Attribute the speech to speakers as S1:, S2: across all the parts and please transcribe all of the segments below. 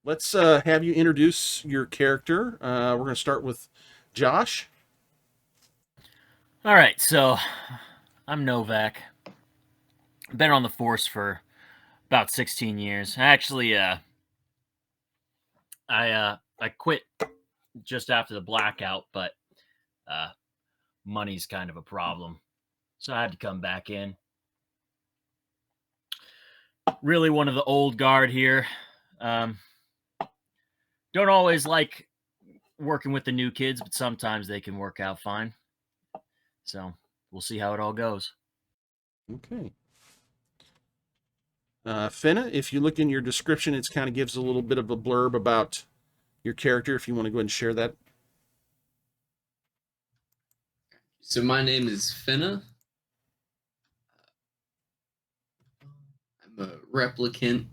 S1: let's have you introduce your character. We're going to start with Josh.
S2: All right, so I'm Novak. Been on the force for about 16 years. Actually, I quit just after the blackout, but uh, money's kind of a problem, so I had to come back in. Really, one of the old guard here. Um, don't always like working with the new kids, but sometimes they can work out fine. So we'll see how it all goes.
S1: Okay. Finna, if you look in your description, it kind of gives a little bit of a blurb about your character. If you want to go ahead and share that.
S3: So my name is Finna. I'm a replicant,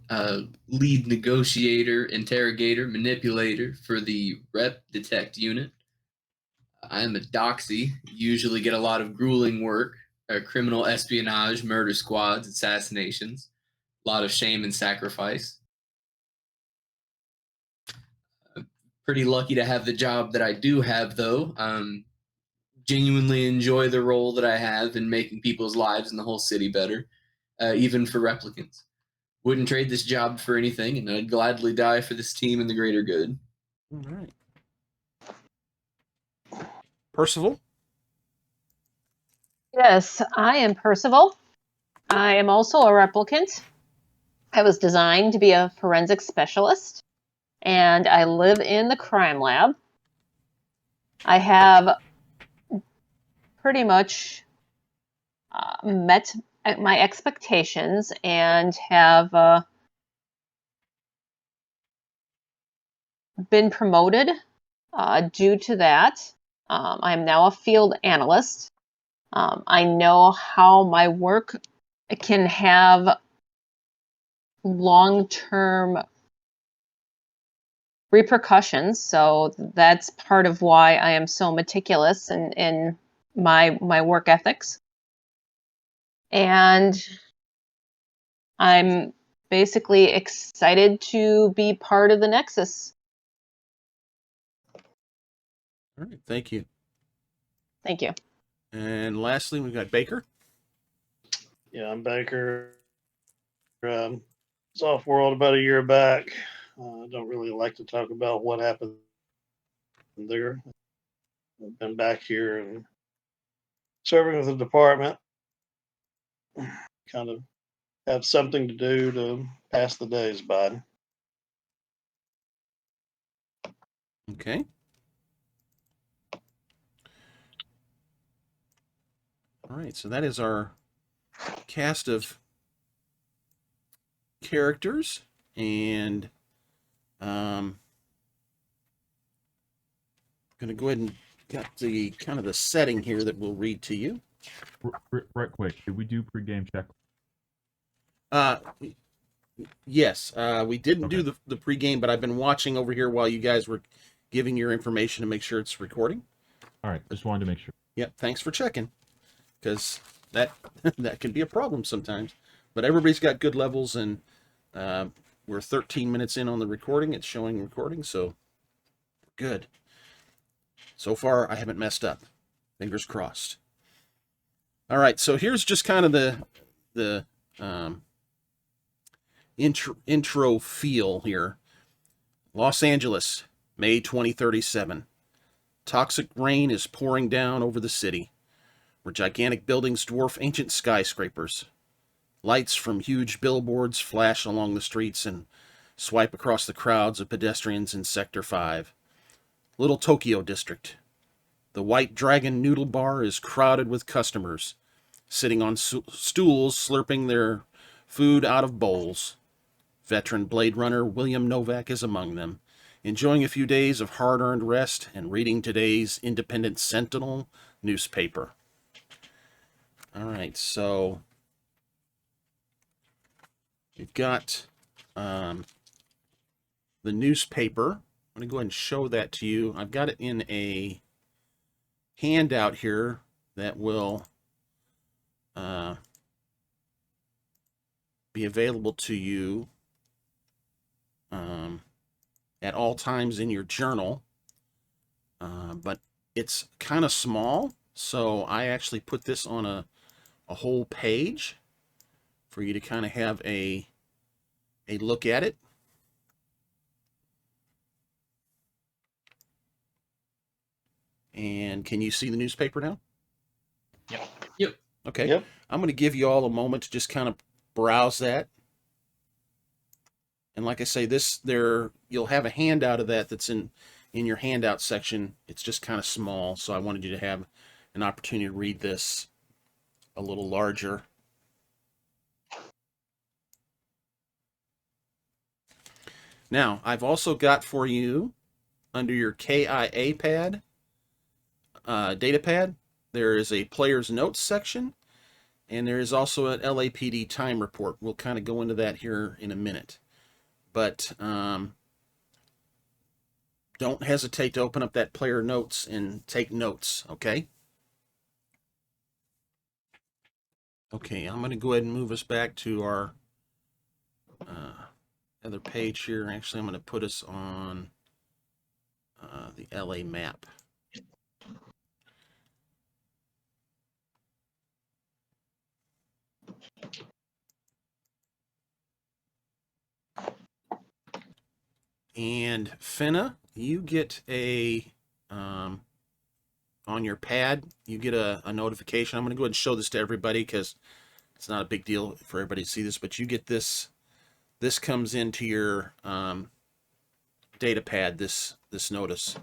S3: lead negotiator, interrogator, manipulator for the Rep Detect unit. I am a doxy, usually get a lot of grueling work, criminal espionage, murder squads, assassinations, a lot of shame and sacrifice. Pretty lucky to have the job that I do have, though. Genuinely enjoy the role that I have in making people's lives in the whole city better, even for replicants. Wouldn't trade this job for anything, and I'd gladly die for this team and the greater good.
S1: All right. Percival.
S4: Yes, I am Percival. I am also a replicant. I was designed to be a forensic specialist, and I live in the crime lab. I have pretty much met my expectations and have been promoted due to that. I'm now a field analyst. I know how my work can have long-term repercussions, so that's part of why I am so meticulous in my work ethics. And I'm basically excited to be part of the Nexus.
S1: All right. Thank you.
S4: Thank you.
S1: And lastly, we've got Baker.
S5: Yeah, I'm Baker. It's off world about a year back. I don't really like to talk about what happened there. I've been back here and serving with the department. Kind of have something to do to pass the days by.
S1: Okay. All right. So that is our cast of characters, and going to go ahead and got the kind of the setting here that we'll read to you.
S6: Right quick, did we do pregame check?
S1: Uh, yes, we didn't
S6: Okay.
S1: do the pregame, but I've been watching over here while you guys were giving your information to make sure it's recording.
S6: All right, just wanted to make sure.
S1: Yep, thanks for checking, because that that can be a problem sometimes. But everybody's got good levels, and we're 13 minutes in on the recording. It's showing recording, so good. So far, I haven't messed up. Fingers crossed. All right, so here's just kind of the intro feel here. Los Angeles, May 2037. Toxic rain is pouring down over the city, where gigantic buildings dwarf ancient skyscrapers. Lights from huge billboards flash along the streets and swipe across the crowds of pedestrians in Sector 5. Little Tokyo District. The White Dragon Noodle Bar is crowded with customers, sitting on stools slurping their food out of bowls. Veteran Blade Runner Willem Novak is among them, enjoying a few days of hard-earned rest and reading today's Independent Sentinel newspaper. All right, so we've got the newspaper. I'm going to go ahead and show that to you. I've got it in a handout here that will be available to you at all times in your journal, but it's kind of small, so I actually put this on a whole page for you to kind of have a look at it. And can you see the newspaper now?
S3: Yep.
S1: Okay.
S5: Yep.
S1: I'm going to give you all a moment to just kind of browse that. And like I say, you'll have a handout of that that's in your handout section. It's just kind of small, so I wanted you to have an opportunity to read this a little larger. Now, I've also got for you, under your KIA pad, data pad, there is a player's notes section, and there is also an LAPD time report. We'll kind of go into that here in a minute. But don't hesitate to open up that player notes and take notes, okay? Okay, I'm going to go ahead and move us back to our other page here. Actually, I'm going to put us on the LA map. And Finna, you get on your pad, you get a notification. I'm going to go ahead and show this to everybody because it's not a big deal for everybody to see this, but you get this. This comes into your data pad, this notice.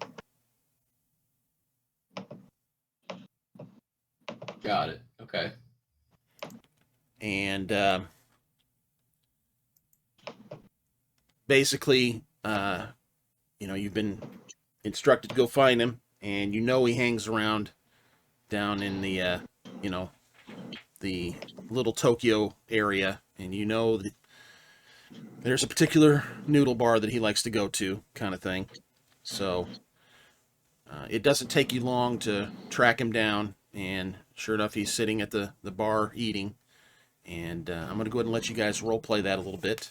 S3: Got it. Okay.
S1: And basically, you've been instructed to go find him, and he hangs around down in the, the little Tokyo area, and that there's a particular noodle bar that he likes to go to, kind of thing. So it doesn't take you long to track him down, and sure enough, he's sitting at the bar eating. And I'm going to go ahead and let you guys role play that a little bit.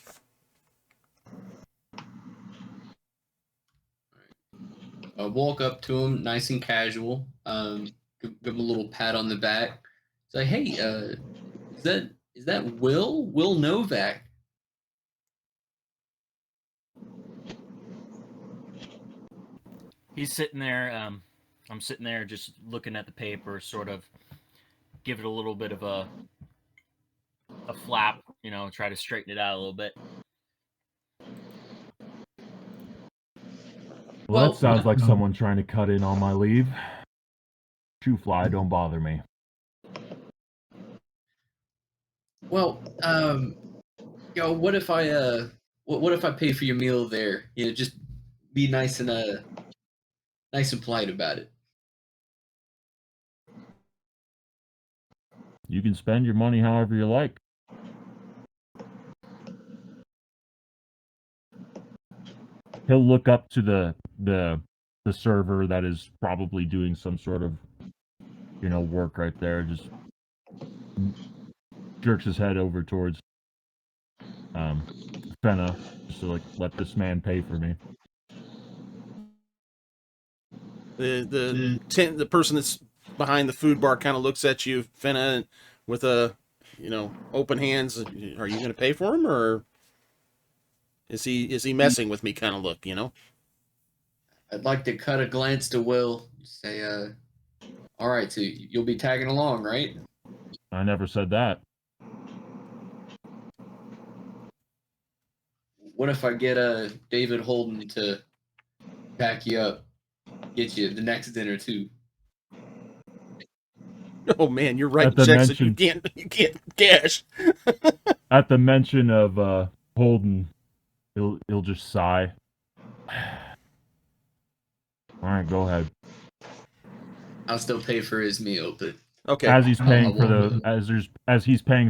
S3: Walk up to him, nice and casual. Give him a little pat on the back. Say, hey, is that Will Novak?
S2: He's sitting there. I'm sitting there just looking at the paper, sort of give it a little bit of a flap, try to straighten it out a little bit.
S6: Well, that sounds like someone trying to cut in on my leave. Shoe fly, don't bother me.
S3: Well, what if I pay for your meal there? Just be nice and polite about it.
S6: You can spend your money however you like. He'll look up to the server that is probably doing some sort of, work right there. Just jerks his head over towards Fenna, just to let this man pay for me.
S1: The person that's behind the food bar kind of looks at you, Fenna, with open hands. Are you going to pay for him, or is he messing with me? Kind of look,
S3: I'd like to cut a glance to Will. Say, all right, so you'll be tagging along, right?
S6: I never said that.
S3: What if I get David Holden to pack you up, get you the next dinner too?
S1: Oh man, you're writing checks that you can't cash.
S6: At the mention of Holden, he'll just sigh. All right, go ahead.
S3: I'll still pay for his meal, but
S1: okay.
S6: As he's paying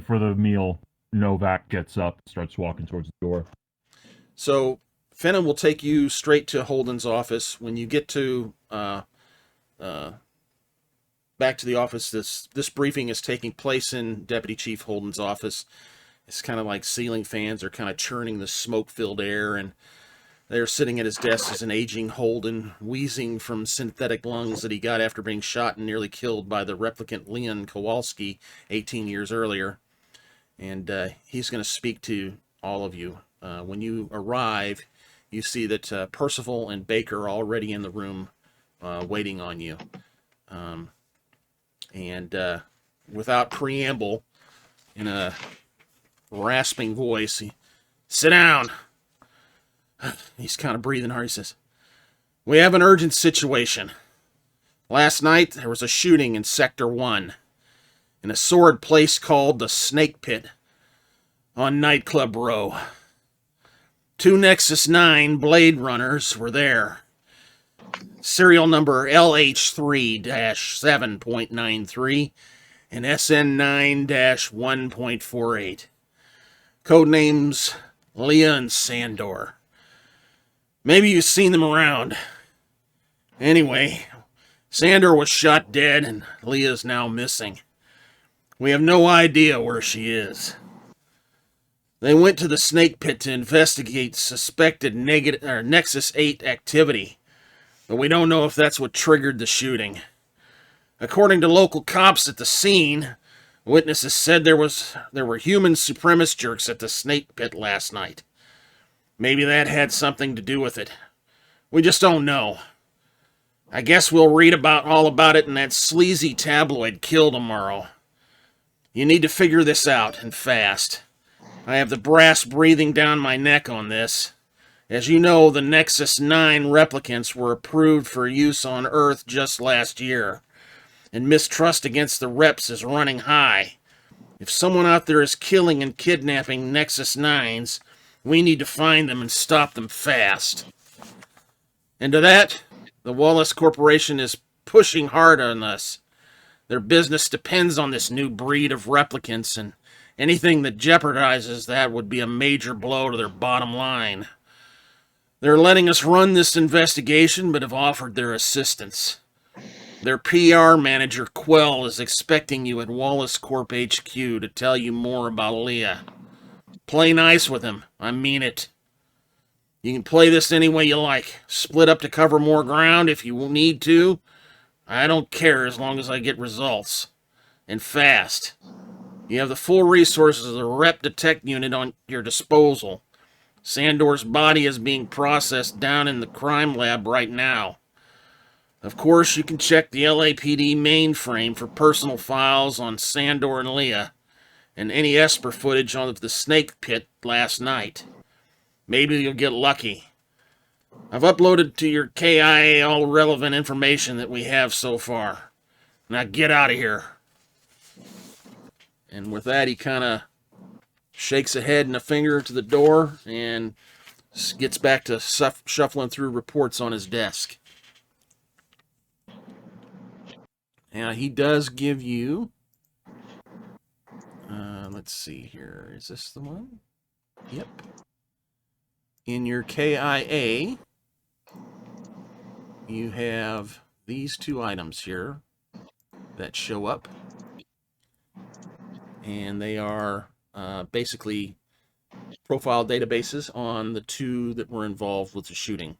S6: for the meal, Novak gets up and starts walking towards the door.
S1: So Fenna will take you straight to Holden's office. When you get to back to the office, this briefing is taking place in Deputy Chief Holden's office. It's kind of like ceiling fans are kind of churning the smoke-filled air, and There, sitting at his desk, is an aging Holden, wheezing from synthetic lungs that he got after being shot and nearly killed by the replicant Leon Kowalski 18 years earlier. And he's going to speak to all of you. When you arrive, you see that Percival and Baker are already in the room waiting on you. Without preamble, in a rasping voice, he, "Sit down." He's kind of breathing hard. He says, "We have an urgent situation. Last night, there was a shooting in Sector 1, in a sordid place called the Snake Pit on Nightclub Row. 2 Nexus 9 Blade Runners were there. Serial number LH3-7.93 and SN9-1.48. Codenames Leah and Sandor. Maybe you've seen them around. Anyway, Sandor was shot dead and Leah's now missing. We have no idea where she is. They went to the Snake Pit to investigate suspected Nexus 8 activity, but we don't know if that's what triggered the shooting. According to local cops at the scene, witnesses said there were human supremacist jerks at the Snake Pit last night. Maybe that had something to do with it. We just don't know. I guess we'll read all about it in that sleazy tabloid Kill tomorrow. You need to figure this out, and fast. I have the brass breathing down my neck on this. As you know, the Nexus 9 replicants were approved for use on Earth just last year, and mistrust against the reps is running high. If someone out there is killing and kidnapping Nexus 9s, we need to find them and stop them fast. And to that, the Wallace Corporation is pushing hard on us. Their business depends on this new breed of replicants, and anything that jeopardizes that would be a major blow to their bottom line. They're letting us run this investigation, but have offered their assistance. Their PR manager, Quell, is expecting you at Wallace Corp HQ to tell you more about Leah. Play nice with him. I mean it. You can play this any way you like. Split up to cover more ground if you need to. I don't care as long as I get results. And fast. You have the full resources of the Rep Detect unit on your disposal. Sandor's body is being processed down in the crime lab right now. Of course, you can check the LAPD mainframe for personal files on Sandor and Leah, and any Esper footage on the Snake Pit last night. Maybe you'll get lucky. I've uploaded to your KIA all relevant information that we have so far. Now get out of here." And with that, he kind of shakes a head and a finger to the door and gets back to shuffling through reports on his desk. Now, he does give you... let's see here. Is this the one? Yep. In your KIA, you have these 2 items here that show up. And they are basically profile databases on the 2 that were involved with the shooting.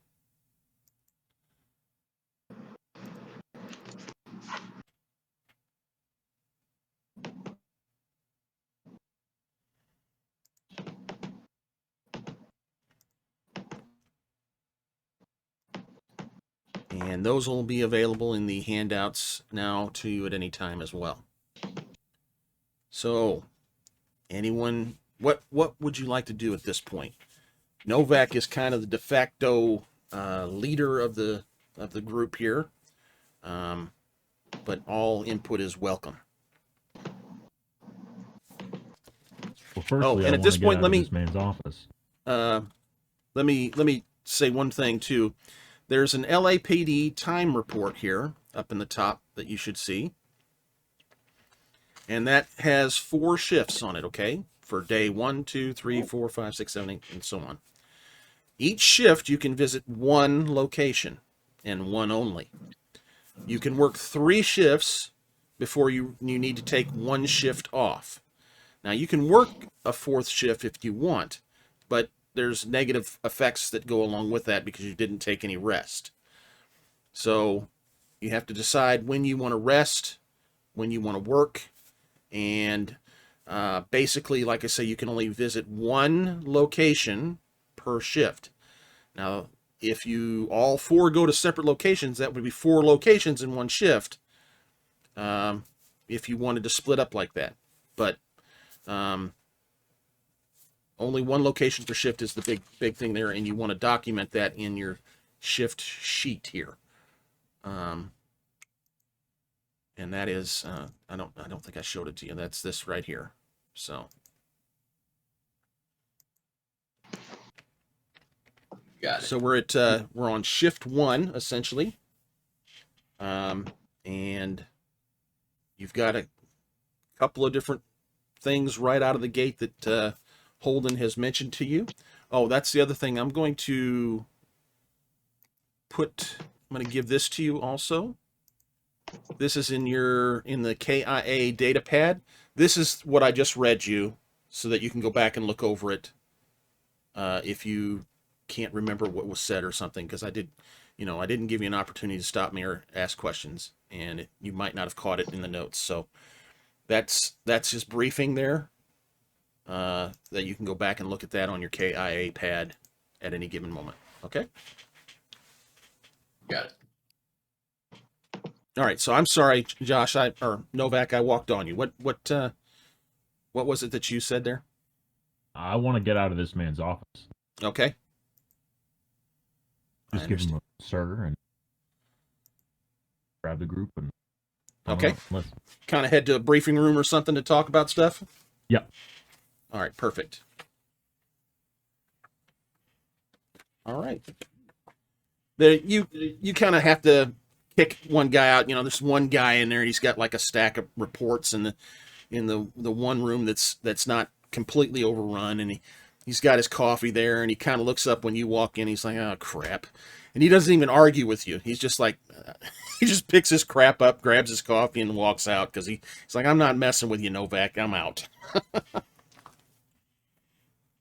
S1: And those will be available in the handouts now to you at any time as well. So, anyone, what would you like to do at this point? Novak is kind of the de facto leader of the group here, but all input is welcome.
S6: Well, firstly,
S1: and
S6: I
S1: at
S6: want
S1: this
S6: to get
S1: point,
S6: out
S1: let
S6: of
S1: me
S6: this man's office.
S1: let me say one thing too. There's an LAPD time report here up in the top that you should see. And that has 4 shifts on it, okay? For day 1, 2, 3, 4, 5, 6, 7, 8, and so on. Each shift you can visit 1 location and 1 only. You can work 3 shifts before you need to take 1 shift off. Now you can work a 4th shift if you want, but there's negative effects that go along with that because you didn't take any rest. So you have to decide when you want to rest, when you want to work, and basically, like I say, you can only visit one location per shift. Now, if you all four go to separate locations, that would be 4 locations in one shift. If you wanted to split up like that, but only one location per shift is the big thing there, and you want to document that in your shift sheet here. And that is I don't think I showed it to you. That's this right here. So
S3: Got it.
S1: so we're on shift 1 essentially, and you've got a couple of different things right out of the gate that Holden has mentioned to you. Oh, that's the other thing. I'm going to give this to you also. This is in the KIA data pad. This is what I just read you so that you can go back and look over it if you can't remember what was said or something, because I didn't give you an opportunity to stop me or ask questions, and you might not have caught it in the notes. So that's his briefing there. That you can go back and look at that on your KIA pad at any given moment. Okay?
S3: Got it.
S1: All right. So I'm sorry, Josh, or Novak, I walked on you. What was it that you said there?
S6: I want to get out of this man's office.
S1: Okay.
S6: Just give him a sir and grab the group and
S1: Okay.
S6: Let's...
S1: Kind of head to a briefing room or something to talk about stuff?
S6: Yep.
S1: All right, perfect. All right. You kind of have to pick one guy out. There's one guy in there, and he's got like a stack of reports in the one room that's not completely overrun, and he's got his coffee there, and he kind of looks up when you walk in. He's like, "Oh crap," and he doesn't even argue with you. He's just like, he just picks his crap up, grabs his coffee, and walks out because he's like, "I'm not messing with you, Novak. I'm out."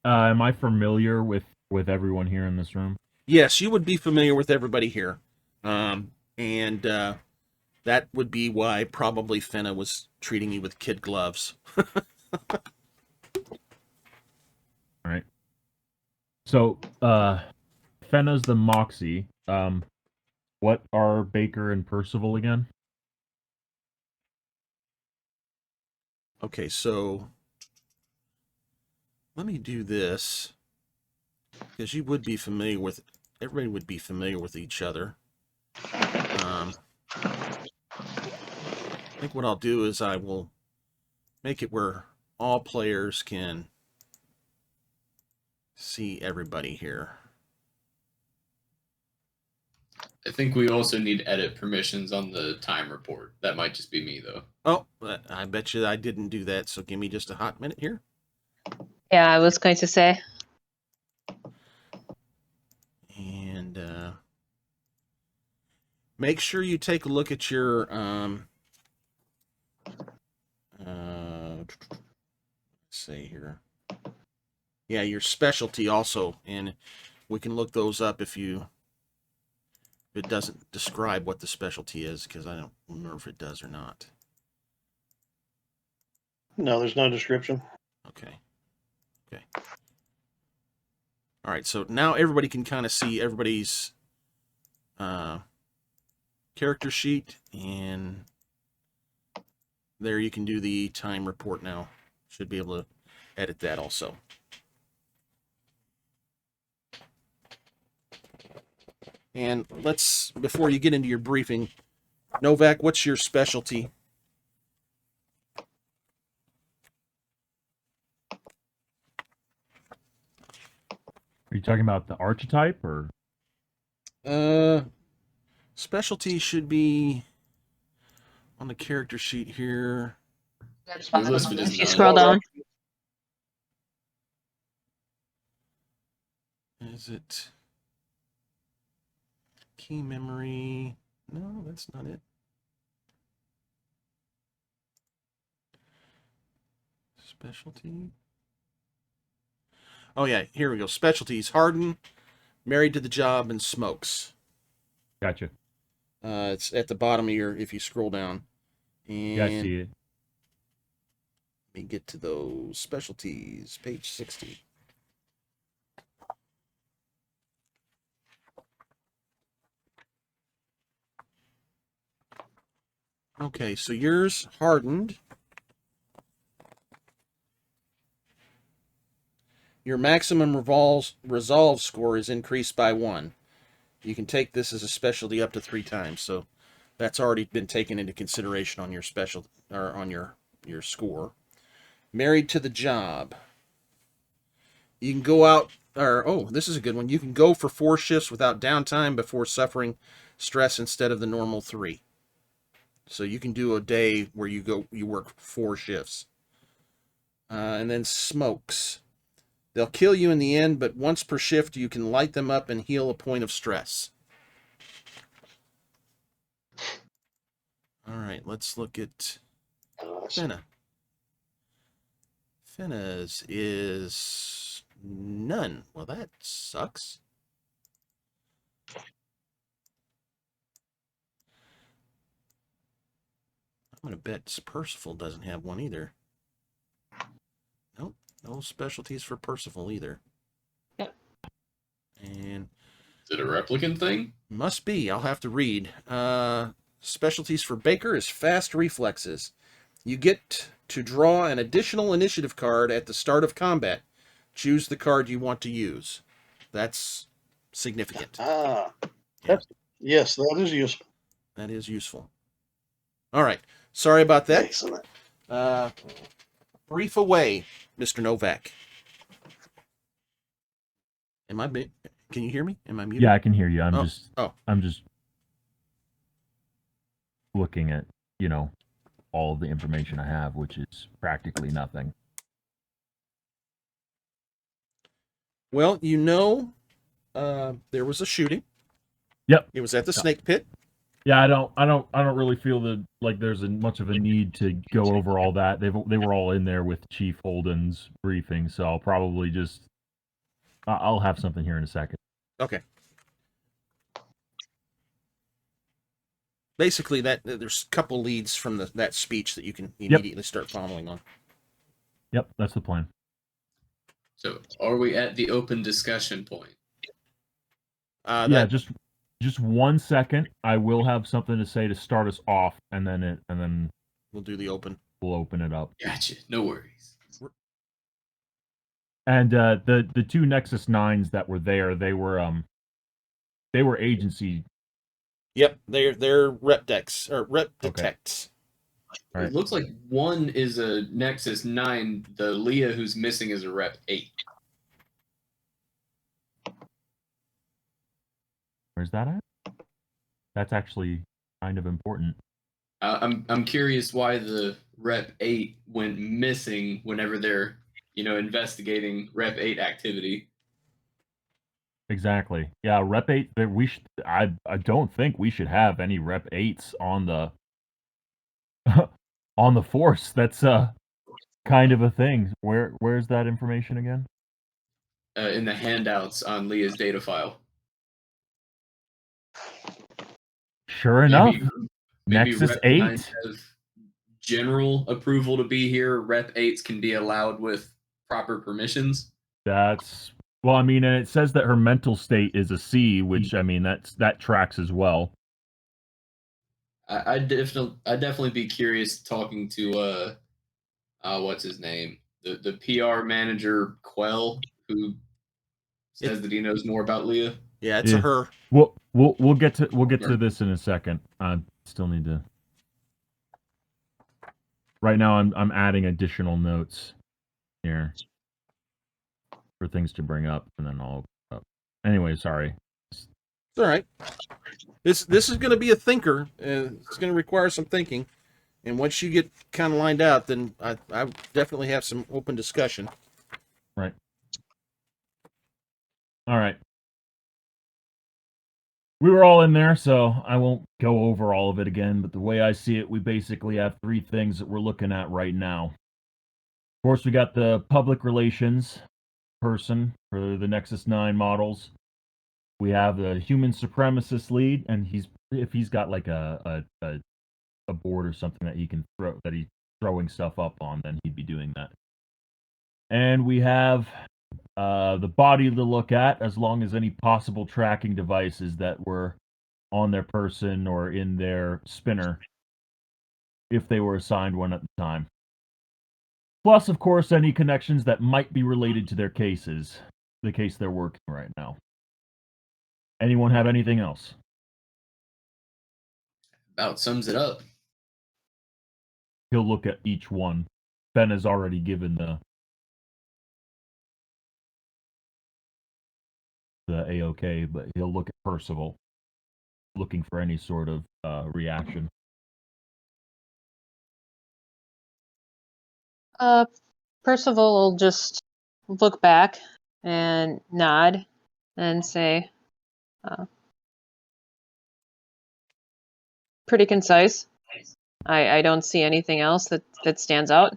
S6: Am I familiar with everyone here in this room?
S1: Yes, you would be familiar with everybody here. And that would be why probably Fenna was treating you with kid gloves.
S6: All right. So, Fenna's the Moxie. What are Baker and Percival again?
S1: Okay, so let me do this, because you would be familiar with, everybody would be familiar with each other. I think what I'll do is I will make it where all players can see everybody here.
S3: I think we also need edit permissions on the time report. That might just be me, though.
S1: Oh, I bet you I didn't do that, so give me just a hot minute here.
S4: Yeah, I was going to say.
S1: And make sure you take a look at your let's see here. Yeah, your specialty also, and we can look those up if it doesn't describe what the specialty is, because I don't remember if it does or not.
S5: No, there's no description.
S1: Okay. All right, so now everybody can kind of see everybody's character sheet, and there you can do the time report now. Should be able to edit that also. And before you get into your briefing, Novak, what's your specialty?
S6: Are you talking about the archetype or?
S1: Specialty should be on the character sheet here.
S3: We listed as
S4: You
S3: none.
S4: scroll down.
S1: Is it key memory? No, that's not it. Specialty. Oh yeah, here we go. Specialties: hardened, married to the job, and smokes.
S6: Gotcha.
S1: It's at the bottom of your, if you scroll down. And
S6: Yeah, I see it.
S1: let me get to those specialties. Page 60. Okay, so yours hardened. Your maximum resolve score is increased by 1. You can take this as a specialty up to 3 times, so that's already been taken into consideration on your special or on your score. Married to the job. You can go out, or oh, this is a good one. You can go for 4 shifts without downtime before suffering stress instead of the normal 3. So you can do a day where you work 4 shifts. And then smokes. They'll kill you in the end, but once per shift, you can light them up and heal a point of stress. All right, let's look at Finna. Finna's is none. Well, that sucks. I'm going to bet Percival doesn't have one either. Nope, no specialties for Percival either.
S4: Yep.
S1: And
S3: Is it a replicant thing?
S1: must be. I'll have to read. Specialties for Baker is fast reflexes. You get to draw an additional initiative card at the start of combat. Choose the card you want to use. That's significant.
S5: Ah,
S1: Yeah.
S5: yes, that is useful.
S1: That is useful. All right. Sorry about that.
S5: Excellent.
S1: Brief away, Mr. Novak. Can you hear me? Am I muted?
S6: Yeah, I can hear you.
S1: Oh.
S6: I'm just looking at, all of the information I have, which is practically nothing.
S1: Well, there was a shooting.
S6: Yep.
S1: It was at the snake pit.
S6: Yeah, I don't really feel like there's much of a need to go over all that. They were all in there with Chief Holden's briefing, so I'll probably I'll have something here in a second.
S1: Okay. Basically, there's a couple leads from that speech that you can immediately start following on.
S6: Yep, that's the plan.
S3: So, are we at the open discussion point?
S6: Yeah, just 1 second. I will have something to say to start us off, and then
S1: we'll do the open.
S6: We'll open it up.
S3: Gotcha. No worries.
S6: And the 2 Nexus 9s that were there, they were agency.
S1: Yep, they're rep decks or rep detects.
S6: All right.
S3: It looks like one is a Nexus 9. The Leah who's missing is a Rep 8.
S6: Where's that at? That's actually kind of important.
S3: I'm curious why the Rep 8 went missing whenever they're investigating Rep 8 activity.
S6: Exactly. Yeah, Rep 8. I don't think we should have any Rep 8s on the on the force. That's kind of a thing. Where's that information again?
S3: In the handouts on Leah's data file.
S6: Sure enough,
S3: maybe
S6: Nexus
S3: Rep
S6: 8
S3: 9s have general approval to be here. Rep 8s can be allowed with proper permissions.
S6: Well, I mean, and it says that her mental state is a C, which I mean that tracks as well.
S3: I'd definitely be curious talking to what's his name, the PR manager Quell, who says that he knows more about Leah.
S1: Yeah, it's a her.
S6: We'll get to this in a second. I still need to. Right now, I'm adding additional notes here for things to bring up, and then I'll. Anyway, sorry.
S1: It's all right. This is going to be a thinker. It's going to require some thinking, and once you get kind of lined out, then I definitely have some open discussion.
S6: Right. All right. We were all in there, so I won't go over all of it again, but the way I see it, we basically have 3 things that we're looking at right now. Of course, we got the public relations person for the Nexus 9 models. We have the human supremacist lead, and if he's got like a board or something that he can throw, that he's throwing stuff up on, then he'd be doing that. And we have the body to look at, as long as any possible tracking devices that were on their person or in their spinner, if they were assigned one at the time. Plus, of course, any connections that might be related to their cases, the case they're working right now. Anyone have anything else?
S3: About sums it up.
S6: He'll look at each one. Ben has already given the A-OK, but he'll look at Percival, looking for any sort of reaction.
S4: Percival will just look back and nod and say, pretty concise. I don't see anything else that stands out.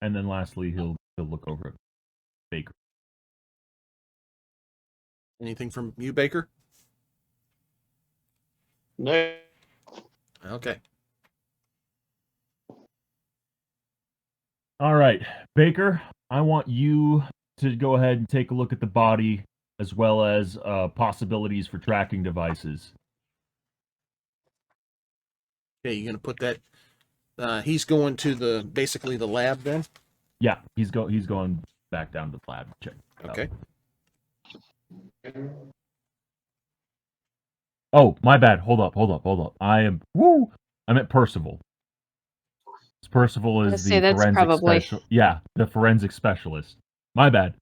S6: And then lastly, he'll look over at Baker.
S1: Anything from you, Baker?
S5: No.
S1: Okay.
S6: All right, Baker, I want you to go ahead and take a look at the body, as well as possibilities for tracking devices.
S1: Okay, you're gonna put that. He's going to basically the lab then.
S6: Yeah, he's going back down to the lab. Check.
S1: Okay.
S6: Oh, my bad. Hold up. I'm at Percival. Percival is the forensic the forensic specialist. My bad.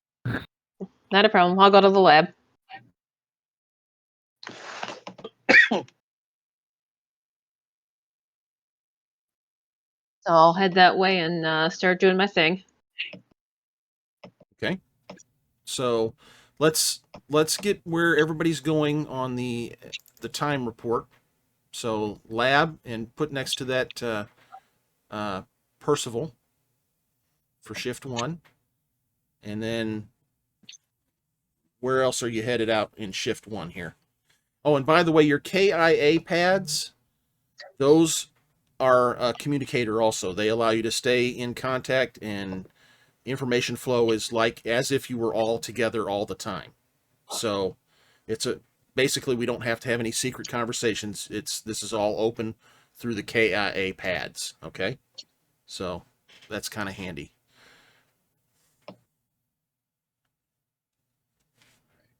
S4: Not a problem. I'll go to the lab. So I'll head that way and start doing my thing.
S1: Okay. So let's get where everybody's going on the time report. So lab, and put next to that Percival for shift 1. And then where else are you headed out in shift 1 here? Oh, and by the way, your KIA pads, those are a communicator also. They allow you to stay in contact, and information flow is like as if you were all together all the time. So it's basically we don't have to have any secret conversations. This is all open through the KIA pads. Okay. So that's kind of handy.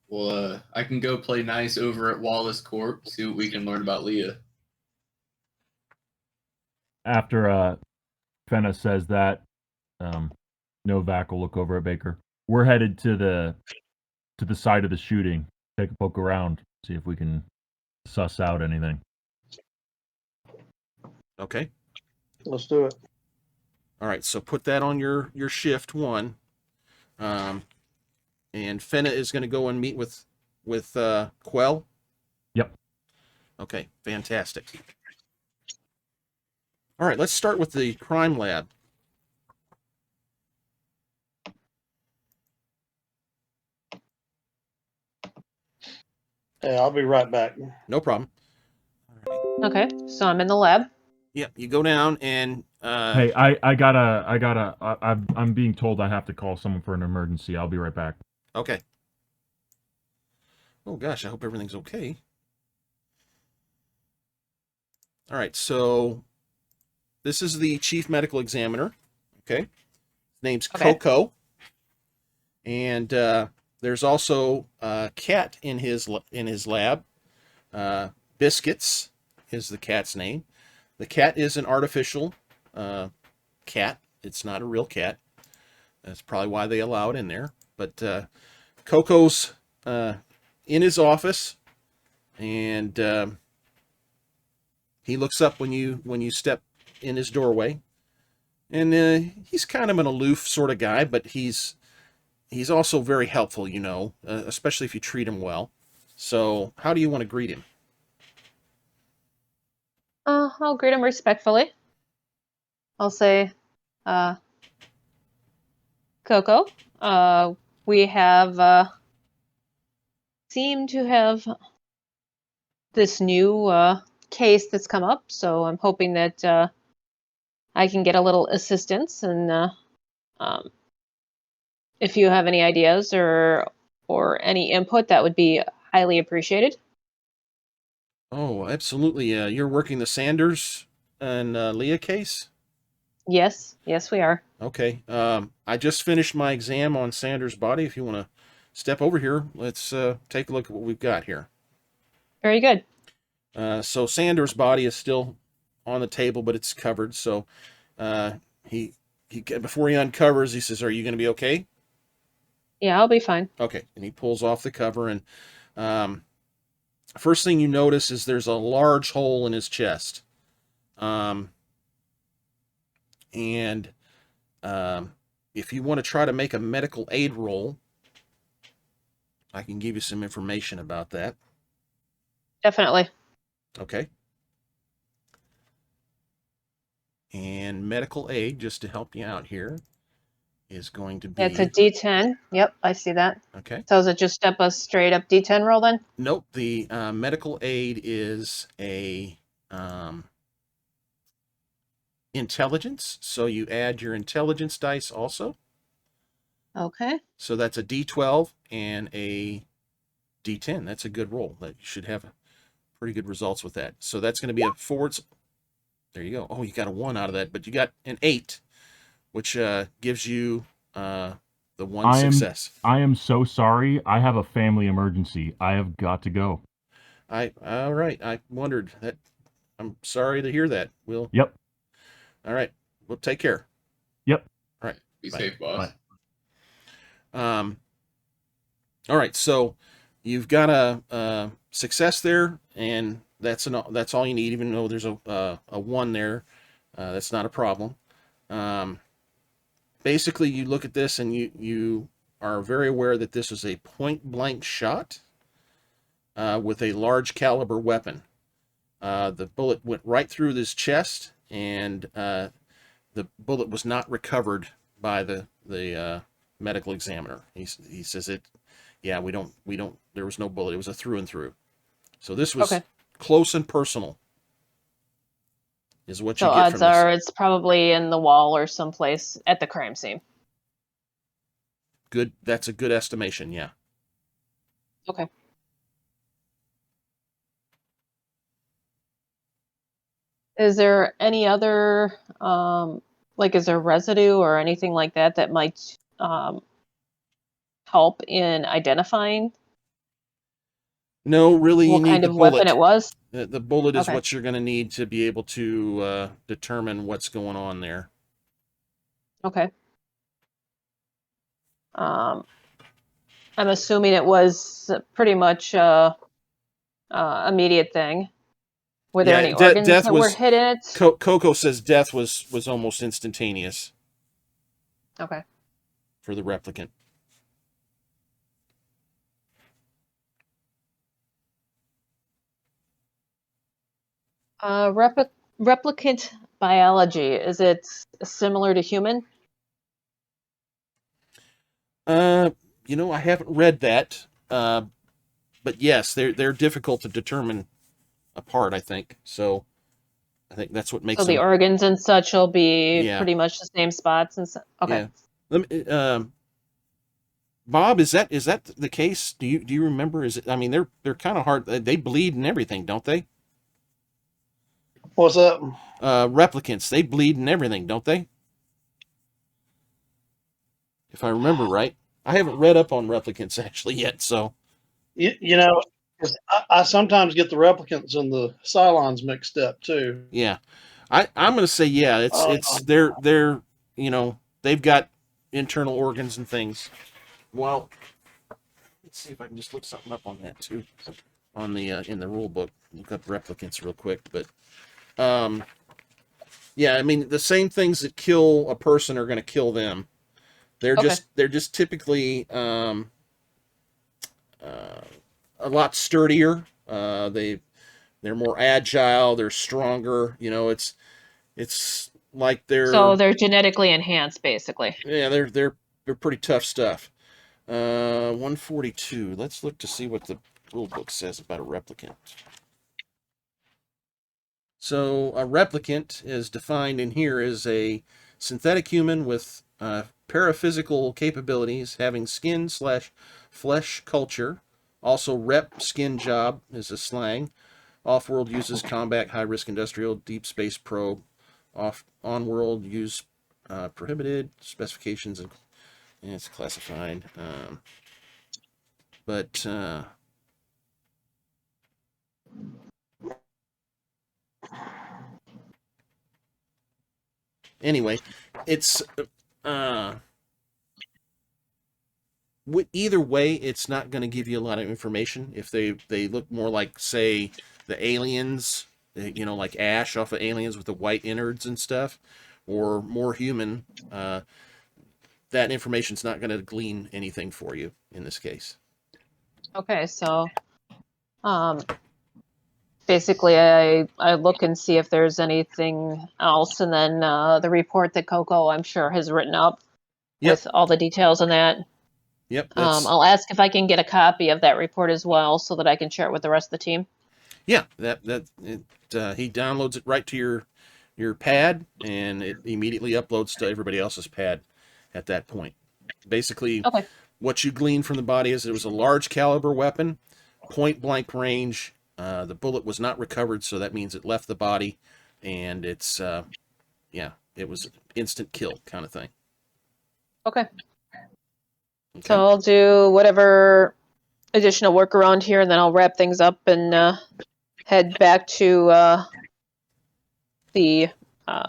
S3: Well, I can go play nice over at Wallace Corp, see what we can learn about Leah.
S6: After Fenna says that, Novak will look over at Baker. We're headed to the side of the shooting. Take a poke around, see if we can suss out anything.
S1: Okay.
S5: Let's do it.
S1: All right. So put that on your shift 1. And Fenna is going to go and meet with Quell.
S6: Yep.
S1: Okay, fantastic. All right, let's start with the crime lab.
S5: Hey, I'll be right back.
S1: No problem.
S4: Okay, so I'm in the lab.
S1: Yeah, you go down and
S6: Hey, I'm being told I have to call someone for an emergency. I'll be right back.
S1: Okay. Oh gosh, I hope everything's okay. All right, so this is the chief medical examiner. Okay, his name's Coco, and there's also a cat in his lab. Biscuits is the cat's name. The cat is an artificial cat. It's not a real cat. That's probably why they allow it in there. But Coco's in his office, and he looks up when you step in his doorway, and he's kind of an aloof sort of guy, but he's also very helpful, especially if you treat him well. So how do you want to greet him?
S4: I'll greet him respectfully. I'll say, Coco, we have seem to have this new case that's come up, so I'm hoping that I can get a little assistance. And if you have any ideas or any input, that would be highly appreciated.
S1: Oh, absolutely. You're working the Sanders and Leah case?
S4: Yes, we are.
S1: Okay. I just finished my exam on Sanders' body. If you want to step over here, let's take a look at what we've got here.
S4: Very good.
S1: So Sanders' body is still on the table, but it's covered. So he before he uncovers, he says, "Are you going to be okay?"
S4: Yeah, I'll be fine.
S1: Okay. And he pulls off the cover, and first thing you notice is there's a large hole in his chest. And if you want to try to make a medical aid roll, I can give you some information about that.
S4: Definitely.
S1: Okay. And medical aid, just to help you out here, is going to be...
S4: It's a D10. Yep, I see that.
S1: Okay.
S4: So is it just a straight up D10 roll then?
S1: Nope. The medical aid is a intelligence. So you add your intelligence dice also.
S4: Okay.
S1: So that's a D12 and a D10. That's a good roll. That you should have pretty good results with that. So that's going to be a forwards. There you go. Oh, you got a 1 out of that, but you got an 8, which gives you the 1 success.
S6: I am so sorry. I have a family emergency. I have got to go.
S1: All right. I wondered that. I'm sorry to hear that.
S6: Yep.
S1: All right. We'll take care.
S6: Yep.
S1: All right.
S3: Be
S1: Bye.
S3: safe, boss.
S1: Bye. All right. So you've got a success there, and that's all you need. Even though there's a 1 there, that's not a problem. Basically, you look at this and you are very aware that this is a point blank shot with a large caliber weapon. The bullet went right through his chest, and the bullet was not recovered by the medical examiner. He says it. Yeah, we don't. There was no bullet. It was a through and through. So this was close and personal. Is what you
S4: So
S1: get from
S4: odds
S1: this.
S4: are it's probably in the wall or someplace at the crime scene.
S1: Good. That's a good estimation. Yeah.
S4: Okay. Is there any other, is there residue or anything like that that might help in identifying
S1: No, really, you
S4: what
S1: need
S4: kind
S1: the
S4: of weapon
S1: bullet.
S4: it was?
S1: The bullet is
S4: Okay.
S1: what you're going to need to be able to determine what's going on there.
S4: Okay. I'm assuming it was pretty much immediate thing. Were there any organs
S1: death
S4: that were
S1: was.
S4: hit in it?
S1: Coco says death was almost instantaneous
S4: Okay.
S1: for the replicant.
S4: Replicant biology, is it similar to human?
S1: I haven't read that, but yes, they're difficult to determine apart. I think so. I think that's what makes
S4: So the
S1: them.
S4: organs and such will be
S1: Yeah.
S4: pretty much the same spots and okay.
S1: Yeah. Let me, Bob, is that the case? Do you remember? Is it? I mean, they're kind of hard. They bleed and everything, don't they?
S5: What's up?
S1: Replicants, they bleed and everything, don't they? If I remember right. I haven't read up on replicants actually yet, so.
S5: You know, 'cause I sometimes get the replicants and the Cylons mixed up too.
S1: Yeah. I'm going to say, yeah, it's they're they've got internal organs and things. Well, let's see if I can just look something up on that too, on the in the rule book. Look up replicants real quick, but yeah, I mean the same things that kill a person are going to kill them. They're just typically a lot sturdier. They're more agile. They're stronger. It's like they're
S4: So they're genetically enhanced, basically.
S1: yeah they're pretty tough stuff. 142. Let's look to see what the rule book says about a replicant. So a replicant is defined in here as a synthetic human with paraphysical capabilities, having skin/flesh culture. Also, rep skin job is a slang. Off-world uses combat, high-risk industrial, deep space probe. On-world use prohibited. Specifications and it's classified. But anyway, it's either way, it's not going to give you a lot of information. If they look more like, say, the aliens, you know, like Ash off of Aliens with the white innards and stuff, or more human, that information's not going to glean anything for you in this case.
S4: Okay, so basically I look and see if there's anything else, and then the report that Coco, I'm sure, has written up with all the details on that.
S1: Yep.
S4: I'll ask if I can get a copy of that report as well, so that I can share it with the rest of the team.
S1: Yeah, he downloads it right to your pad, and it immediately uploads to everybody else's pad at that point. Basically,
S4: Okay.
S1: what you glean from the body is it was a large caliber weapon, point blank range. The bullet was not recovered, so that means it left the body, and it's it was instant kill kind of thing.
S4: Okay. So I'll do whatever additional work around here, and then I'll wrap things up and head back to the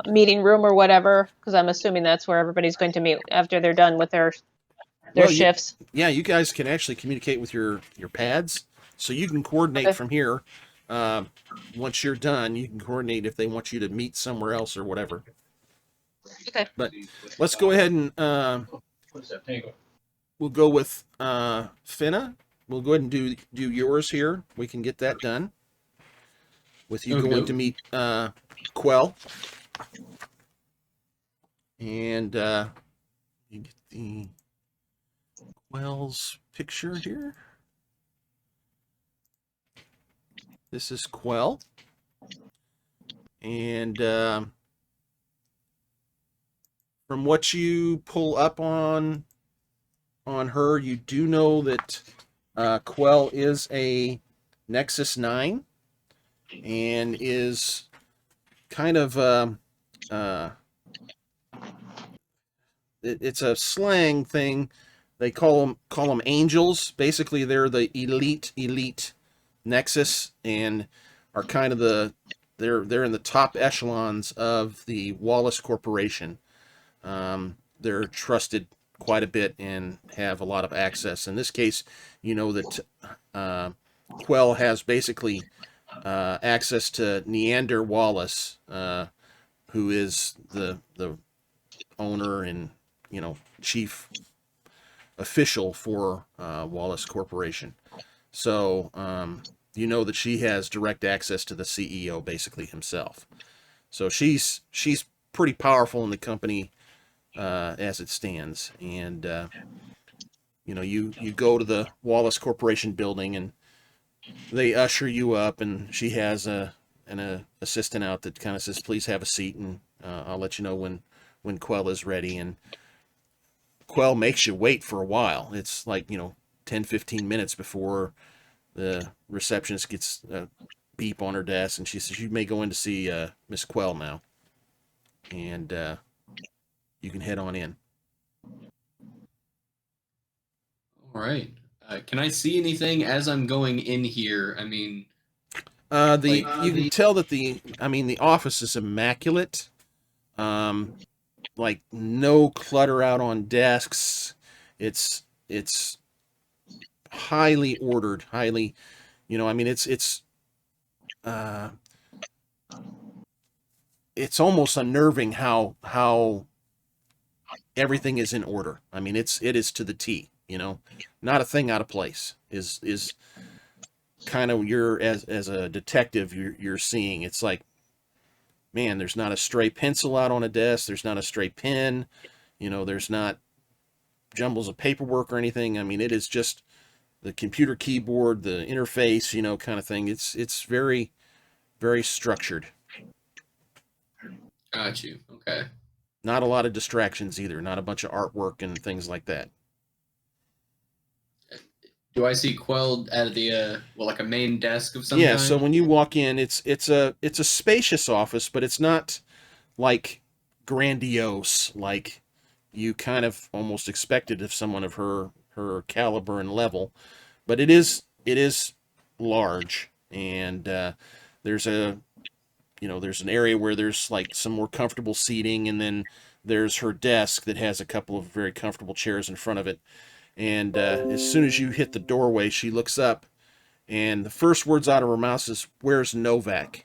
S4: meeting room or whatever, because I'm assuming that's where everybody's going to meet after they're done with their shifts.
S1: You guys can actually communicate with your pads, so you can coordinate from here. Once you're done, you can coordinate if they want you to meet somewhere else or whatever.
S4: Okay.
S1: But let's go ahead and we'll go with Finna. We'll go ahead and do yours here. We can get that done. With you going to meet Quell. And you get the Quell's picture here. This is Quell. And from what you pull up on her, you do know that Quell is a Nexus 9 and is kind of it's a slang thing. They call them angels. Basically, they're the elite Nexus and are kind of they're in the top echelons of the Wallace Corporation. They're trusted quite a bit and have a lot of access. In this case, you know that Quell has basically access to Neander Wallace, who is the owner and chief official for Wallace Corporation. So you know that she has direct access to the CEO, basically himself. So she's pretty powerful in the company as it stands. And you go to the Wallace Corporation building and they usher you up, and she has an assistant out that kind of says, "Please have a seat, and I'll let you know when Quell is ready." And Quell makes you wait for a while. It's like 10-15 minutes before the receptionist gets a beep on her desk, and she says, "You may go in to see Miss Quell now," and you can head on in.
S3: All right. Can I see anything as I'm going in here? I mean,
S1: you can tell that the office is immaculate. Like no clutter out on desks. It's highly ordered, highly, it's almost unnerving how everything is in order. I mean, it is to the T. Not a thing out of place is kind of as a detective you're seeing. It's like, man, there's not a stray pencil out on a desk. There's not a stray pen. There's not jumbles of paperwork or anything. I mean, it is just the computer keyboard, the interface, kind of thing. It's very, very structured.
S3: Got you. Okay.
S1: Not a lot of distractions either. Not a bunch of artwork and things like that.
S3: Do I see Quelled at the like a main desk of some
S1: Yeah.
S3: kind?
S1: So when you walk in, it's a spacious office, but it's not like grandiose like you kind of almost expected of someone of her caliber and level. But it is large, and there's an area where there's like some more comfortable seating, and then there's her desk that has a couple of very comfortable chairs in front of it. And as soon as you hit the doorway, she looks up, and the first words out of her mouth is, "Where's Novak?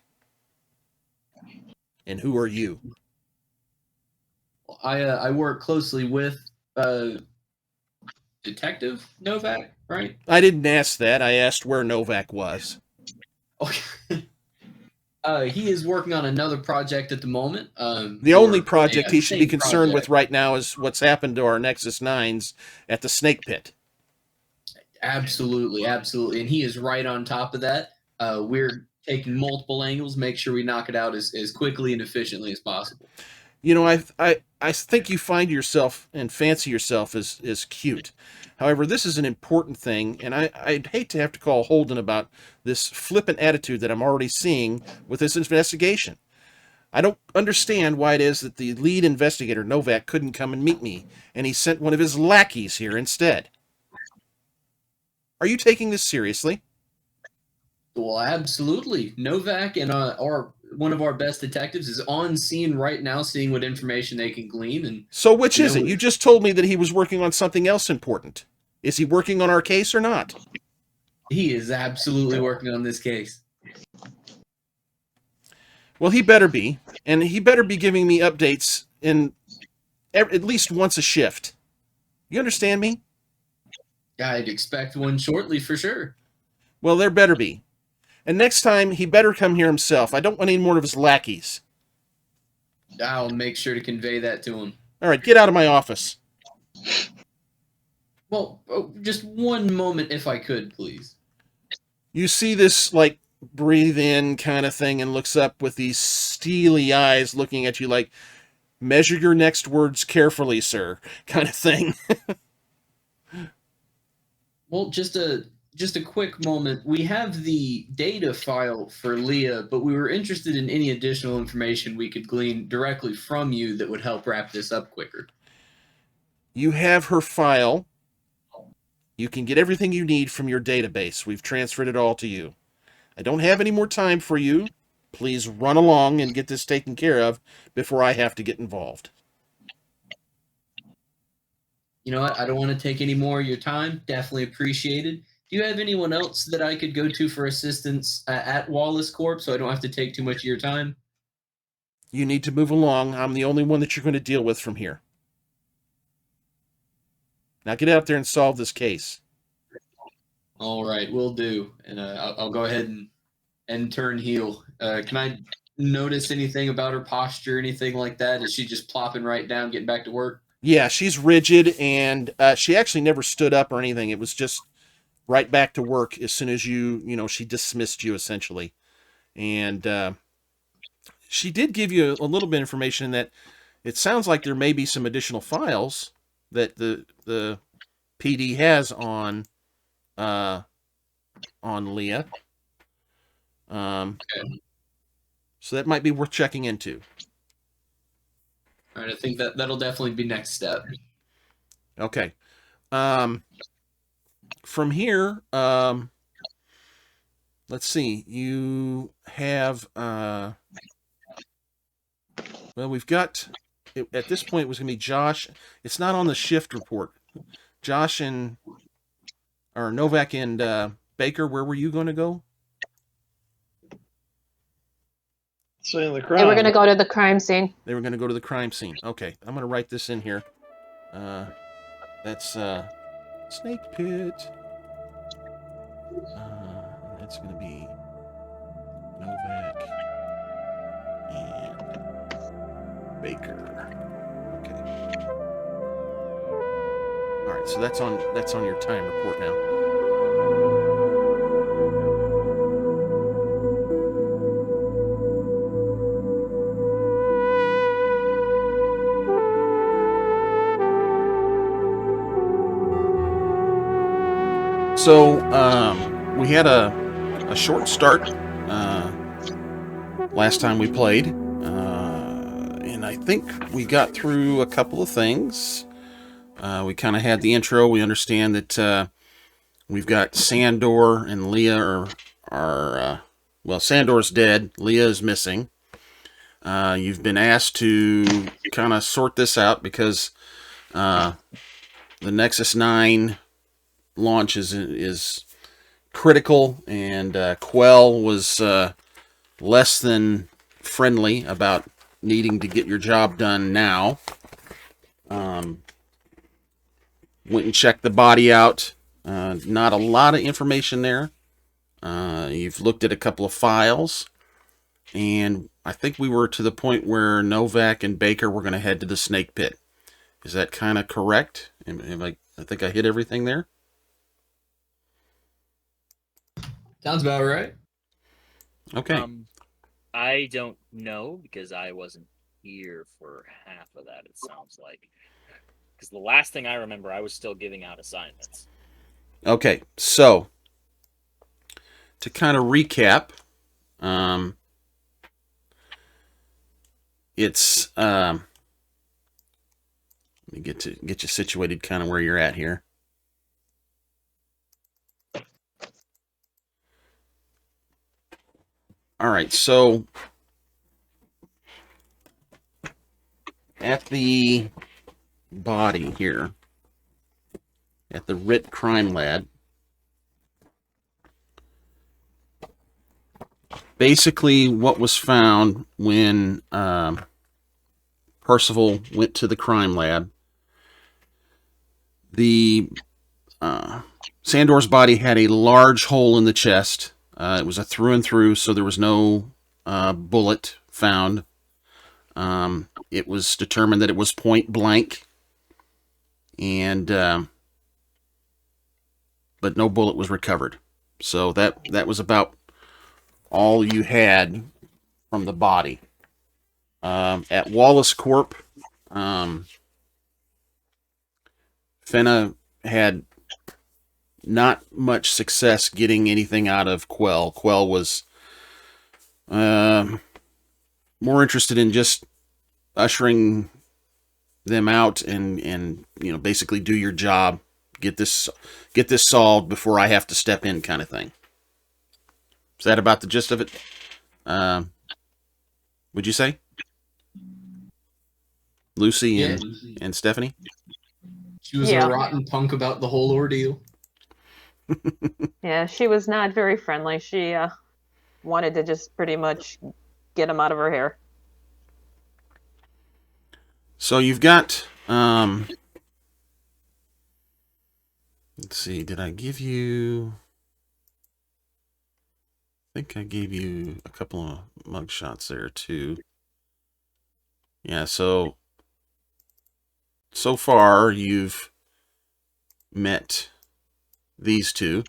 S1: And who are you?"
S3: I work closely with Detective Novak, right?
S1: I didn't ask that. I asked where Novak was.
S3: Okay. He is working on another project at the moment.
S1: The only project he should be
S3: same
S1: concerned with
S3: project.
S1: right now is what's happened to our Nexus 9s at the Snake Pit.
S3: Absolutely, absolutely, and he is right on top of that. We're taking multiple angles, make sure we knock it out as quickly and efficiently as possible.
S1: I think you find yourself and fancy yourself as cute. However, this is an important thing, and I'd hate to have to call Holden about this flippant attitude that I'm already seeing with this investigation. I don't understand why it is that the lead investigator, Novak, couldn't come and meet me, and he sent one of his lackeys here instead. Are you taking this seriously?
S3: Well, absolutely. Novak and one of our best detectives is on scene right now, seeing what information they can glean. And
S1: So which is it? You just told me that he was working on something else important. Is he working on our case or not?
S3: he is absolutely working on this case.
S1: Well, he better be. And he better be giving me updates in at least once a shift. You understand me?
S3: I'd expect one shortly for sure.
S1: Well, there better be. And next time, he better come here himself. I don't want any more of his lackeys.
S3: I'll make sure to convey that to him.
S1: All right, get out of my office.
S3: Well, just one moment, if I could, please.
S1: You see this, like, breathe in kind of thing and looks up with these steely eyes looking at you like, measure your next words carefully, sir, kind of thing.
S3: Well, just a quick moment. We have the data file for Leah, but we were interested in any additional information we could glean directly from you that would help wrap this up quicker.
S1: You have her file. You can get everything you need from your database. We've transferred it all to you. I don't have any more time for you. Please run along and get this taken care of before I have to get involved.
S3: You know what? I don't want to take any more of your time. Definitely appreciated. Do you have anyone else that I could go to for assistance at Wallace Corp so I don't have to take too much of your time?
S1: You need to move along. I'm the only one that you're going to deal with from here. Now get out there and solve this case.
S3: All right, will do. And I'll go ahead and turn heel. Can I notice anything about her posture, anything like that? Is she just plopping right down, getting back to work?
S1: Yeah, she's rigid, and she actually never stood up or anything. It was just right back to work as soon as she dismissed you, essentially. And she did give you a little bit of information that it sounds like there may be some additional files that the PD has on Leah.
S3: Okay.
S1: So that might be worth checking into.
S3: All right, I think that'll definitely be next step.
S1: Okay. From here, let's see. You have we've got at this point it was going to be Josh. It's not on the shift report. Josh and Novak and Baker. Where were you going to go?
S5: Seeing the crime.
S4: They were going to go to the crime scene.
S1: They were going to go to the crime scene. Okay, I'm going to write this in here. That's Snake Pit. That's going to be Novak and Baker. Okay. All right, so that's on your time report now. So we had a short start last time we played, and I think we got through a couple of things. We kind of had the intro. We understand that we've got Sandor and Leah are well, Sandor's dead. Leah is missing. You've been asked to kind of sort this out because the Nexus 9 launch is critical, and Quell was less than friendly about needing to get your job done now. Went and checked the body out. Not a lot of information there. You've looked at a couple of files, and I think we were to the point where Novak and Baker were going to head to the snake pit. Is that kind of correct? I think I hit everything there.
S3: Sounds about right.
S1: Okay.
S2: I don't know because I wasn't here for half of that, it sounds like. Because the last thing I remember, I was still giving out assignments.
S1: Okay, so to kind of recap, it's let me get you situated kind of where you're at here. All right, so at the body here, at the RIT crime lab, basically what was found when Percival went to the crime lab, the Sandor's body had a large hole in the chest. It was a through and through, so there was no bullet found. It was determined that it was point blank, and but no bullet was recovered. So that was about all you had from the body. At Wallace Corp, Fenna had not much success getting anything out of Quell. Quell was more interested in just ushering them out and basically do your job, get this solved before I have to step in, kind of thing. Is that about the gist of it? Would you say, Lucy and Stephanie?
S3: She was
S4: Yeah.
S3: a rotten punk about the whole ordeal.
S4: Yeah, she was not very friendly. She wanted to just pretty much get him out of her hair.
S1: So you've got, let's see, did I give you, I think I gave you a couple of mug shots there too. Yeah, so far you've met these two.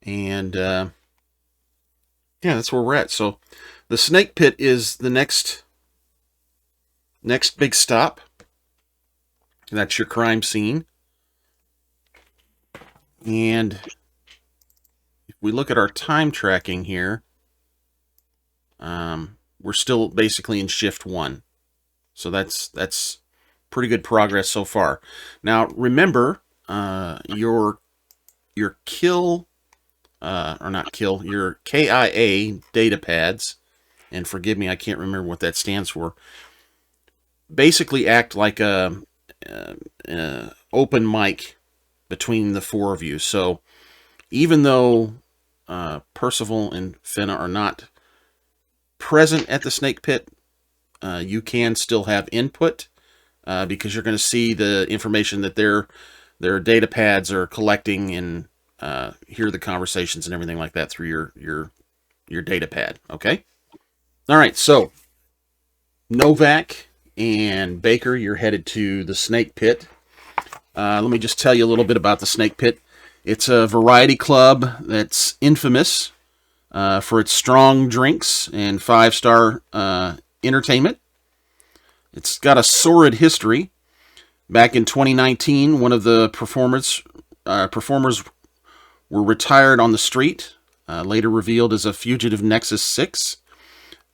S1: And yeah, that's where we're at. So the snake pit is the next big stop. That's your crime scene. And if we look at our time tracking here, we're still basically in shift 1. So that's pretty good progress so far. Now remember, your kill, or not kill, your KIA data pads, and forgive me, I can't remember what that stands for, basically act like a open mic between the four of you. So even though Percival and Fenna are not present at the snake pit, you can still have input, because you're going to see the information that their data pads are collecting, and hear the conversations and everything like that through your your data pad. Okay. All right. So Novak and Baker, you're headed to the Snake Pit. Let me just tell you a little bit about the Snake Pit. It's a variety club that's infamous for its strong drinks and 5-star entertainment. It's got a sordid history. Back in 2019, one of the performers were retired on the street, later revealed as a fugitive Nexus 6,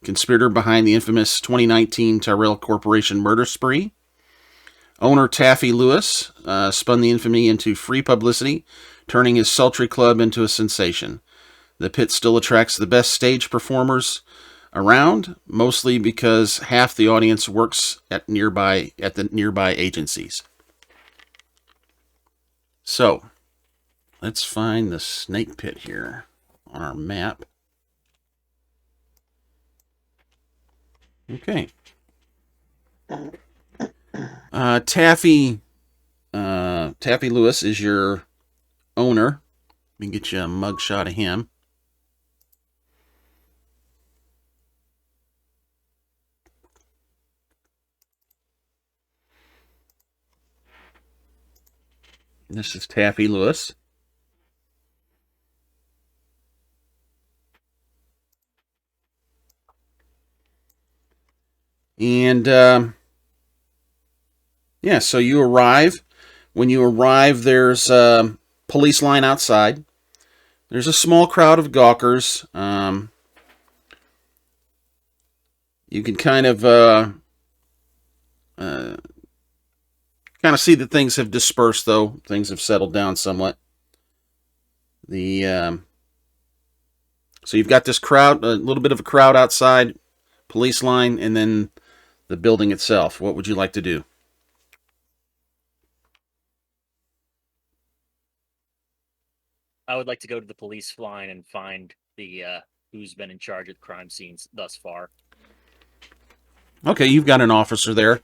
S1: conspirator behind the infamous 2019 Tyrell Corporation murder spree. Owner Taffy Lewis spun the infamy into free publicity, turning his sultry club into a sensation. The pit still attracts the best stage performers around, mostly because half the audience works at the nearby agencies. So, let's find the Snake Pit here on our map. Okay. Taffy Lewis is your owner. Let me get you a mugshot of him. This is Taffy Lewis. And yeah, so you arrive. When you arrive, there's a police line outside. There's a small crowd of gawkers. You can kind of see that things have dispersed, though. Things have settled down somewhat. So you've got this crowd, a little bit of a crowd outside, police line, and then the building itself. What would you like to do?
S2: I would like to go to the police line and find the who's been in charge of the crime scenes thus far.
S1: Okay, you've got an officer there.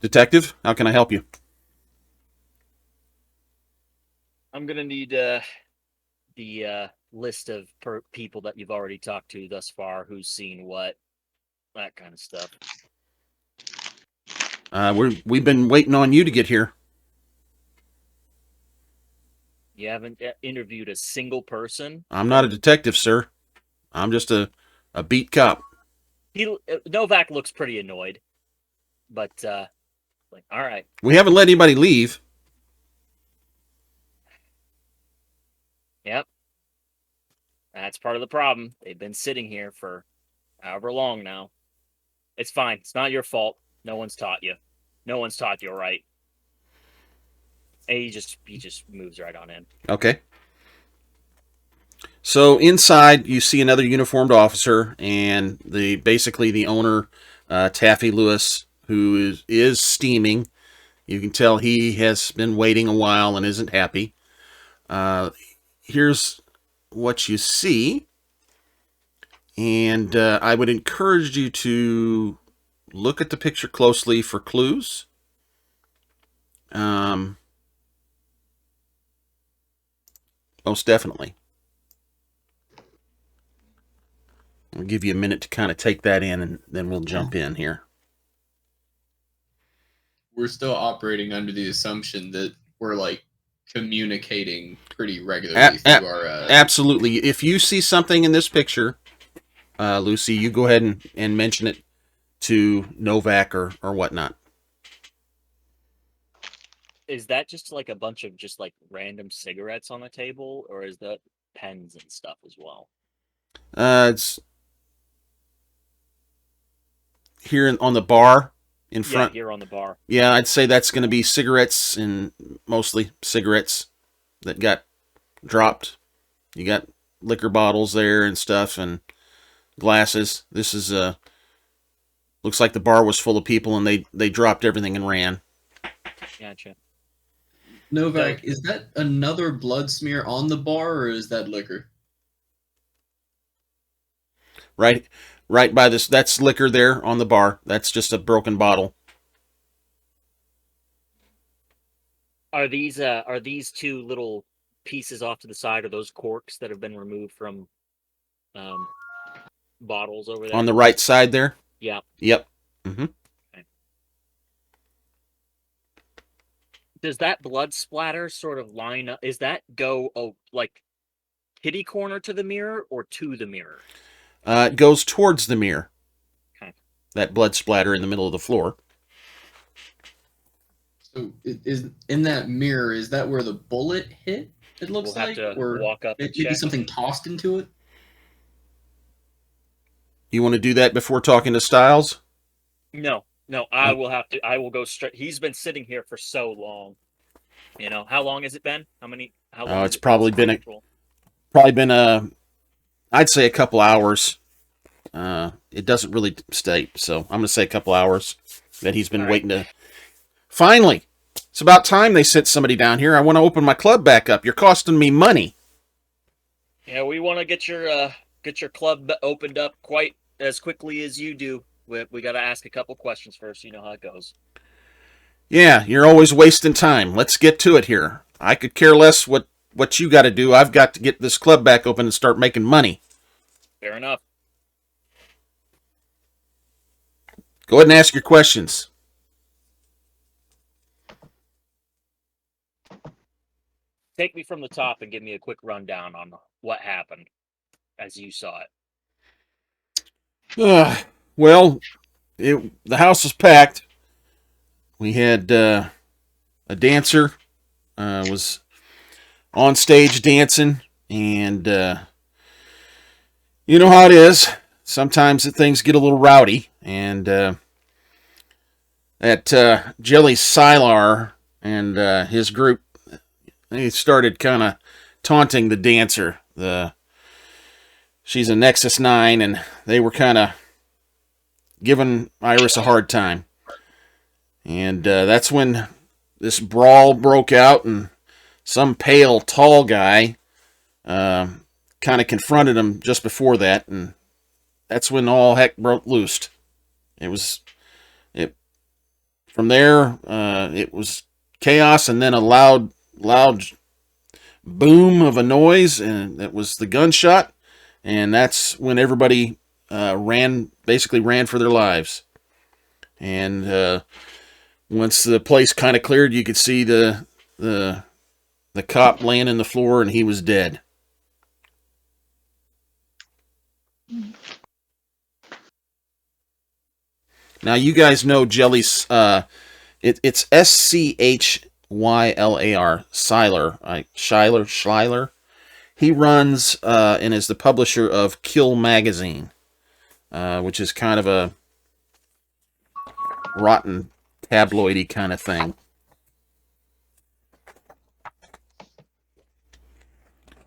S1: Detective, how can I help you?
S2: I'm gonna need the list of people that you've already talked to thus far, who's seen what, that kind of stuff.
S1: We've been waiting on you to get here.
S2: You haven't interviewed a single person?
S1: I'm not a detective, sir. I'm just a beat cop.
S2: Novak looks pretty annoyed, but like, all right.
S1: We haven't let anybody leave.
S2: Yep. That's part of the problem. They've been sitting here for however long now. It's fine. It's not your fault. No one's taught you. No one's taught you right. And he just moves right on in.
S1: Okay. So inside, you see another uniformed officer, and basically the owner, Taffy Lewis, who is steaming. You can tell he has been waiting a while and isn't happy. Here's what you see, and I would encourage you to look at the picture closely for clues. Most definitely. I'll give you a minute to kind of take that in, and then we'll jump in here.
S3: We're still operating under the assumption that we're like communicating pretty regularly through our.
S1: Absolutely. If you see something in this picture, Lucy, you go ahead and mention it to Novak or whatnot.
S2: Is that just like a bunch of just like random cigarettes on the table, or is that pens and stuff as well?
S1: It's here on the bar in front.
S2: Yeah, here on the bar.
S1: Yeah, I'd say that's going to be cigarettes, and mostly cigarettes that got dropped. You got liquor bottles there and stuff, and glasses. This is looks like the bar was full of people, and they dropped everything and ran.
S2: Gotcha.
S3: Novak, is that another blood smear on the bar, or is that liquor?
S1: Right by this, that's liquor there on the bar. That's just a broken bottle.
S2: Are these two little pieces off to the side, or those corks that have been removed from bottles over there?
S1: On the right side there?
S2: Yeah.
S1: Yep. Mm-hmm.
S2: Does that blood splatter sort of line up? Is that go like kitty corner to the mirror or to the mirror?
S1: It goes towards the mirror.
S2: Okay.
S1: That blood splatter in the middle of the floor.
S3: So is in that mirror, is that where the bullet hit? It looks
S2: We'll have
S3: like,
S2: to
S3: or
S2: walk up and
S3: maybe
S2: check.
S3: something tossed into it.
S1: You want to do that before talking to Styles?
S2: No, I will have to. I will go straight. He's been sitting here for so long. You know, how long has it been? How long?
S1: It's
S2: has it
S1: probably
S2: been
S1: been
S2: since April?
S1: I'd say a couple hours. It doesn't really state, so I'm going to say a couple hours that he's been
S2: All right.
S1: waiting to. Finally, it's about time they sent somebody down here. I want to open my club back up. You're costing me money.
S2: Yeah, we want to get your club opened up quite as quickly as you do. We got to ask a couple questions first. You know how it goes.
S1: Yeah, you're always wasting time. Let's get to it here. I could care less what you got to do. I've got to get this club back open and start making money.
S2: Fair enough.
S1: Go ahead and ask your questions.
S2: Take me from the top and give me a quick rundown on what happened as you saw it.
S1: Well, the house was packed. We had a dancer was on stage dancing, and you know how it is. Sometimes things get a little rowdy, and at Jelly Sylar and his group, they started kind of taunting the dancer. She's a Nexus 9, and they were kind of giving Iris a hard time. And that's when this brawl broke out, and some pale, tall guy kind of confronted him just before that, and that's when all heck broke loose. From there, it was chaos, and then a loud boom of a noise, and it was the gunshot, and that's when everybody ran for their lives. And once the place kind of cleared, you could see the cop laying in the floor, and he was dead. Now you guys know Jelly's. It's Schylar, Schuyler. He runs and is the publisher of Kill Magazine, which is kind of a rotten tabloidy kind of thing.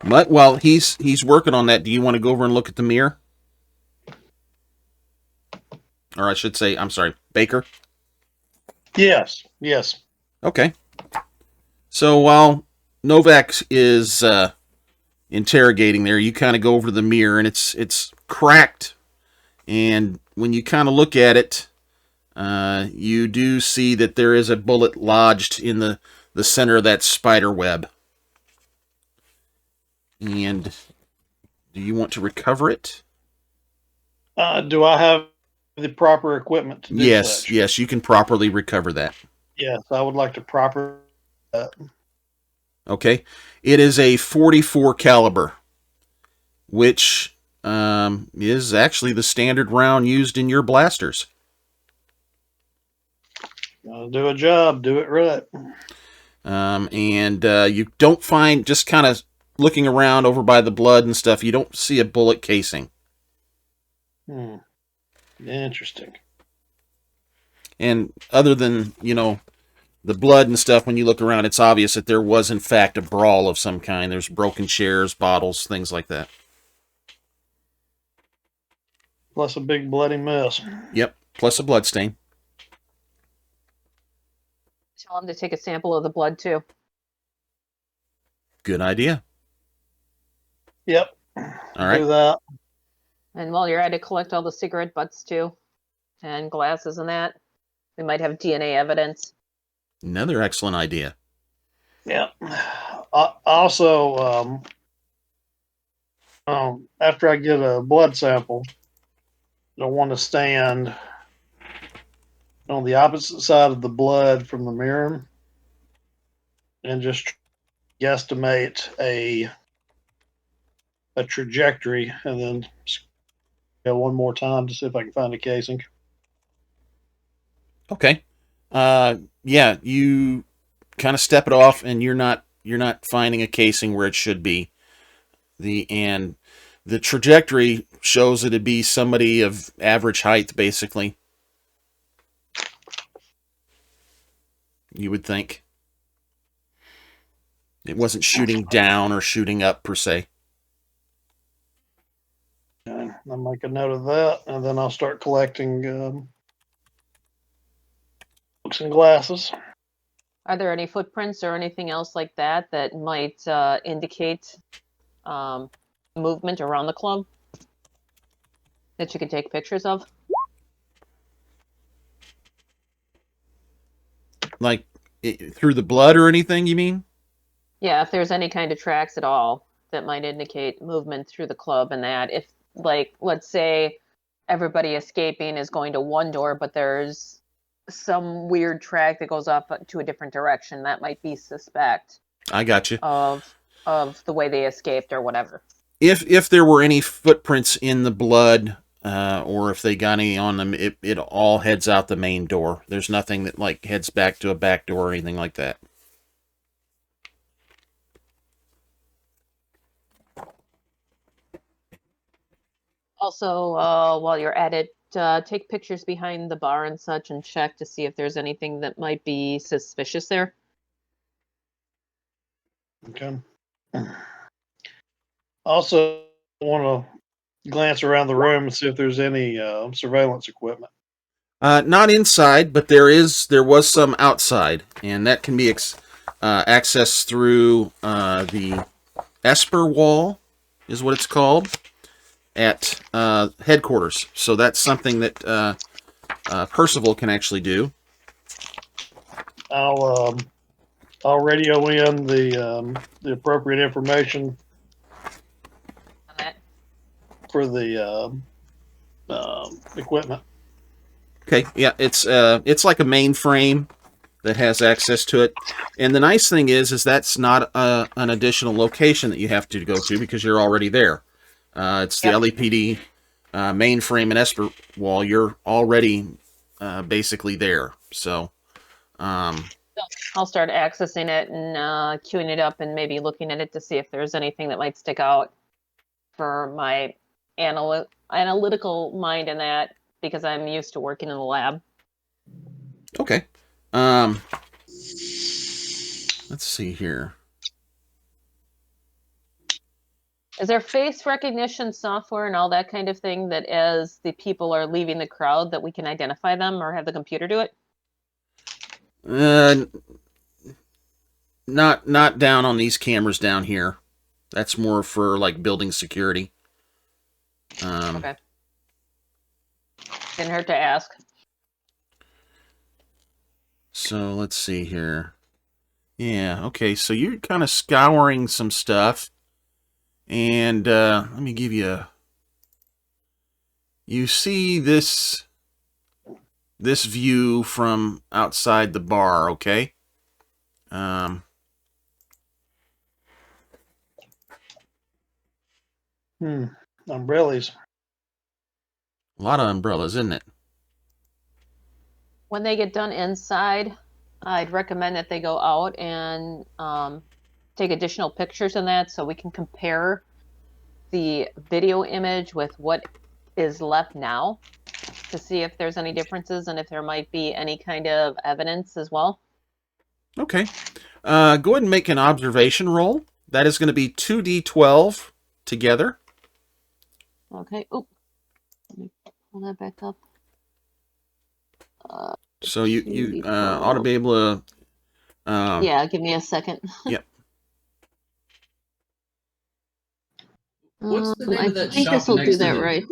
S1: But while he's working on that, do you want to go over and look at the mirror? Or I should say, I'm sorry, Baker?
S5: Yes.
S1: Okay. So while Novak is interrogating there, you kind of go over to the mirror, and it's cracked. And when you kind of look at it, you do see that there is a bullet lodged in the center of that spider web. And do you want to recover it?
S5: Do I have the proper equipment to do such?
S1: Yes, you can properly recover that.
S5: Yes, I would like to proper.
S1: Okay. It is a .44 caliber, which is actually the standard round used in your blasters.
S5: Do a job, do it right.
S1: And you don't find, just kind of looking around over by the blood and stuff, you don't see a bullet casing.
S5: Interesting.
S1: And other than, the blood and stuff, when you look around, it's obvious that there was, in fact, a brawl of some kind. There's broken chairs, bottles, things like that.
S5: Plus a big bloody mess.
S1: Yep, plus a blood stain.
S4: Tell him to take a sample of the blood too.
S1: Good idea.
S5: Yep.
S1: All right.
S5: Do that.
S4: And while you're at it, collect all the cigarette butts too, and glasses and that. We might have DNA evidence.
S1: Another excellent idea.
S5: Yeah. Also, after I get a blood sample, I want to stand on the opposite side of the blood from the mirror and just guesstimate a trajectory, and then go one more time to see if I can find a casing.
S1: Okay. Yeah, you kind of step it off, and you're not finding a casing where it should be. And the trajectory shows it to be somebody of average height, basically. You would think. It wasn't shooting down or shooting up per se.
S5: Okay, I'll make a note of that, and then I'll start collecting books and glasses.
S4: Are there any footprints or anything else like that that might indicate movement around the club that you can take pictures of?
S1: Like through the blood or anything, you mean?
S4: Yeah, if there's any kind of tracks at all that might indicate movement through the club, and that if, like, let's say everybody escaping is going to one door, but there's some weird track that goes up to a different direction, that might be suspect
S1: I got you.
S4: of the way they escaped or whatever.
S1: If there were any footprints in the blood, or if they got any on them, it all heads out the main door. There's nothing that like heads back to a back door or anything like that.
S4: Also, while you're at it, take pictures behind the bar and such, and check to see if there's anything that might be suspicious there.
S5: Okay. Also, want to glance around the room and see if there's any surveillance equipment.
S1: Not inside, but there was some outside, and that can be accessed through the Esper wall, is what it's called, at headquarters. So that's something that Percival can actually do.
S5: I'll radio in the appropriate information
S4: On that.
S5: for the equipment.
S1: Okay, yeah, it's like a mainframe that has access to it. And the nice thing is that's not an additional location that you have to go to because you're already there. It's the
S4: Yep.
S1: LAPD mainframe and Esper wall. You're already basically there. So,
S4: I'll start accessing it and queuing it up and maybe looking at it to see if there's anything that might stick out for my analytical mind in that, because I'm used to working in the lab.
S1: okay. Let's see here.
S4: Is there face recognition software and all that kind of thing that as the people are leaving the crowd that we can identify them or have the computer do it?
S1: Not down on these cameras down here. That's more for like building security.
S4: Okay. Didn't hurt to ask.
S1: So let's see here. Yeah, okay, so you're kind of scouring some stuff. And let me give you you see this view from outside the bar, okay?
S5: Umbrellas.
S1: A lot of umbrellas, isn't it?
S4: When they get done inside, I'd recommend that they go out and take additional pictures in that so we can compare the video image with what is left now to see if there's any differences and if there might be any kind of evidence as well.
S1: Okay. Go ahead and make an observation roll. That is going to be 2d12 together.
S4: Okay. Oh, let me pull that back up.
S1: So you ought to be able to...
S4: Yeah, give me a second.
S1: Yep.
S3: What's the name of that
S4: I think
S3: shop
S4: this will
S3: next
S4: do
S3: to
S4: that
S3: the-
S4: right.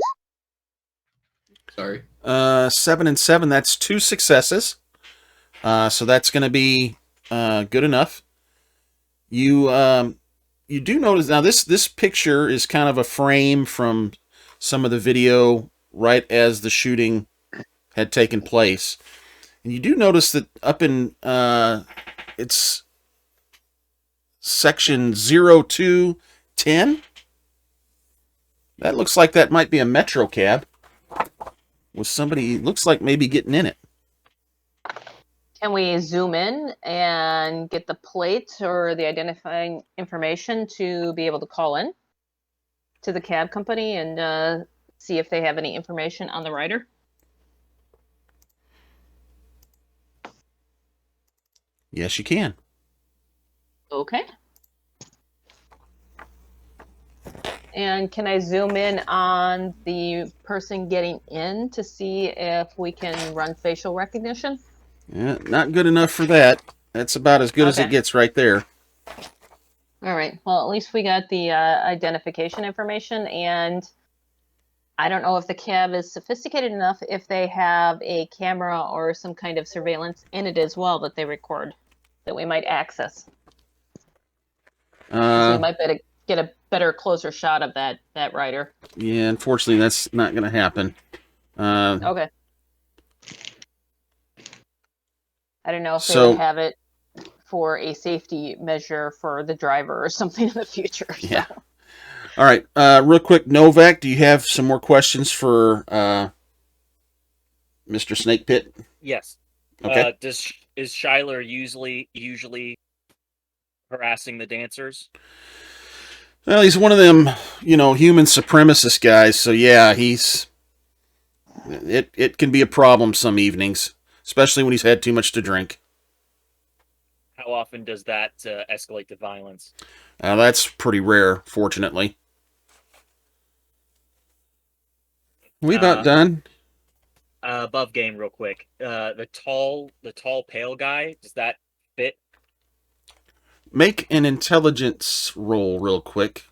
S3: Sorry.
S1: 7 and 7, that's 2 successes. So that's going to be good enough. You you do notice now this picture is kind of a frame from some of the video right as the shooting had taken place. And you do notice that up in it's section 0210. That looks like that might be a Metro cab with somebody looks like maybe getting in it.
S4: Can we zoom in and get the plate or the identifying information to be able to call in to the cab company and see if they have any information on the rider?
S1: Yes, you can.
S4: Okay. And can I zoom in on the person getting in to see if we can run facial recognition?
S1: Yeah, not good enough for that. That's about as good as it
S4: Okay.
S1: gets right there.
S4: All right. Well, at least we got the identification information, and I don't know if the cab is sophisticated enough if they have a camera or some kind of surveillance in it as well that they record that we might access. So we might better get a better, closer shot of that rider.
S1: Yeah, unfortunately, that's not going to happen.
S4: Okay. I don't know if they
S1: So-
S4: would have it for a safety measure for the driver or something in the future. So.
S1: Yeah. All right. Real quick, Novak, do you have some more questions for Mr. Snake Pit?
S7: Yes.
S1: Okay.
S7: Is Shyler usually harassing the dancers?
S1: Well, he's one of them, human supremacist guys. So yeah, it can be a problem some evenings, especially when he's had too much to drink.
S7: How often does that escalate to violence?
S1: That's pretty rare, fortunately. We about done?
S7: Above game, real quick. The tall pale guy. Does that fit?
S1: Make an intelligence roll real quick.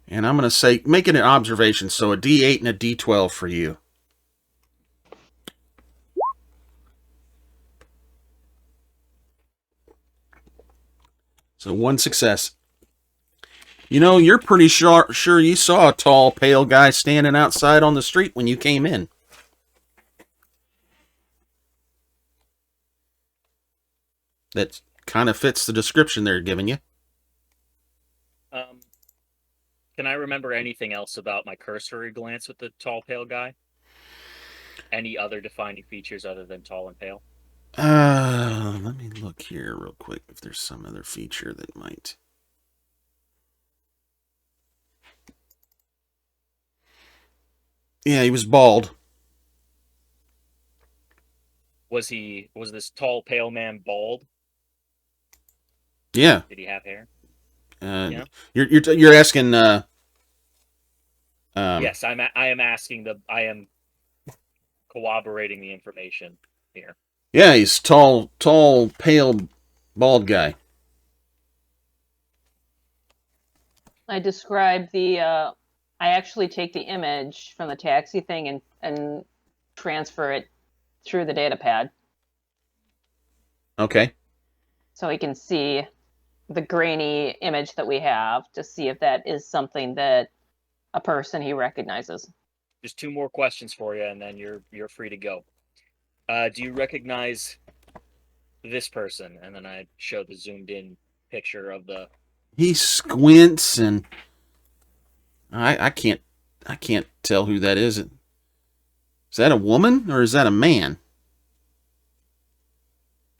S1: And I'm going to say, make it an observation. So a D8 and a D12 for you. So one success. You're pretty sure you saw a tall, pale guy standing outside on the street when you came in. That kind of fits the description they're giving you.
S7: Can I remember anything else about my cursory glance with the tall, pale guy? Any other defining features other than tall and pale?
S1: Let me look here real quick if there's some other feature that might. Yeah, he was bald.
S7: Was this tall, pale man bald?
S1: Yeah.
S7: Did he have hair?
S1: Yeah. You're asking.
S7: Yes, I am asking I am corroborating the information here.
S1: Yeah, he's tall, pale, bald guy.
S4: I describe I actually take the image from the taxi thing and transfer it through the data pad.
S1: Okay.
S4: So he can see the grainy image that we have to see if that is something that a person he recognizes.
S7: Just two more questions for you, and then you're free to go. Do you recognize this person? And then I show the zoomed in picture of the.
S1: He squints, and I can't tell who that is. Is that a woman or is that a man?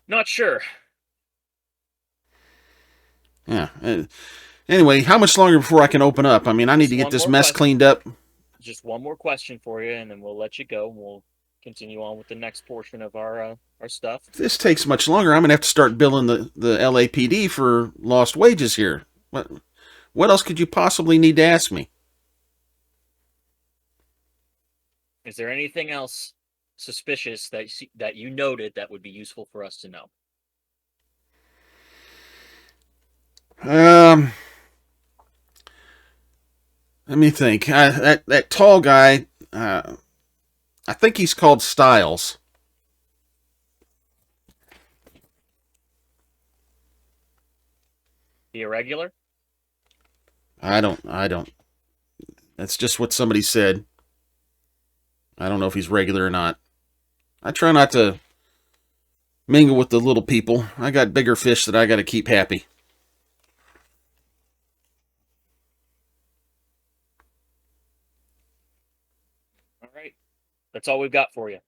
S7: Not sure.
S1: Yeah. Anyway, how much longer before I can open up? I mean, I need to get this mess cleaned up.
S7: Just one more question for you, and then we'll let you go. And we'll continue on with the next portion of our stuff.
S1: If this takes much longer, I'm gonna have to start billing the LAPD for lost wages here. What else could you possibly need to ask me?
S7: Is there anything else suspicious that you noted that would be useful for us to know?
S1: Let me think. That tall guy, I think he's called Styles.
S7: Be a regular?
S1: I don't. That's just what somebody said. I don't know if he's regular or not. I try not to mingle with the little people. I got bigger fish that I got to keep happy.
S7: All right. That's all we've got for you.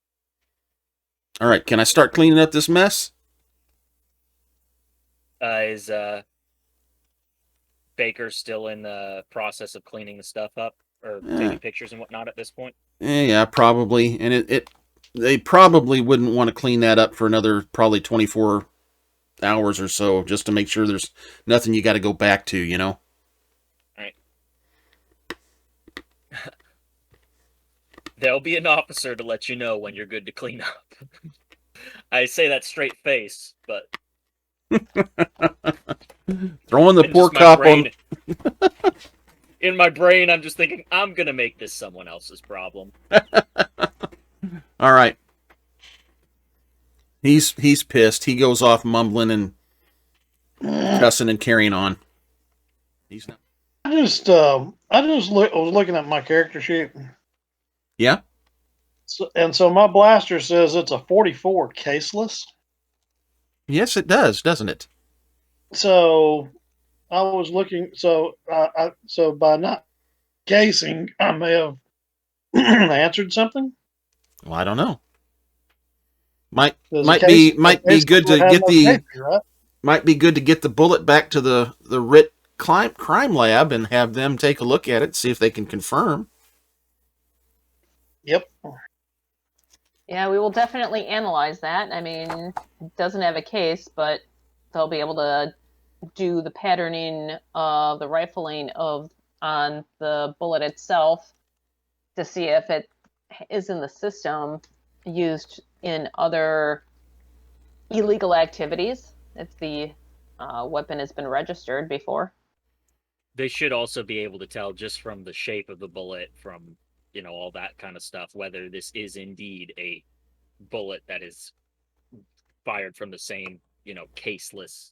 S1: All right, can I start cleaning up this mess?
S7: Is Baker still in the process of cleaning the stuff up or taking pictures and whatnot at this point?
S1: Yeah, probably. And they probably wouldn't want to clean that up for another probably 24 hours or so, just to make sure there's nothing you got to go back to, you know?
S7: All right. There'll be an officer to let you know when you're good to clean up. I say that straight face, but
S1: Throwing the
S7: in
S1: poor
S7: just my
S1: cop
S7: brain- in my brain, I'm just thinking, I'm gonna make this someone else's problem.
S1: All right. He's pissed. He goes off mumbling and cussing and carrying on. He's not.
S5: I was looking at my character sheet.
S1: Yeah?
S5: So my blaster says it's a 44 caseless.
S1: Yes, it does, doesn't it?
S5: So I was looking. So by not casing, I may have answered something.
S1: Well, I don't know. Might
S5: Does
S1: be
S5: a
S1: good to
S5: would have
S1: get
S5: more
S1: the
S5: safety, right?
S1: might be good to get the bullet back to the RIT crime lab and have them take a look at it, see if they can confirm.
S5: Yep.
S4: Yeah, we will definitely analyze that. I mean, it doesn't have a case, but they'll be able to do the patterning of the rifling on the bullet itself to see if it is in the system used in other illegal activities, if the weapon has been registered before.
S7: They should also be able to tell just from the shape of the bullet, from all that kind of stuff, whether this is indeed a bullet that is fired from the same caseless.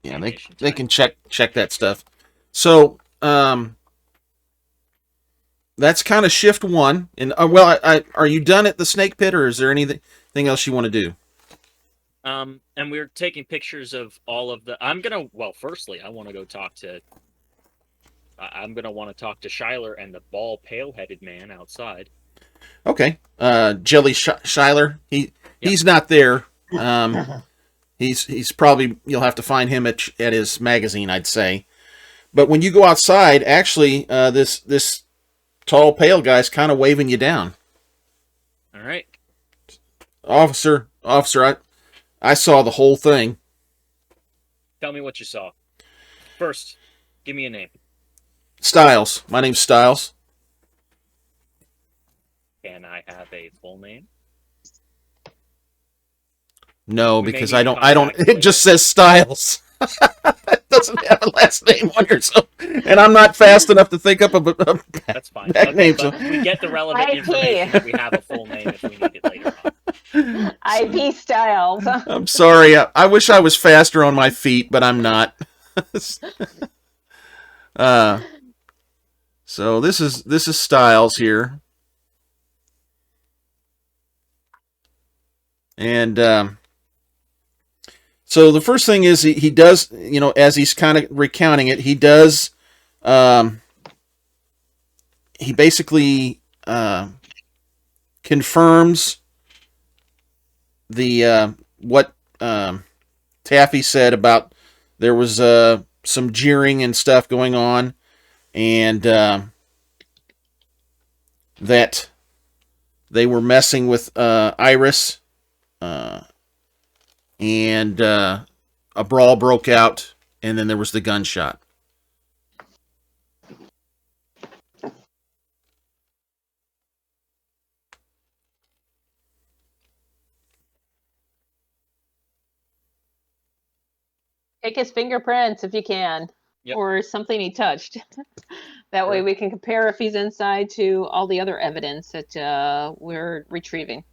S1: Yeah,
S7: ammunition
S1: they
S7: type.
S1: can check that stuff. So that's kind of shift one. And are you done at the snake pit, or is there anything else you want to do?
S7: And we're taking pictures of all of the. Firstly, I want to go talk to. I'm gonna want to talk to Schuyler and the bald, pale-headed man outside.
S1: Okay, Jelly Schuyler. He's not there. He's probably, you'll have to find him at his magazine, I'd say. But when you go outside, actually, this tall, pale guy's kind of waving you down.
S7: All right.
S1: Officer, I saw the whole thing.
S7: Tell me what you saw. First, give me a name.
S1: Stiles. My name's Stiles.
S7: Can I have a full name?
S1: No,
S7: We may
S1: because
S7: need
S1: I
S7: to
S1: don't.
S7: contact
S1: It
S7: later.
S1: just says Stiles. It doesn't have a last name on here, so, and I'm not fast enough to think up a
S7: That's fine.
S1: back name.
S7: But
S1: So
S7: we get the relevant
S4: IP.
S7: information if we have a full name if we need it later on.
S4: IP Styles.
S1: I'm sorry. I wish I was faster on my feet, but I'm not. So this is Stiles here, and so the first thing is he does, as he's kind of recounting it, he does he basically confirms the what Taffy said about there was some jeering and stuff going on, and that they were messing with Iris, and a brawl broke out, and then there was the gunshot.
S4: Take his fingerprints if you can,
S7: Yep.
S4: or something he touched. That way
S7: Correct.
S4: we can compare if he's inside to all the other evidence that we're retrieving.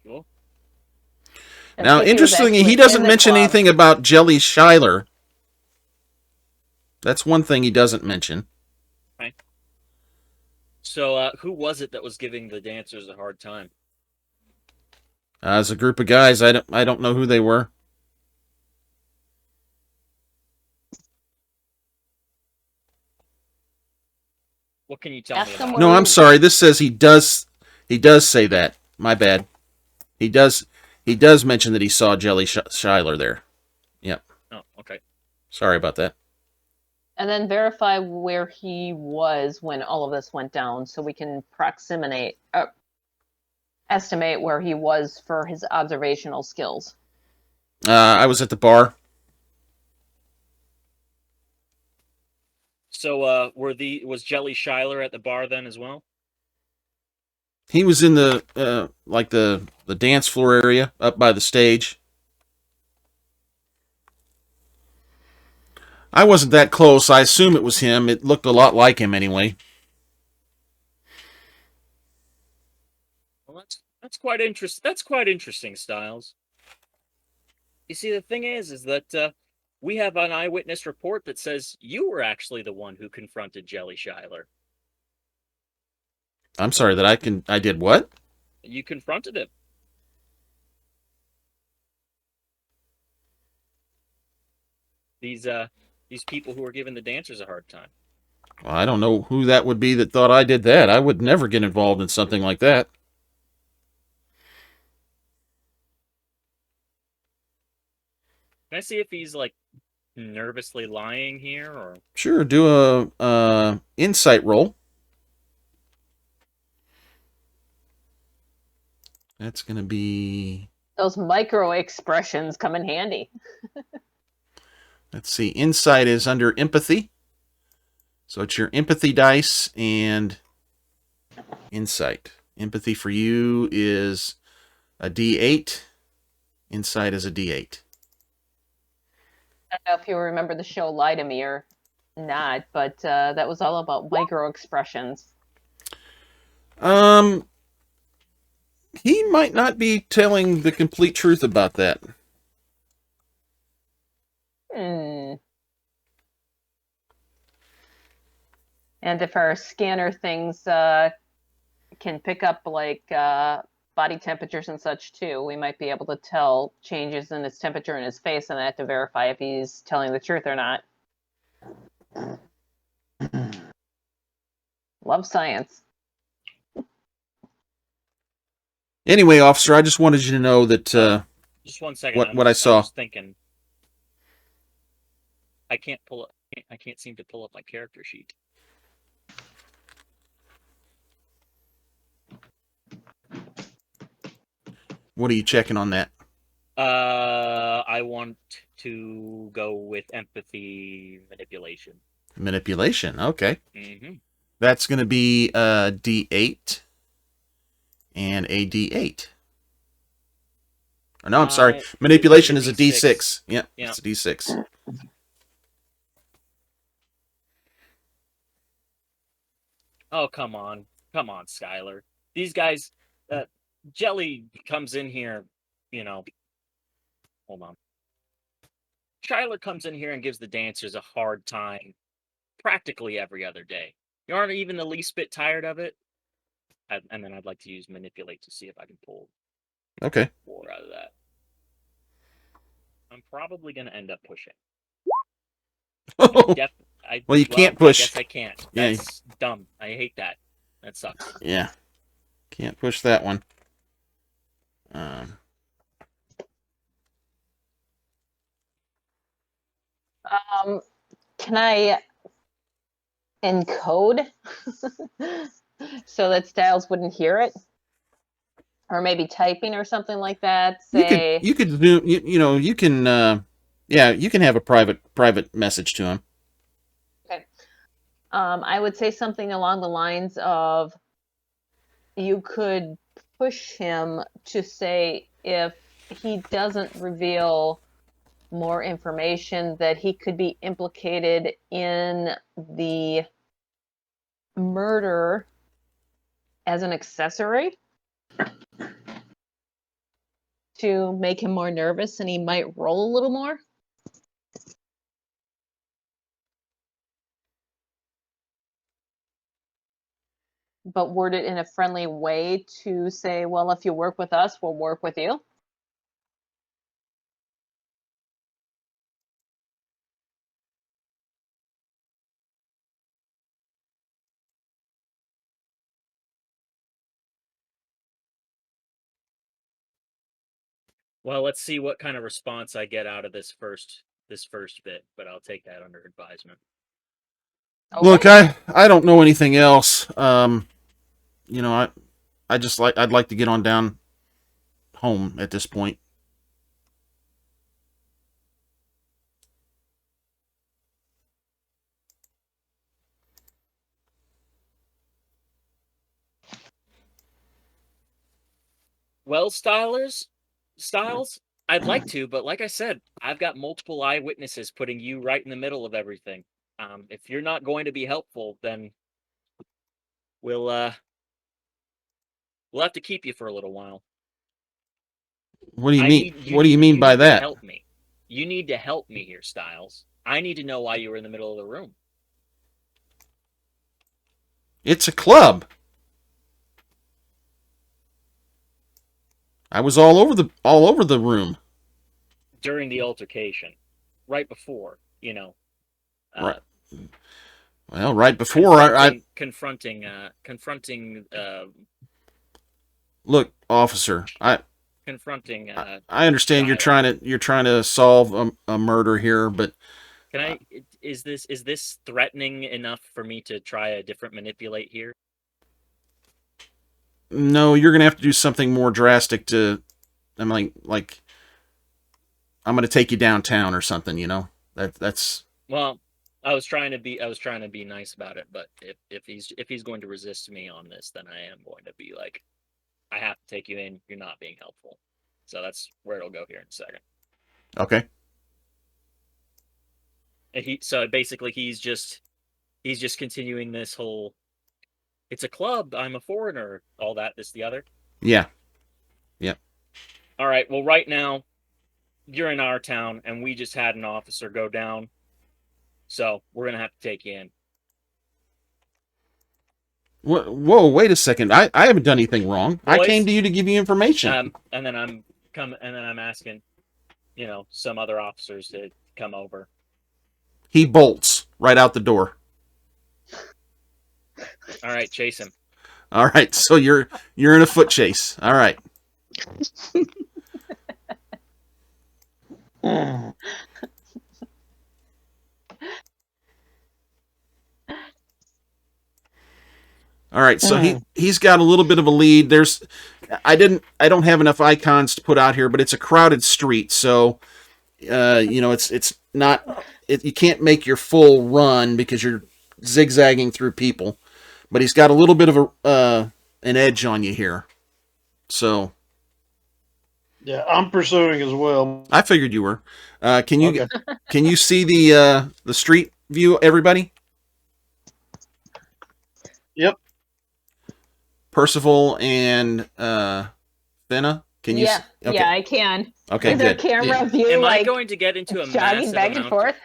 S7: Cool.
S4: And
S1: Now,
S4: see if he was
S1: interestingly,
S4: actually
S1: he doesn't
S4: in the
S1: mention
S4: club.
S1: anything about Jelly Schuyler. That's one thing he doesn't mention.
S7: So, who was it that was giving the dancers a hard time?
S1: As a group of guys, I don't know who they were.
S7: What can you tell
S4: Ask
S7: me
S4: them
S7: about?
S4: what-
S1: No, I'm sorry. This says he does say that. My bad. He does mention that he saw Jelly Shiler there.
S7: Oh, okay.
S1: Sorry about that.
S4: And then verify where he was when all of this went down, so we can estimate where he was for his observational skills.
S1: I was at the bar.
S7: So, was Jelly Shiler at the bar then as well?
S1: He was in the the dance floor area up by the stage. I wasn't that close. I assume it was him. It looked a lot like him anyway.
S7: Well, that's quite interesting. That's quite interesting, Styles. You see, the thing is that we have an eyewitness report that says you were actually the one who confronted Jelly Shiler.
S1: I'm sorry that I did what?
S7: You confronted him. These people who were giving the dancers a hard time.
S1: Well, I don't know who that would be that thought I did that. I would never get involved in something like that.
S7: Can I see if he's like nervously lying here, or
S1: Sure, do a insight roll. That's going to be,
S4: Those micro expressions come in handy.
S1: let's see, insight is under empathy. So it's your empathy dice and insight. Empathy for you is a D8. Insight is a D8.
S4: I don't know if you remember the show Lie to Me or not, but that was all about micro expressions.
S1: He might not be telling the complete truth about that.
S4: And if our scanner things can pick up like body temperatures and such too, we might be able to tell changes in his temperature in his face and that to verify if he's telling the truth or not. Love science.
S1: Anyway, officer, I just wanted you to know that
S7: just one second.
S1: what I saw.
S7: I'm just thinking. I can't seem to pull up my character sheet.
S1: What are you checking on that?
S7: I want to go with empathy manipulation.
S1: Manipulation. Okay.
S7: Mm-hmm.
S1: That's going to be a D8 and a D8. Oh, no, I'm sorry. Manipulation is a D6. Yeah, it's a D6.
S7: Oh, come on, Skylar. These guys, Jelly comes in here, hold on. Skylar comes in here and gives the dancers a hard time practically every other day. You aren't even the least bit tired of it? And then I'd like to use manipulate to see if I can pull
S1: Okay.
S7: 4 out of that. I'm probably going to end up pushing.
S1: Well, you can't push.
S7: I guess I can't.
S1: Yeah.
S7: That's dumb. I hate that. That sucks.
S1: Yeah. Can't push that one.
S4: Can I encode so that Styles wouldn't hear it? Or maybe typing or something like that. Say
S1: you could do you can you can have a private message to him.
S4: okay. I would say something along the lines of you could push him to say if he doesn't reveal more information that he could be implicated in the murder as an accessory to make him more nervous and he might roll a little more. but word it in a friendly way to say, well, if you work with us, we'll work with you.
S7: Well, let's see what kind of response I get out of this first bit, but I'll take that under advisement.
S4: Okay.
S1: Look, I don't know anything else. You know, I'd like to get on down home at this point.
S7: Well, Styles, I'd like to, but like I said, I've got multiple eyewitnesses putting you right in the middle of everything. If you're not going to be helpful, then we'll have to keep you for a little while.
S1: What do you
S7: I
S1: mean?
S7: need-
S1: What do you mean
S7: need
S1: by
S7: to
S1: that?
S7: help me. You need to help me here, Styles. I need to know why you were in the middle of the room.
S1: It's a club. I was all over the room.
S7: During the altercation, right before, you know.
S1: Right. Well, right before
S7: confronting.
S1: Look, officer,
S7: Confronting.
S1: I understand you're trying to solve a murder here, but
S7: Can I? Is this threatening enough for me to try a different manipulate here?
S1: no, you're gonna have to do something more drastic to. I'm like I'm gonna take you downtown or something. You know that's.
S7: Well, I was trying to be nice about it, but if he's going to resist me on this, then I am going to be like, I have to take you in. You're not being helpful. So that's where it'll go here in a second.
S1: Okay.
S7: And so basically he's just continuing this whole, it's a club, I'm a foreigner, all that, this, the other.
S1: Yeah. Yep.
S7: All right. Well, right now you're in our town and we just had an officer go down. So we're going to have to take you in.
S1: Whoa, wait a second. I haven't done anything wrong. I
S7: Boys,
S1: came to you to give you information.
S7: And then I'm asking, some other officers to come over.
S1: He bolts right out the door.
S7: All right, chase him.
S1: All right, so you're in a foot chase. All right. All right, so he's got a little bit of a lead. I don't have enough icons to put out here, but it's a crowded street, so it's not you can't make your full run because you're zigzagging through people. But he's got a little bit of an edge on you here. So
S5: yeah, I'm pursuing as well.
S1: I figured you were. Can you
S5: Okay.
S1: can you see the street view, everybody?
S5: Yep.
S1: Percival and Fenna, can you?
S4: Yeah,
S1: see? Okay.
S4: yeah, I can.
S1: Okay,
S4: Is there
S1: good.
S4: camera view
S7: Am I
S4: like
S7: going to get into a
S4: jogging
S7: massive
S4: back and
S7: amount?
S4: forth?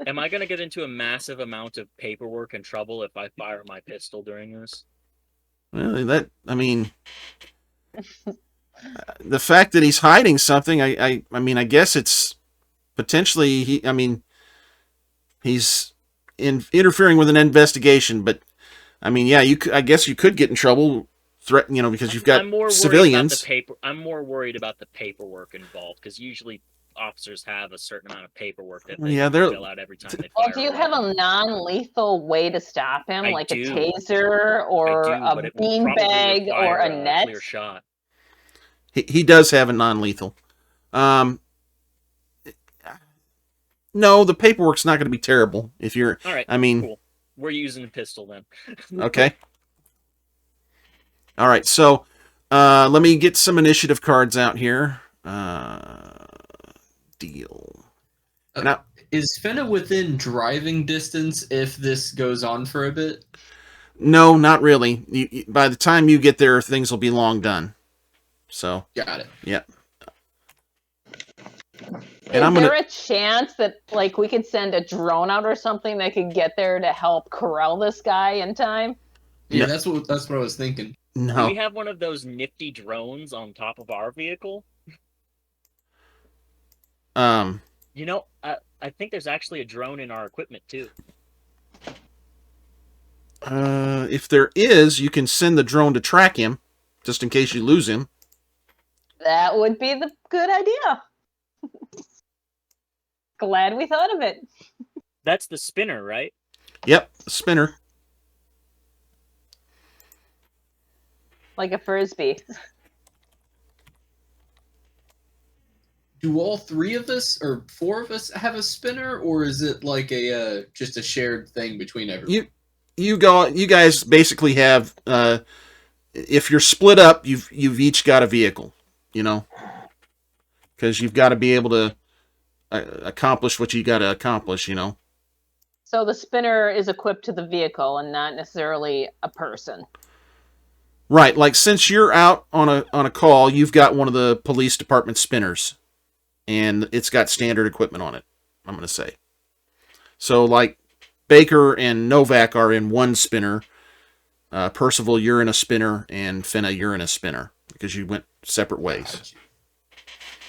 S7: Am I going to get into a massive amount of paperwork and trouble if I fire my pistol during this?
S1: Well, the fact that he's hiding something, I mean, I guess it's potentially he's interfering with an investigation, but I mean, yeah, I guess you could get in trouble, because you've got civilians.
S7: I'm more worried about the paperwork involved because usually officers have a certain amount of paperwork that they fill out every time they fire.
S4: Well, do you have a non-lethal way to stop him,
S7: I
S4: like
S7: do.
S4: a taser or
S7: but
S4: a
S7: it will probably
S4: beanbag or
S7: require
S4: a net?
S7: clear shot.
S1: He does have a non-lethal. No, the paperwork's not going to be terrible if you're.
S7: All right.
S1: I mean,
S7: cool. We're using a pistol then.
S1: Okay. All right, so let me get some initiative cards out here. Deal. Now,
S3: Is Fenna within driving distance if this goes on for a bit?
S1: no, not really. By the time you get there, things will be long done. So.
S3: Got it.
S1: Yeah.
S4: Is there a chance that we could send a drone out or something that could get there to help corral this guy in time?
S3: Yeah,
S1: No.
S3: that's what I was thinking.
S7: Do
S1: No.
S7: we have one of those nifty drones on top of our vehicle? You know, I think there's actually a drone in our equipment too.
S1: If there is, you can send the drone to track him, just in case you lose him.
S4: That would be the good idea. Glad we thought of it.
S7: That's the spinner, right?
S1: Yep, spinner.
S4: Like a frisbee.
S3: Do all three of us or four of us have a spinner, or is it like a just a shared thing between everyone?
S1: You guys basically have. If you're split up, you've each got a vehicle. You know, because you've got to be able to accomplish what you got to accomplish. You know.
S4: So the spinner is equipped to the vehicle and not necessarily a person.
S1: Right, like since you're out on a call, you've got one of the police department spinners, and it's got standard equipment on it. I'm going to say. So like Baker and Novak are in one spinner. Percival, you're in a spinner, and Finna, you're in a spinner because you went separate ways.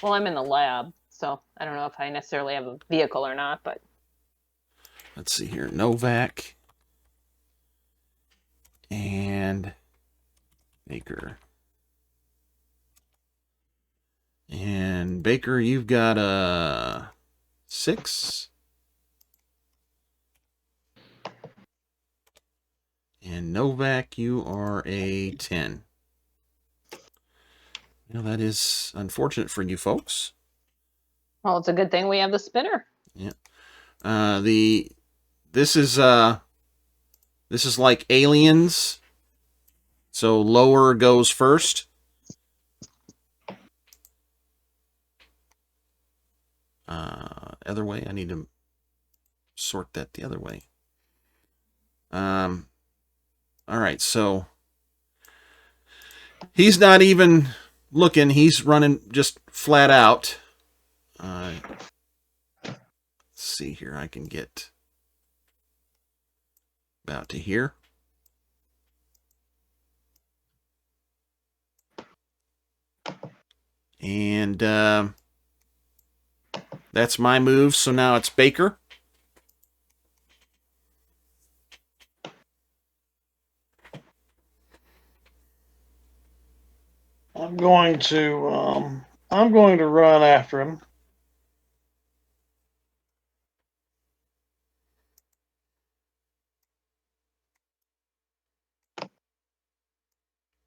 S4: Well, I'm in the lab, so I don't know if I necessarily have a vehicle or not, but
S1: Let's see here, Novak and Baker. And Baker, you've got a 6. And Novak, you are a 10. Well, that is unfortunate for you folks.
S4: well, it's a good thing we have the spinner.
S1: Yeah. This is like Aliens. So lower goes first. Other way. I need to sort that the other way. All right, so he's not even looking. He's running just flat out. Let's see here. I can get about to here. And that's my move. So now it's Baker.
S5: I'm going to run after him.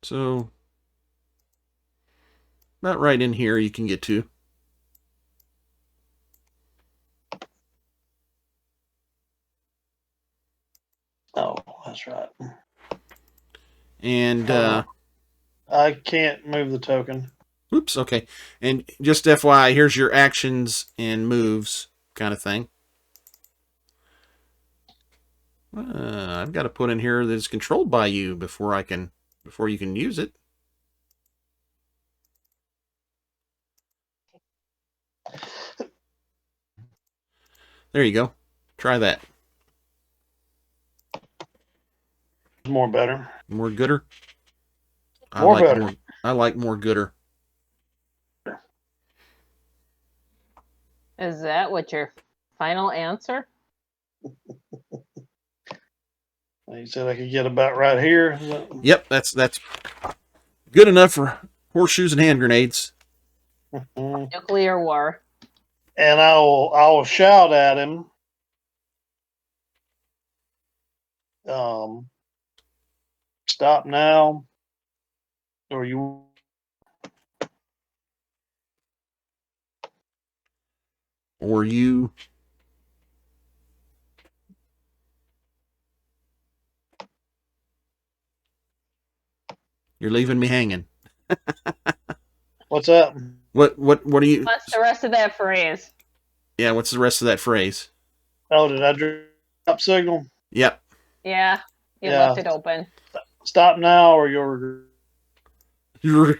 S1: So about right in here you can get to.
S5: Oh, that's right.
S1: And
S5: I can't move the token.
S1: oops, okay. And just FYI, here's your actions and moves kind of thing. I've got to put in here that it's controlled by you before you can use it. There you go. Try that.
S5: More better.
S1: More gooder.
S5: More better.
S1: I like more gooder.
S4: Is that what your final answer?
S5: He said I could get about right here.
S1: Yep, that's good enough for horseshoes and hand grenades.
S4: Nuclear war.
S5: And I will shout at him. Stop now, or you.
S1: Or you. You're leaving me hanging.
S5: What's up?
S1: What are you?
S4: What's the rest of that phrase?
S1: Yeah, what's the rest of that phrase?
S5: Oh, did I drop signal?
S1: Yep.
S4: Yeah, you
S5: Yeah.
S4: left it open.
S5: Stop now, or you'll.
S1: You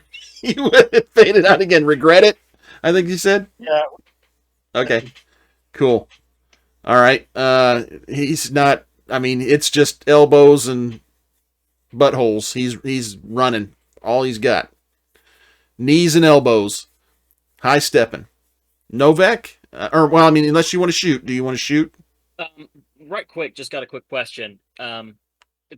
S1: faded out again. Regret it, I think you said.
S5: Yeah.
S1: Okay. Cool. All right. He's not. I mean, it's just elbows and buttholes. He's running all he's got. Knees and elbows, high stepping. Novak, unless you want to shoot. Do you want to shoot?
S7: Right quick, just got a quick question.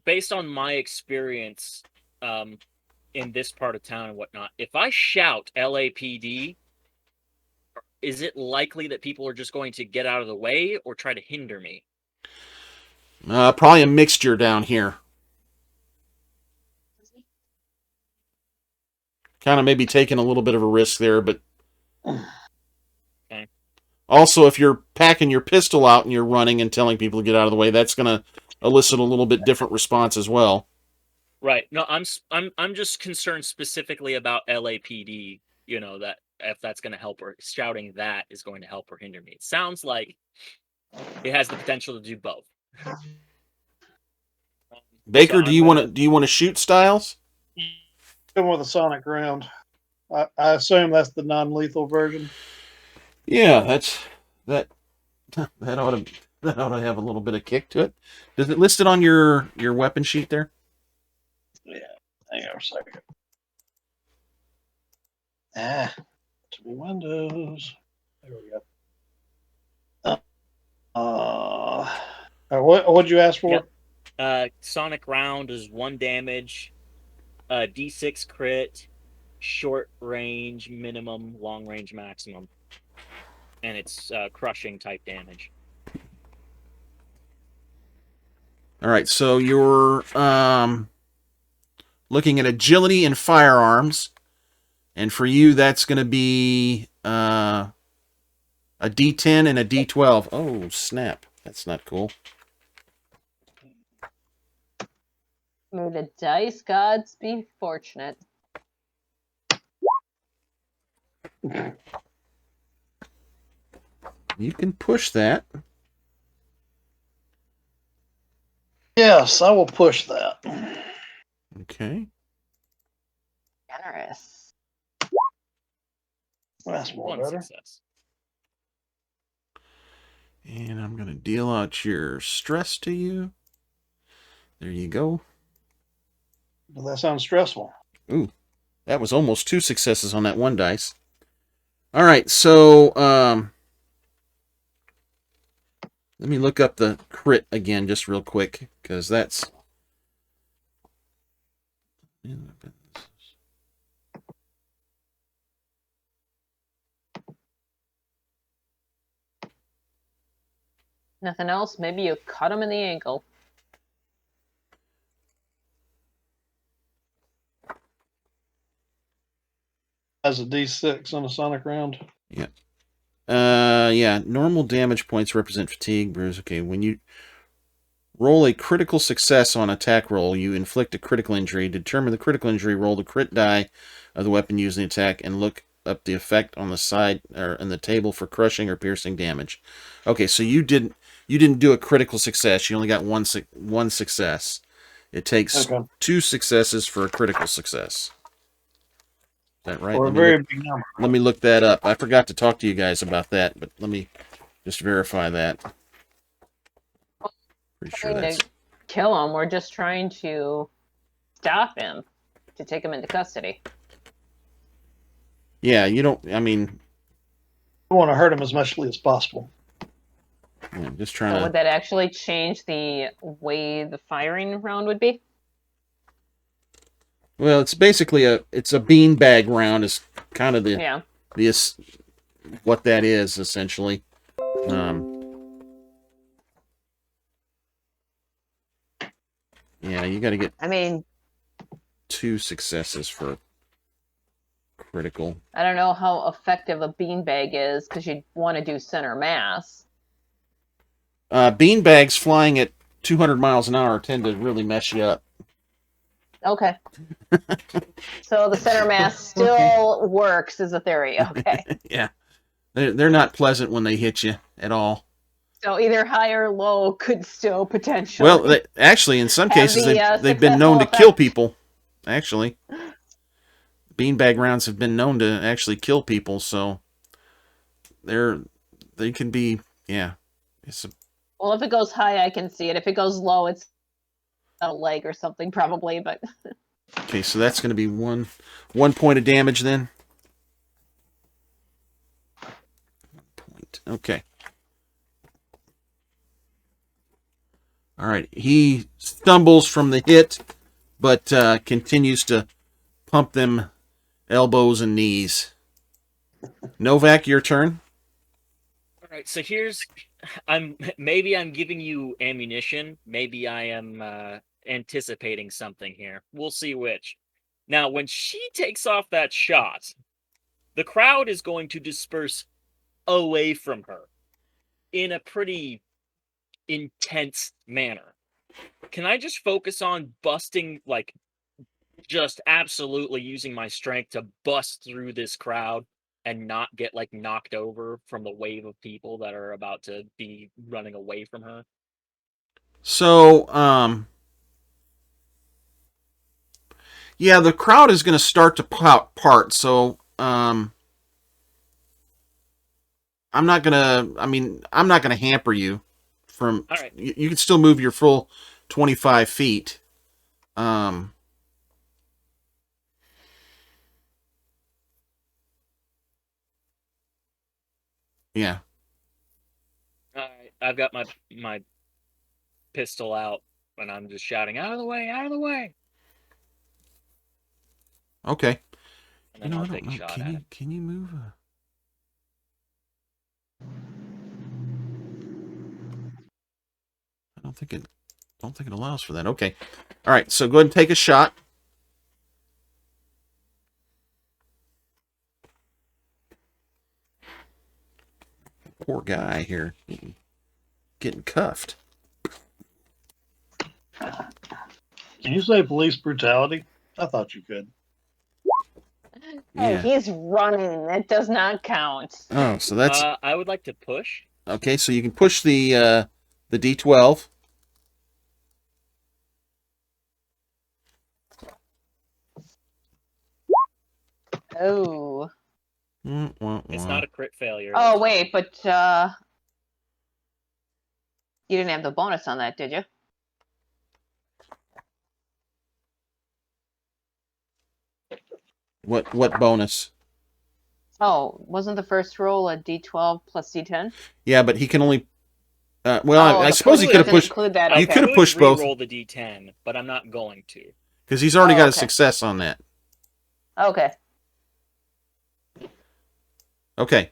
S7: Based on my experience in this part of town and whatnot, if I shout LAPD, is it likely that people are just going to get out of the way or try to hinder me?
S1: Probably a mixture down here. Kind of maybe taking a little bit of a risk there, but
S7: okay. Also,
S1: if you're packing your pistol out and you're running and telling people to get out of the way, that's going to elicit a little bit different response as well.
S7: Right. No, I'm just concerned specifically about LAPD. You know, that if that's going to help or shouting that is going to help or hinder me. It sounds like it has the potential to do both.
S1: Baker, do you want to shoot, Styles?
S5: Come with a sonic round. I assume that's the non-lethal version.
S1: Yeah, that ought to have a little bit of kick to it. Does it list it on your weapon sheet there?
S5: Yeah. Hang on a second. To be Windows. There we go. What'd you ask for?
S7: Yep. Sonic round is 1 damage, D6 crit, short range minimum, long range maximum, and it's crushing type damage.
S1: All right, so you're looking at agility and firearms, and for you that's going to be a D10 and a D12. Oh, snap. That's not cool.
S4: May the dice gods be fortunate.
S1: You can push that.
S5: Yes, I will push that.
S1: Okay.
S4: Generous.
S5: That's more
S7: 1
S5: better.
S7: success.
S1: And I'm going to deal out your stress to you. There you go.
S5: Well, that sounds stressful.
S1: Ooh, that was almost 2 successes on that 1 dice. All right, so let me look up the crit again just real quick, because that's...
S4: Nothing else? Maybe you cut him in the ankle.
S5: As a D6 on a sonic round.
S1: Yeah. Yeah, normal damage points represent fatigue, bruise. Okay, when you roll a critical success on attack roll, you inflict a critical injury. Determine the critical injury, roll the crit die of the weapon used in the attack, and look up the effect on the side or in the table for crushing or piercing damage. Okay, so you didn't do a critical success. You only got one success. It takes 2 successes for a critical success. Is that right?
S5: Or a very big number.
S1: Let me look that up. I forgot to talk to you guys about that, but let me just verify that. Pretty sure that's...
S4: To kill him. We're just trying to stop him, to take him into custody.
S1: Yeah, you don't... I mean...
S5: You want to hurt him as much as possible.
S1: Yeah, just trying
S4: So
S1: to...
S4: would that actually change the way the firing round would be?
S1: Well, it's basically a beanbag round is kind of the what that is essentially. Yeah, you got to get 2 successes for critical.
S4: I don't know how effective a beanbag is because you'd want to do center mass.
S1: Beanbags flying at 200 miles an hour tend to really mess you up.
S4: Okay. So the center mass still works as a theory. Okay.
S1: Yeah. They're not pleasant when they hit you at all.
S4: So either high or low could still potentially...
S1: Well, actually, in some cases, they've been known to kill people. Actually. Beanbag rounds have been known to actually kill people, so they can be, yeah.
S4: Well, if it goes high, I can see it. If it goes low, it's a leg or something, probably. But
S1: Okay, so that's going to be one point of damage then. Point. Okay. All right. He stumbles from the hit, but continues to pump them elbows and knees. Novak, your turn.
S7: All right, so I'm giving you ammunition. Maybe I am anticipating something here. We'll see which. Now, when she takes off that shot, the crowd is going to disperse away from her in a pretty intense manner. Can I just focus on busting, like, just absolutely using my strength to bust through this crowd and not get, like, knocked over from the wave of people that are about to be running away from her?
S1: So, yeah, the crowd is going to start to part. So, I'm not gonna hamper you from.
S7: All right.
S1: You can still move your full 25 feet. Yeah.
S7: All right, I've got my pistol out, and I'm just shouting, "Out of the way! Out of the way!"
S1: Okay.
S7: And then I'll take a shot at it.
S1: Can you move? I don't think it allows for that. Okay. All right. So go ahead and take a shot. Poor guy here, getting cuffed.
S5: Can you say police brutality? I thought you could.
S4: hey,
S1: Yeah.
S4: he's running. That does not count.
S1: Oh, so that's
S7: I would like to push.
S1: okay. So you can push the D12.
S4: Oh.
S7: It's not a crit failure.
S4: Oh wait, but you didn't have the bonus on that, did you?
S1: What bonus?
S4: Oh, wasn't the first roll a D12 plus D10?
S1: Yeah, but he can only. I
S4: the
S1: suppose he
S4: push
S1: could have
S4: doesn't
S1: pushed
S4: include that.
S7: I
S1: you
S4: Okay.
S1: could have pushed both.
S7: Roll the D10, but I'm not going to.
S1: Because he's already got a
S4: okay.
S1: success on that.
S4: Okay.
S1: Okay.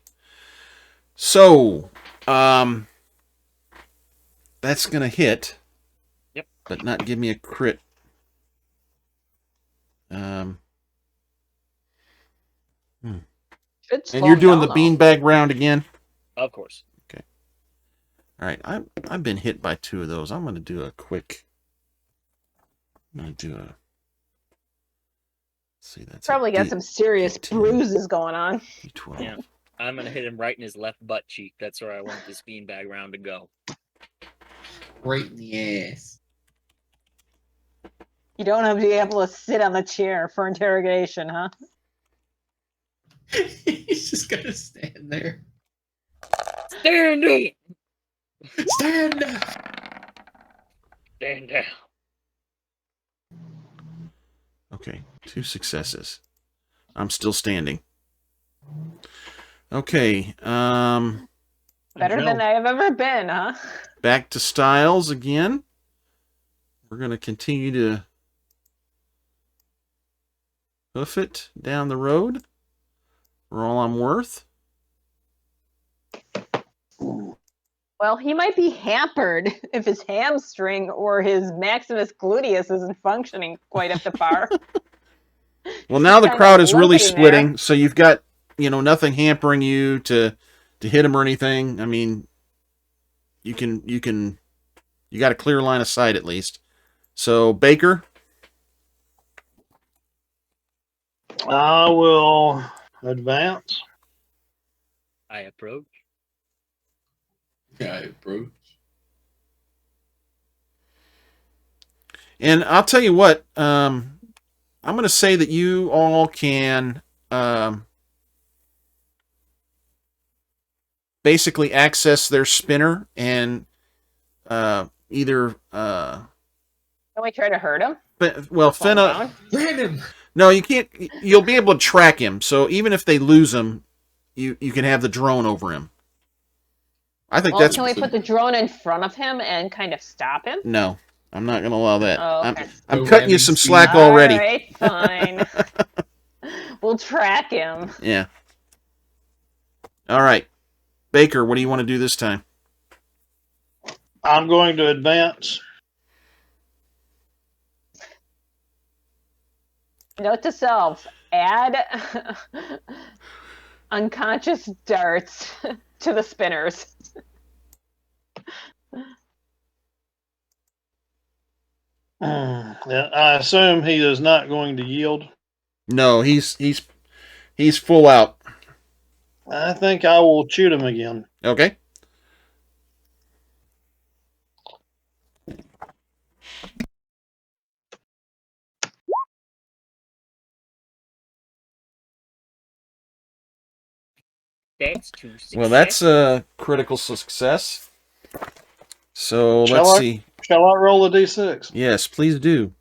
S1: So, that's gonna hit.
S7: Yep.
S1: But not give me a crit.
S4: Should slow
S1: And you're doing the
S4: down, though.
S1: beanbag round again.
S7: Of course.
S1: All right, I've been hit by 2 of those. I'm gonna do a quick. I'm gonna do a. Let's see, that's
S4: Probably got some serious
S1: D10.
S4: bruises going on.
S1: D12.
S7: Yeah. I'm gonna hit him right in his left butt cheek. That's where I want this beanbag round to go.
S3: Right in the ass.
S4: You don't have to be able to sit on the chair for interrogation, huh?
S3: He's just gonna stand there.
S7: Stand up!
S3: Stand up!
S7: Stand down.
S1: Okay, 2 successes. I'm still standing. Okay,
S4: Better than I've ever been, huh?
S1: back to Styles again. We're gonna continue to hoof it down the road for all I'm worth.
S4: Well, he might be hampered if his hamstring or his maximus gluteus isn't functioning quite up to par.
S1: Well, now the
S4: Kinda
S1: crowd is really
S4: limping
S1: splitting,
S4: there.
S1: so you've got, nothing hampering you to hit him or anything. I mean, you got a clear line of sight at least. So, Baker,
S5: I will advance.
S7: I approach.
S3: Yeah, I approach.
S1: and I'll tell you what, I'm going to say that you all can basically access their spinner and either
S4: Can we try to hurt him?
S1: But, well,
S4: Slow him
S1: Finna.
S4: down?
S3: Ram him.
S1: No, you can't. You'll be able to track him. So even if they lose him, you can have the drone over him. I think
S4: Well,
S1: that's.
S4: can we put the drone in front of him and kind of stop him?
S1: No, I'm not going to allow that.
S4: Oh, okay.
S1: I'm
S3: No
S1: cutting you
S3: ramming
S1: some
S3: speed.
S1: slack already.
S4: All right, fine. We'll track him.
S1: Yeah. All right. Baker, what do you want to do this time?
S5: I'm going to advance.
S4: Note to self: add unconscious darts to the spinners.
S5: Yeah, I assume he is not going to yield.
S1: No, he's full out.
S5: I think I will shoot him again.
S1: Okay.
S7: That's 2 success.
S1: Well, that's a critical success. So
S5: Shall
S1: let's
S5: I?
S1: see.
S5: Shall I roll a d6?
S1: Yes, please do.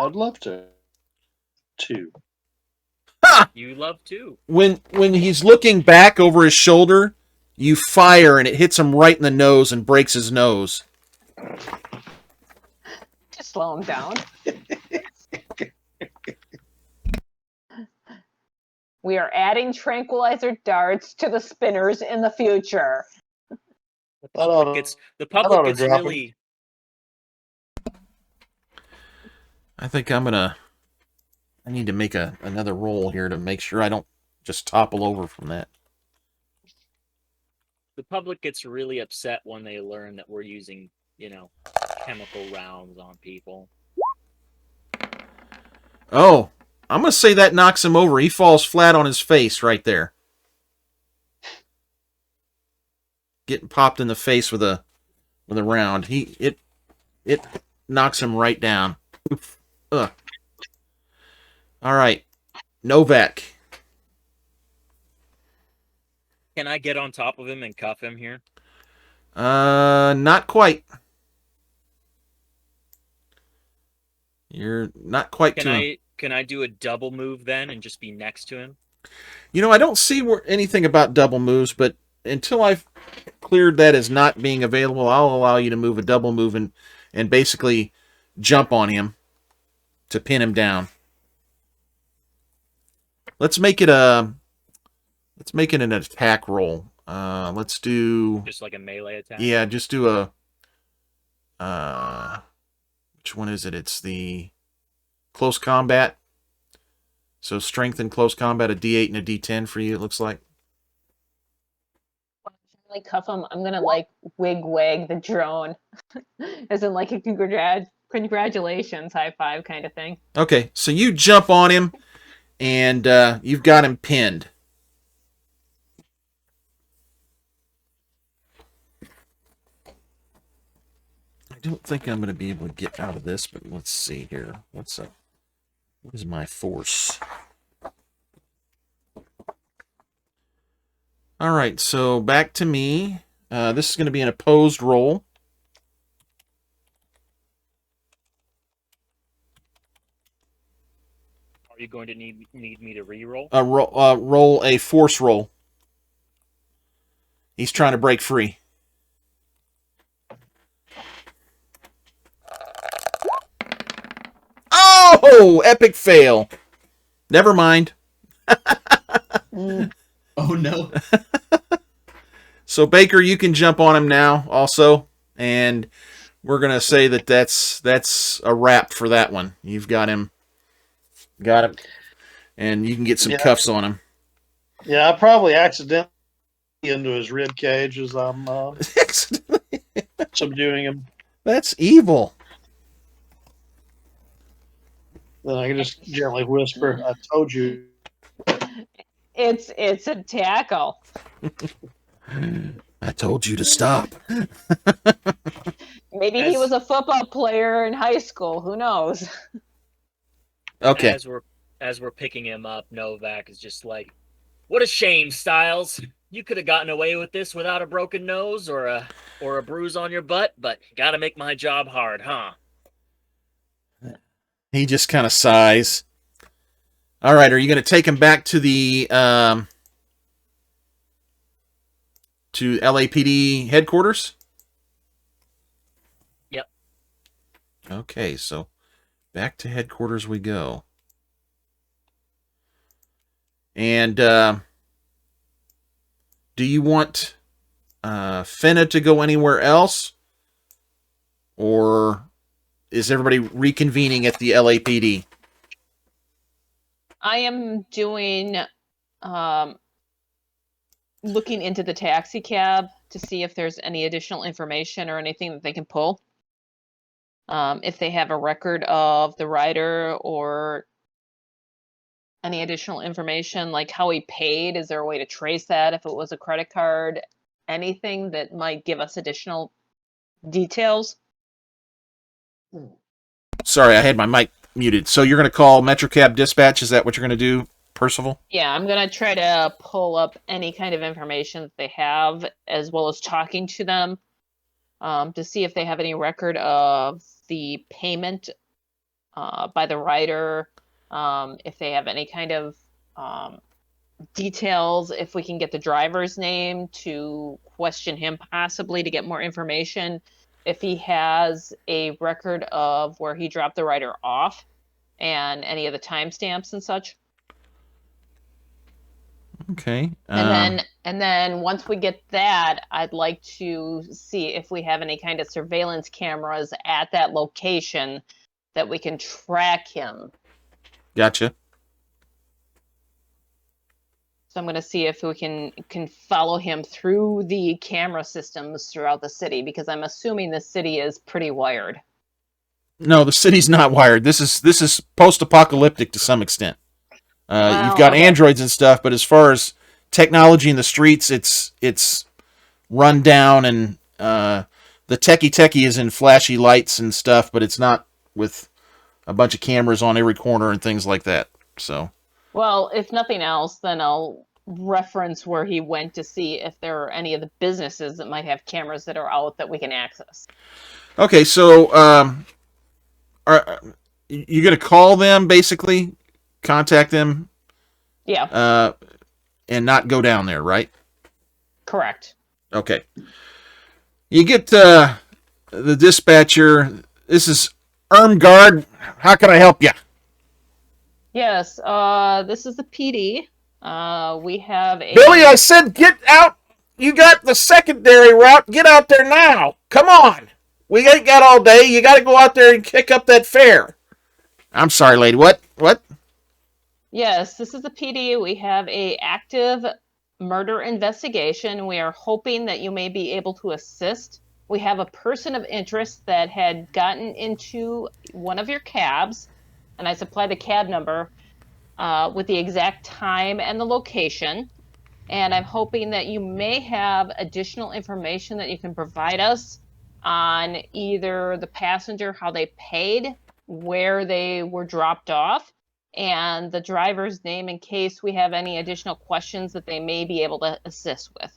S5: I'd love to. 2.
S7: You love too.
S1: When he's looking back over his shoulder, you fire and it hits him right in the nose and breaks his nose.
S4: Just slow him down. We are adding tranquilizer darts to the spinners in the future.
S7: The
S5: I oughta-
S7: public
S5: oughta
S7: gets
S5: drop him.
S7: really.
S1: I think I need to make another roll here to make sure I don't just topple over from that.
S7: The public gets really upset when they learn that we're using, chemical rounds on people.
S1: Oh, I'm going to say that knocks him over. He falls flat on his face right there. Getting popped in the face with a round. It knocks him right down. Ugh. All right. Novak.
S7: Can I get on top of him and cuff him here?
S1: Not quite. You're not quite to him.
S7: Can I do a double move then and just be next to him?
S1: I don't see anything about double moves, but until I've cleared that as not being available, I'll allow you to move a double move and basically jump on him to pin him down. Let's make it an attack roll. Let's do
S7: Just like a melee attack?
S1: Yeah, just do a which one is it? It's the close combat. So strength and close combat, a D8 and a D10 for you, it looks like.
S4: Like cuff him, I'm gonna like wig the drone, as in like a congratulations, high five kind of thing.
S1: Okay, so you jump on him, and you've got him pinned. I don't think I'm going to be able to get out of this, but let's see here. What is my force? All right, so back to me. This is going to be an opposed roll.
S7: Are you going to need me to re-roll?
S1: Roll a force roll. He's trying to break free. Oh, epic fail. Never mind.
S3: Oh no.
S1: So Baker, you can jump on him now also, and we're gonna say that's a wrap for that one. You've got him, and you can get some cuffs on him.
S5: Yeah, I probably accidentally into his rib cage as I'm subduing him.
S1: That's evil.
S5: Then I can just gently whisper, "I told you."
S4: It's a tackle.
S1: I told you to stop.
S4: Maybe he was a football player in high school. Who knows?
S1: Okay.
S7: As we're picking him up, Novak is just like, "What a shame, Styles. You could have gotten away with this without a broken nose or a bruise on your butt, but gotta make my job hard, huh?"
S1: He just kind of sighs. All right, are you going to take him back to the to LAPD headquarters?
S7: Yep.
S1: Okay, so back to headquarters we go. And do you want Finna to go anywhere else? Or is everybody reconvening at the LAPD?
S4: I am doing looking into the taxi cab to see if there's any additional information or anything that they can pull. If they have a record of the rider or any additional information, like how he paid, is there a way to trace that if it was a credit card? Anything that might give us additional details?
S1: Sorry, I had my mic muted. So you're going to call MetroCab Dispatch? Is that what you're going to do, Percival?
S4: Yeah, I'm going to try to pull up any kind of information that they have, as well as talking to them to see if they have any record of the payment by the rider, if they have any kind of details, if we can get the driver's name to question him possibly to get more information, if he has a record of where he dropped the rider off and any of the timestamps and such.
S1: Okay.
S4: And then once we get that, I'd like to see if we have any kind of surveillance cameras at that location that we can track him.
S1: Gotcha.
S4: So I'm going to see if we can follow him through the camera systems throughout the city, because I'm assuming the city is pretty wired.
S1: No, the city's not wired. This is post-apocalyptic to some extent. You've got
S4: okay.
S1: androids and stuff, but as far as technology in the streets, it's run down, and the techie is in flashy lights and stuff, but it's not with a bunch of cameras on every corner and things like that. So,
S4: well, if nothing else, then I'll reference where he went to see if there are any of the businesses that might have cameras that are out that we can access.
S1: okay, so are you going to call them, basically, contact them?
S4: Yeah.
S1: And not go down there, right?
S4: Correct.
S1: Okay. You get the dispatcher. This is Ermgard. How can I help you?
S4: Yes, this is the PD. We have a...
S1: Billy, I said get out. You got the secondary route. Get out there now. Come on. We ain't got all day. You got to go out there and kick up that fare. I'm sorry, lady. What?
S4: Yes, this is the PD. We have a active murder investigation. We are hoping that you may be able to assist. We have a person of interest that had gotten into one of your cabs, and I supply the cab number with the exact time and the location. And I'm hoping that you may have additional information that you can provide us on either the passenger, how they paid, where they were dropped off, and the driver's name in case we have any additional questions that they may be able to assist with.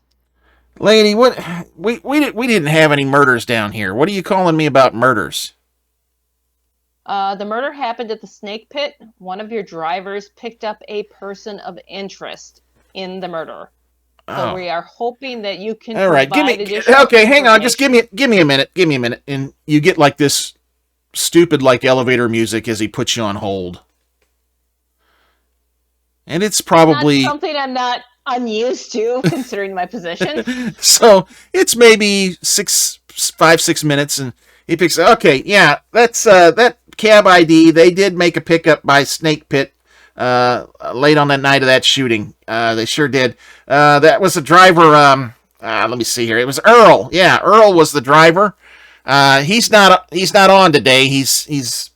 S1: Lady, what? We didn't have any murders down here. What are you calling me about murders?
S4: The murder happened at the Snake Pit. One of your drivers picked up a person of interest in the murder. So we are hoping that you can
S1: all right, okay, hang on, just give me a minute, and you get like this stupid like elevator music as he puts you on hold. And it's probably
S4: not something I'm not unused to considering my position.
S1: So it's maybe 5-6 minutes, and he picks. Okay, yeah, that's that cab ID. They did make a pickup by Snake Pit late on that night of that shooting. They sure did. That was a driver. Let me see here. It was Earl. Yeah, Earl was the driver. He's not on today. This is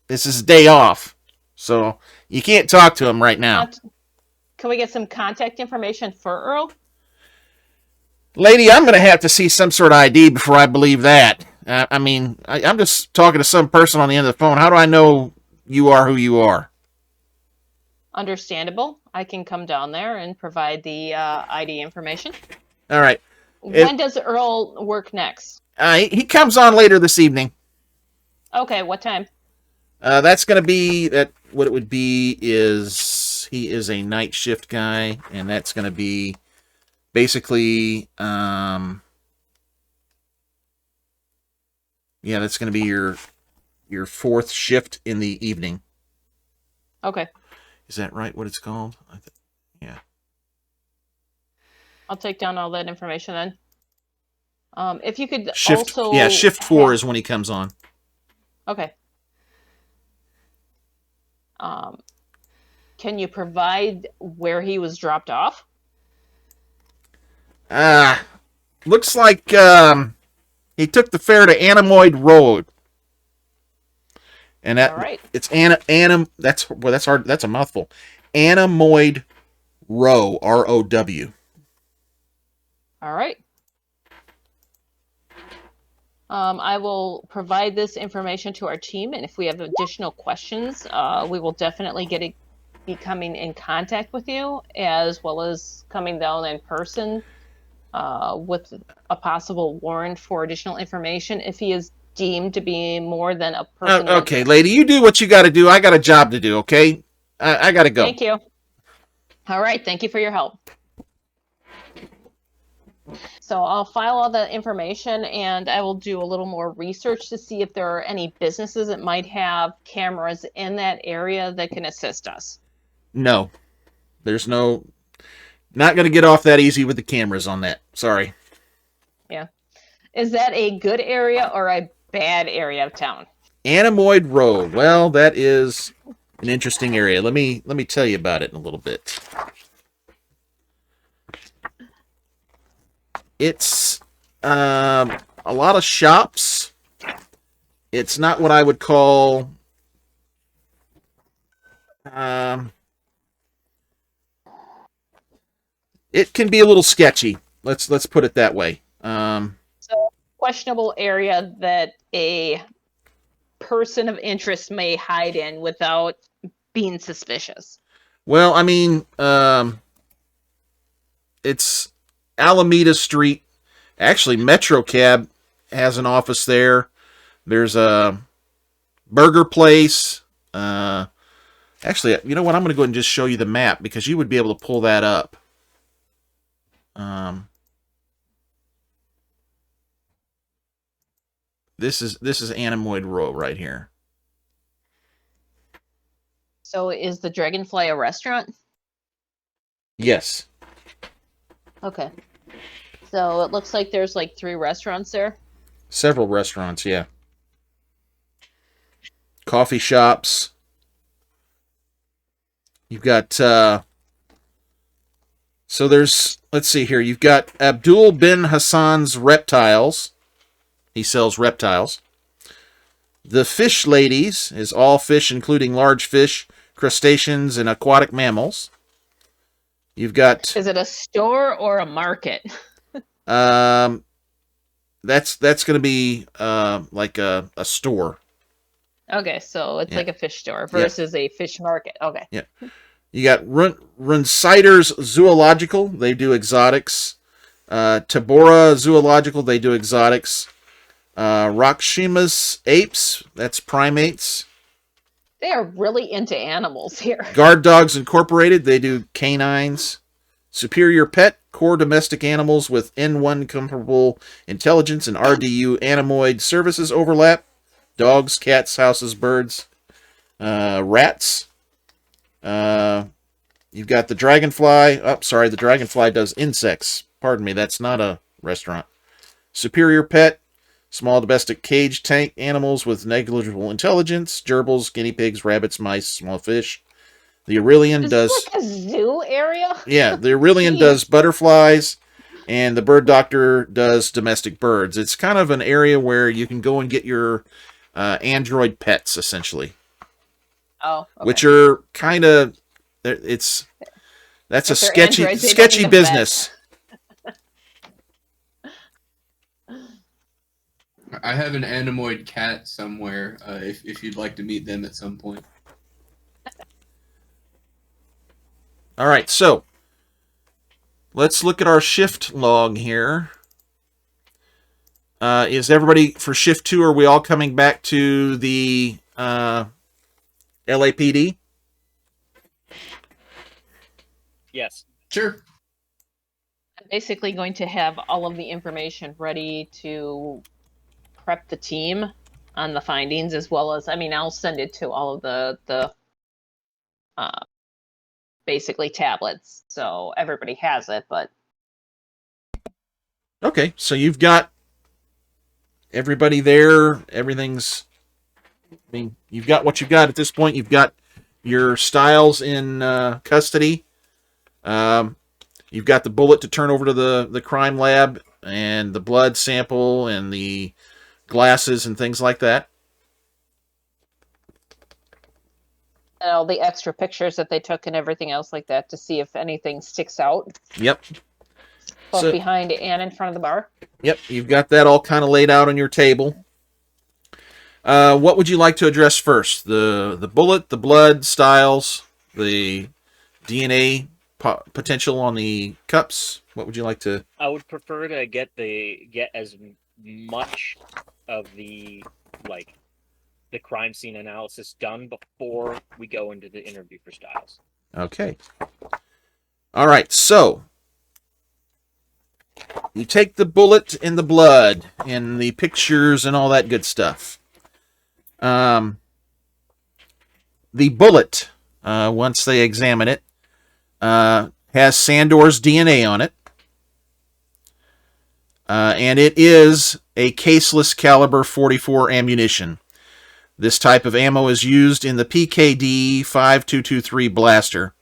S1: his day off, so you can't talk to him right now.
S4: Can we get some contact information for Earl?
S1: Lady, I'm going to have to see some sort of ID before I believe that. I'm just talking to some person on the end of the phone. How do I know you are who you are?
S4: Understandable. I can come down there and provide the ID information.
S1: All right.
S4: When does Earl work next?
S1: He comes on later this evening.
S4: Okay, what time?
S1: That's going to be that. What it would be is he is a night shift guy, and that's going to be basically, yeah, that's going to be your fourth shift in the evening.
S4: Okay.
S1: Is that right? What it's called? Yeah.
S4: I'll take down all that information then. If you could
S1: Shift.
S4: also
S1: Yeah, shift 4
S4: have-
S1: is when he comes on.
S4: Okay. Can you provide where he was dropped off?
S1: Looks like he took the fare to Anemoid Road. And that
S4: All right.
S1: it's that's hard. That's a mouthful. Anemoid Row, ROW.
S4: All right. I will provide this information to our team, and if we have additional questions, we will definitely be coming in contact with you, as well as coming down in person with a possible warrant for additional information if he is deemed to be more than a person.
S1: Okay, lady, you do what you got to do. I got a job to do. Okay, I got to go.
S4: Thank you. All right. Thank you for your help. So I'll file all the information, and I will do a little more research to see if there are any businesses that might have cameras in that area that can assist us.
S1: No, there's not going to get off that easy with the cameras on that. Sorry.
S4: Yeah. Is that a good area or a bad area of town?
S1: Anemoid Road. Well, that is an interesting area. Let me tell you about it in a little bit. It's a lot of shops. It's not what I would call it can be a little sketchy. Let's put it that way.
S4: So questionable area that a person of interest may hide in without being suspicious.
S1: Well, I mean, it's Alameda Street. Actually, Metro Cab has an office there. There's a burger place. Actually, you know what? I'm going to go ahead and just show you the map because you would be able to pull that up. This is Anemoid Row right here.
S4: So is the Dragonfly a restaurant?
S1: Yes.
S4: Okay. So it looks like there's like 3 restaurants there.
S1: Several restaurants, yeah. Coffee shops. You've got, so there's, let's see here. You've got Abdul bin Hassan's Reptiles. He sells reptiles. The Fish Ladies is all fish, including large fish, crustaceans, and aquatic mammals. You've got...
S4: Is it a store or a market?
S1: That's going to be like a store.
S4: Okay, so it's
S1: Yeah.
S4: like a fish store versus a fish market. Okay.
S1: Yeah. You got Runsider's Zoological. They do exotics. Tabora Zoological. They do exotics. Rakshima's Apes. That's primates.
S4: They are really into animals here.
S1: Guard Dogs Incorporated. They do canines. Superior Pet. Core domestic animals with N1 comparable intelligence and RDU Anemoid services overlap. Dogs, cats, houses, birds, rats. You've got the Dragonfly. Oh, sorry, the Dragonfly does insects. Pardon me, that's not a restaurant. Superior Pet. Small domestic cage tank animals with negligible intelligence. Gerbils, guinea pigs, rabbits, mice, small fish. The Aurelian
S4: Is
S1: does...
S4: this like a zoo area?
S1: Yeah, the Aurelian
S4: Jeez.
S1: does butterflies, and the Bird Doctor does domestic birds. It's kind of an area where you can go and get your android pets, essentially.
S4: Oh, okay.
S1: Which are kind of... That's a
S4: If they're
S1: sketchy
S4: androids, they don't
S1: sketchy
S4: need a
S1: business.
S3: I have an Anemoid cat somewhere. If you'd like to meet them at some point.
S1: All right, so let's look at our shift log here. Is everybody for shift 2? Are we all coming back to the LAPD?
S7: Yes.
S3: Sure.
S4: I'm basically going to have all of the information ready to prep the team on the findings, as well as, I mean, I'll send it to all of the basically tablets, so everybody has it, but
S1: Okay, so you've got everybody there. Everything's. I mean, you've got what you've got at this point. You've got your styles in custody. You've got the bullet to turn over to the crime lab, and the blood sample, and the glasses, and things like that.
S4: and all the extra pictures that they took and everything else like that to see if anything sticks out,
S1: Yep.
S4: both
S1: So-
S4: behind and in front of the bar.
S1: Yep, you've got that all kind of laid out on your table. What would you like to address first? The bullet, the blood, styles, the DNA potential on the cups? What would you like to...
S7: I would prefer to get as much of the crime scene analysis done before we go into the interview for Styles.
S1: Okay. All right, so you take the bullet and the blood and the pictures and all that good stuff. The bullet, once they examine it, has Sandor's DNA on it. And it is a caseless caliber 44 ammunition. This type of ammo is used in the PKD 5223 blaster.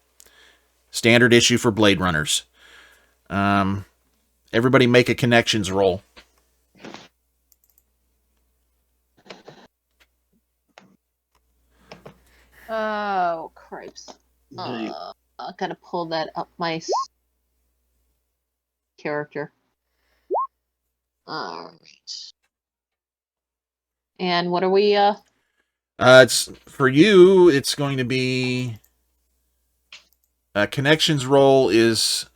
S1: Standard issue for Blade Runners. Everybody make a connections roll.
S4: Oh, cripes. I gotta pull that up my character. Alright. And what are we,
S1: It's for you, it's going to be... connections roll is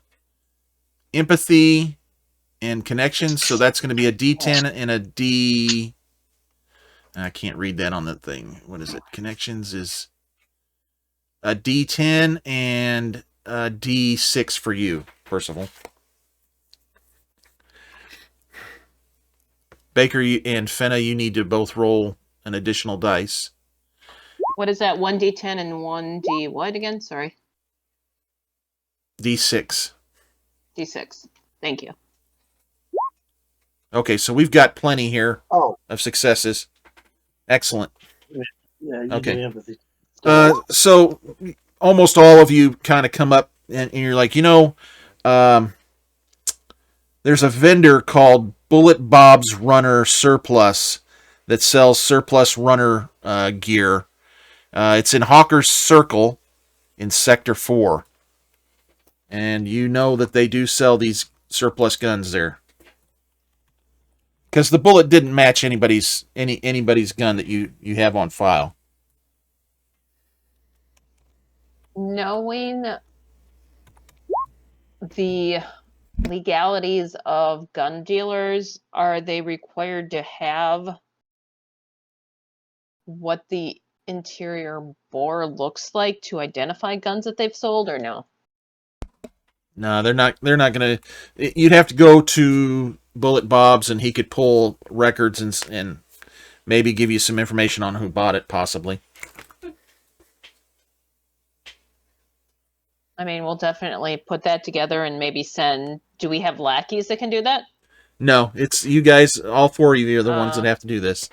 S1: empathy and connections, so that's going to be a D10 and a D... I can't read that on the thing. What is it? Connections is a D10 and a D6 for you, Percival. Baker and Fenna, you need to both roll an additional dice.
S4: what is that? 1d10 and 1d what again? Sorry.
S1: D6.
S4: D6. Thank you.
S1: Okay, so we've got plenty here
S5: Oh,
S1: of successes. Excellent.
S5: yeah, you
S1: Okay.
S5: do empathy.
S1: So almost all of you kind of come up and you're like, there's a vendor called Bullet Bob's Runner Surplus that sells surplus runner gear. It's in Hawker's Circle in Sector 4. And you know that they do sell these surplus guns there. Because the bullet didn't match anybody's gun that you have on file.
S4: Knowing the legalities of gun dealers, are they required to have what the interior bore looks like to identify guns that they've sold, or no?
S1: No, they're not gonna. You'd have to go to Bullet Bob's, and he could pull records and maybe give you some information on who bought it, possibly.
S4: I mean, we'll definitely put that together and maybe send. Do we have lackeys that can do that?
S1: No, it's you guys. All four of you are the ones that have to do this.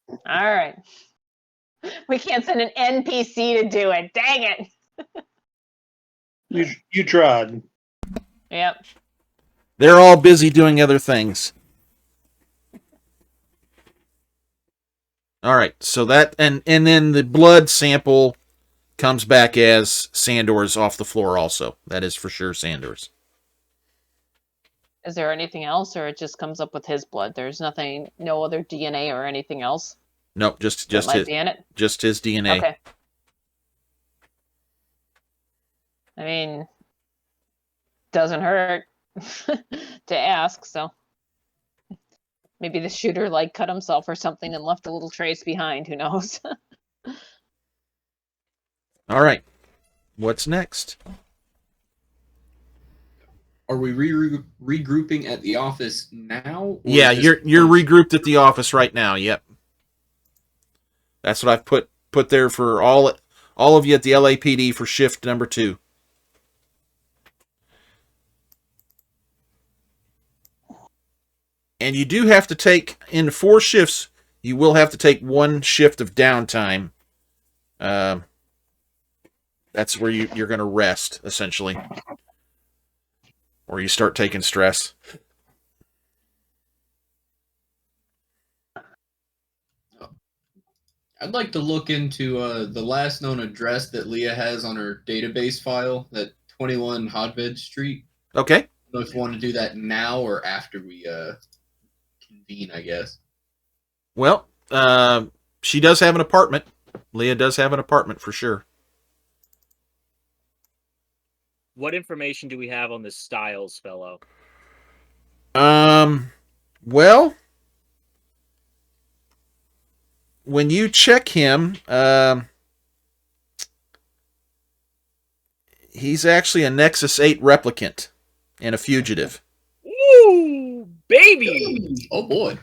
S4: All right. We can't send an NPC to do it. Dang it.
S5: You tried.
S4: Yep.
S1: They're all busy doing other things. All right, so that and then the blood sample comes back as Sandor's off the floor. Also, that is for sure Sandor's.
S4: Is there anything else, or it just comes up with his blood? There's nothing, no other DNA or anything else
S1: Nope, just
S4: that might
S1: his,
S4: be in it?
S1: just his DNA.
S4: Okay. I mean, doesn't hurt to ask, so maybe the shooter cut himself or something and left a little trace behind, who knows?
S1: All right. What's next?
S3: Are we regrouping at the office now? Or
S1: Yeah,
S3: just
S1: you're
S3: once-
S1: regrouped at the office right now. Yep. That's what I've put there for all of you at the LAPD for shift number 2. And you do have to take, in 4 shifts, you will have to take 1 shift of downtime. That's where you're going to rest, essentially. Or you start taking stress.
S3: I'd like to look into the last known address that Leah has on her database file, that 21 Hodved Street.
S1: Okay.
S3: I don't know if you want to do that now or after we convene, I guess.
S1: Well, she does have an apartment. Leah does have an apartment for sure.
S7: What information do we have on this Styles fellow?
S1: Well, when you check him, he's actually a Nexus 8 replicant and a fugitive.
S7: Ooh, baby!
S3: Oh boy.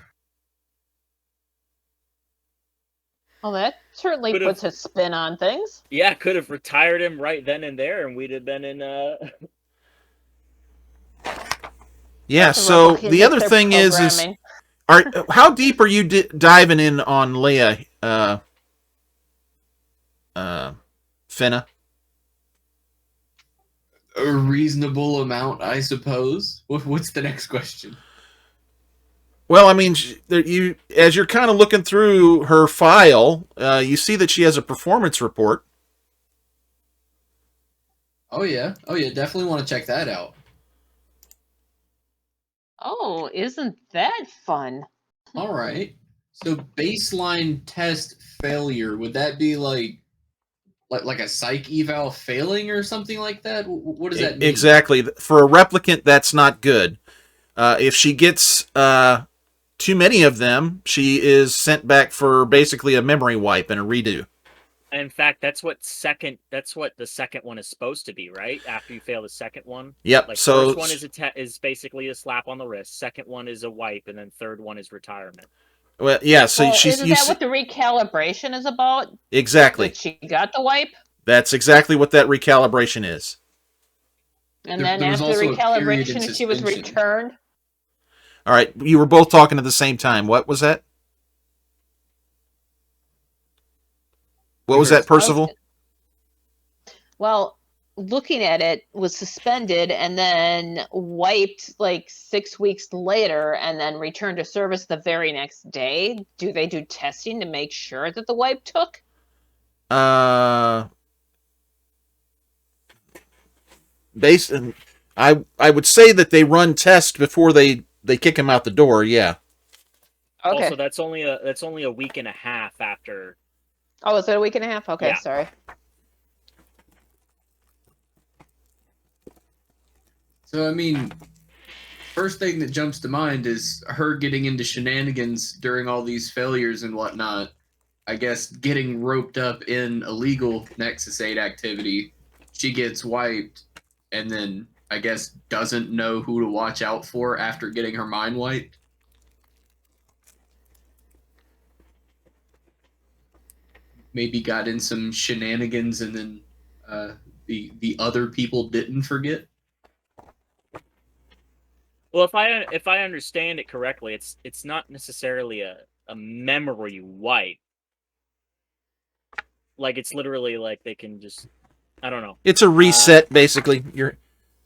S4: Well, that certainly
S7: Could've-
S4: puts a spin on things.
S7: Yeah, could have retired him right then and there, and we'd have been in.
S1: Yeah,
S4: The
S1: so
S4: replicants
S1: the
S4: with their
S1: thing is
S4: programming.
S1: how deep are you diving in on Leah, Finna?
S3: A reasonable amount, I suppose. What's the next question?
S1: Well, I mean, as you're kind of looking through her file, you see that she has a performance report.
S3: Oh yeah, definitely want to check that out.
S4: Oh, isn't that fun?
S3: All right. So baseline test failure, would that be like a psych eval failing or something like that? What does that mean?
S1: Exactly. For a replicant, that's not good. If she gets too many of them, she is sent back for basically a memory wipe and a redo.
S7: In fact, that's what the second one is supposed to be, right? After you fail the second one.
S1: Yep.
S7: Like
S1: So
S7: first one is basically a slap on the wrist. Second one is a wipe, and then third one is retirement.
S1: well, yeah. So
S4: Well,
S1: she's
S4: isn't that what the recalibration is about?
S1: exactly.
S4: That she got the wipe,
S1: That's exactly what that recalibration is.
S4: and
S3: There
S4: then
S3: was
S4: after the
S3: also a period
S4: recalibration,
S3: in
S4: she was
S3: suspension.
S4: returned.
S1: All right. You were both talking at the same time. What was that? What was that, Percival?
S4: Well, looking at it, was suspended and then wiped like 6 weeks later, and then returned to service the very next day. Do they do testing to make sure that the wipe took?
S1: I would say that they run tests before they kick him out the door. Yeah.
S4: Okay.
S7: Also, that's only a week and a half after.
S4: Oh, is it a week and a half? Okay,
S7: Yeah.
S4: sorry.
S3: So I mean, first thing that jumps to mind is her getting into shenanigans during all these failures and whatnot. I guess getting roped up in illegal Nexus 8 activity. She gets wiped, and then I guess doesn't know who to watch out for after getting her mind wiped. Maybe got in some shenanigans, and then the other people didn't forget.
S7: Well, if I understand it correctly, it's not necessarily a memory wipe. Like it's literally like they can just, I don't know.
S1: It's a reset, basically.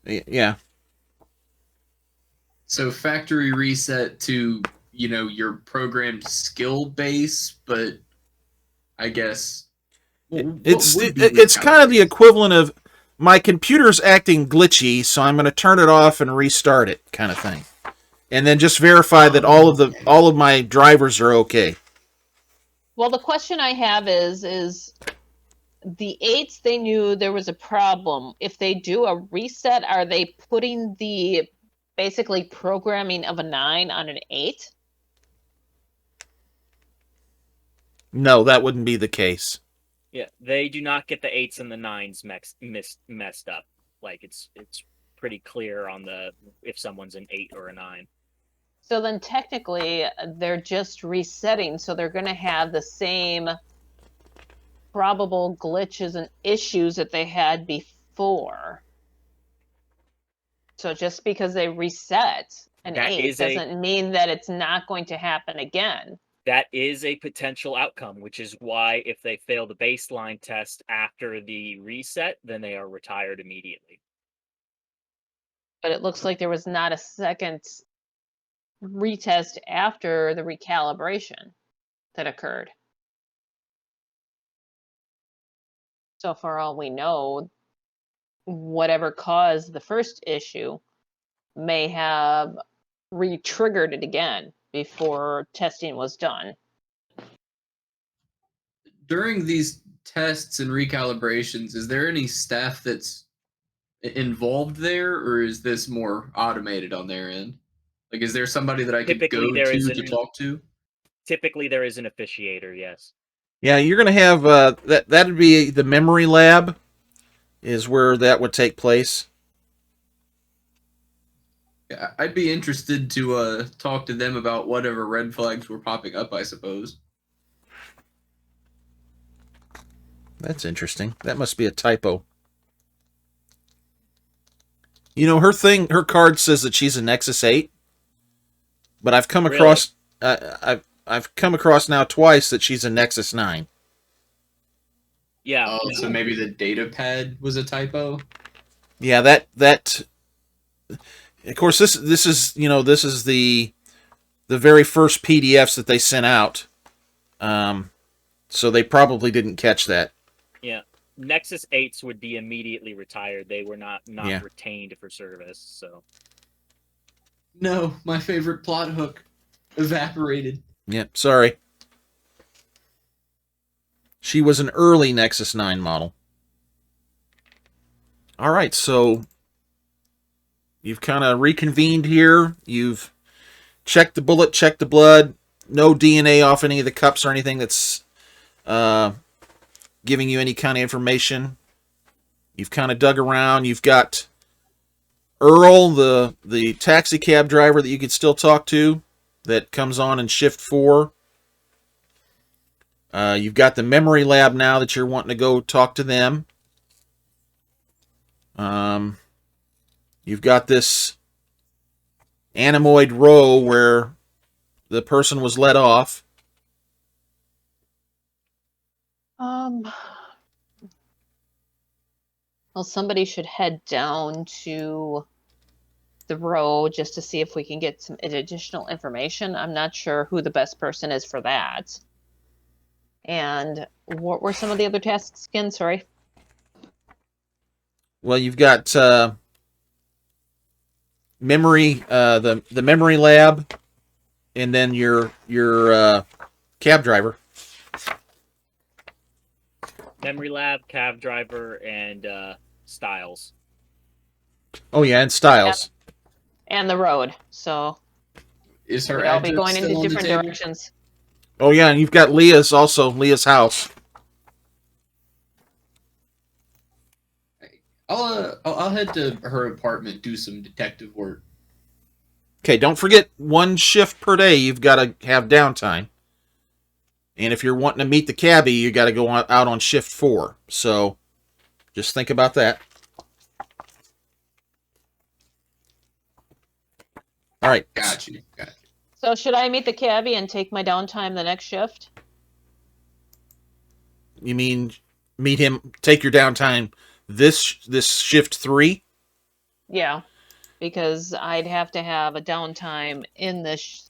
S1: Yeah.
S3: So factory reset to, your programmed skill base, but I guess
S1: It's kind of the equivalent of my computer's acting glitchy, so I'm going to turn it off and restart it, kind of thing, and then just verify that all of my drivers are okay.
S4: Well, the question I have is the 8s, they knew there was a problem. If they do a reset, are they putting the basically programming of a 9 on an 8?
S1: No, that wouldn't be the case.
S7: Yeah, they do not get the 8s and the 9s messed up. Like it's pretty clear on the if someone's an 8 or a 9.
S4: So then technically they're just resetting, so they're going to have the same probable glitches and issues that they had before. So just because they reset an
S7: That
S4: 8
S7: is a-
S4: doesn't mean that it's not going to happen again.
S7: That is a potential outcome, which is why if they fail the baseline test after the reset, then they are retired immediately.
S4: But it looks like there was not a second retest after the recalibration that occurred. So for all we know, whatever caused the first issue may have re-triggered it again before testing was done.
S3: During these tests and recalibrations, is there any staff that's involved there, or is this more automated on their end? Like, is there somebody that I could
S7: Typically,
S3: go
S7: there is
S3: to talk to?
S7: Typically, there is an officiator, yes.
S1: Yeah, you're going to have that'd be the memory lab is where that would take place.
S3: Yeah, I'd be interested to talk to them about whatever red flags were popping up, I suppose.
S1: That's interesting. That must be a typo. You know, her card says that she's a Nexus 8, but I've come across I've come across now twice that she's a Nexus 9.
S7: Yeah.
S3: Oh, so maybe the data pad was a typo?
S1: Yeah, that of course this is, you know, this is the very first PDFs that they sent out. So they probably didn't catch that.
S7: Yeah. Nexus 8s would be immediately retired. They were not
S1: Yeah.
S7: retained for service, so.
S3: No, my favorite plot hook evaporated.
S1: Yep, sorry. She was an early Nexus 9 model. All right, so you've kind of reconvened here. You've checked the bullet, checked the blood. No DNA off any of the cups or anything that's giving you any kind of information. You've kind of dug around. You've got Earl, the taxi cab driver that you could still talk to, that comes on in shift 4. You've got the memory lab now that you're wanting to go talk to them. You've got this Anemoid row where the person was let off.
S4: Well, somebody should head down to the row just to see if we can get some additional information. I'm not sure who the best person is for that. And what were some of the other tasks again? Sorry.
S1: Well, you've got memory, the memory lab, and then your cab driver.
S7: Memory lab, cab driver, and Styles.
S1: Oh yeah, and Styles.
S4: And the road. So
S3: Is her
S4: we'd all be
S3: address
S4: going
S3: still
S4: into
S3: on the
S4: different
S3: table?
S4: directions.
S1: Oh yeah, and you've got Leah's house.
S3: I'll head to her apartment, do some detective work.
S1: Okay, don't forget 1 shift per day. You've got to have downtime. And if you're wanting to meet the cabbie, you got to go out on shift 4. So just think about that. All right.
S3: Got you.
S4: So should I meet the cabbie and take my downtime the next shift?
S1: You mean meet him, take your downtime this shift 3?
S4: Yeah, because I'd have to have a downtime in this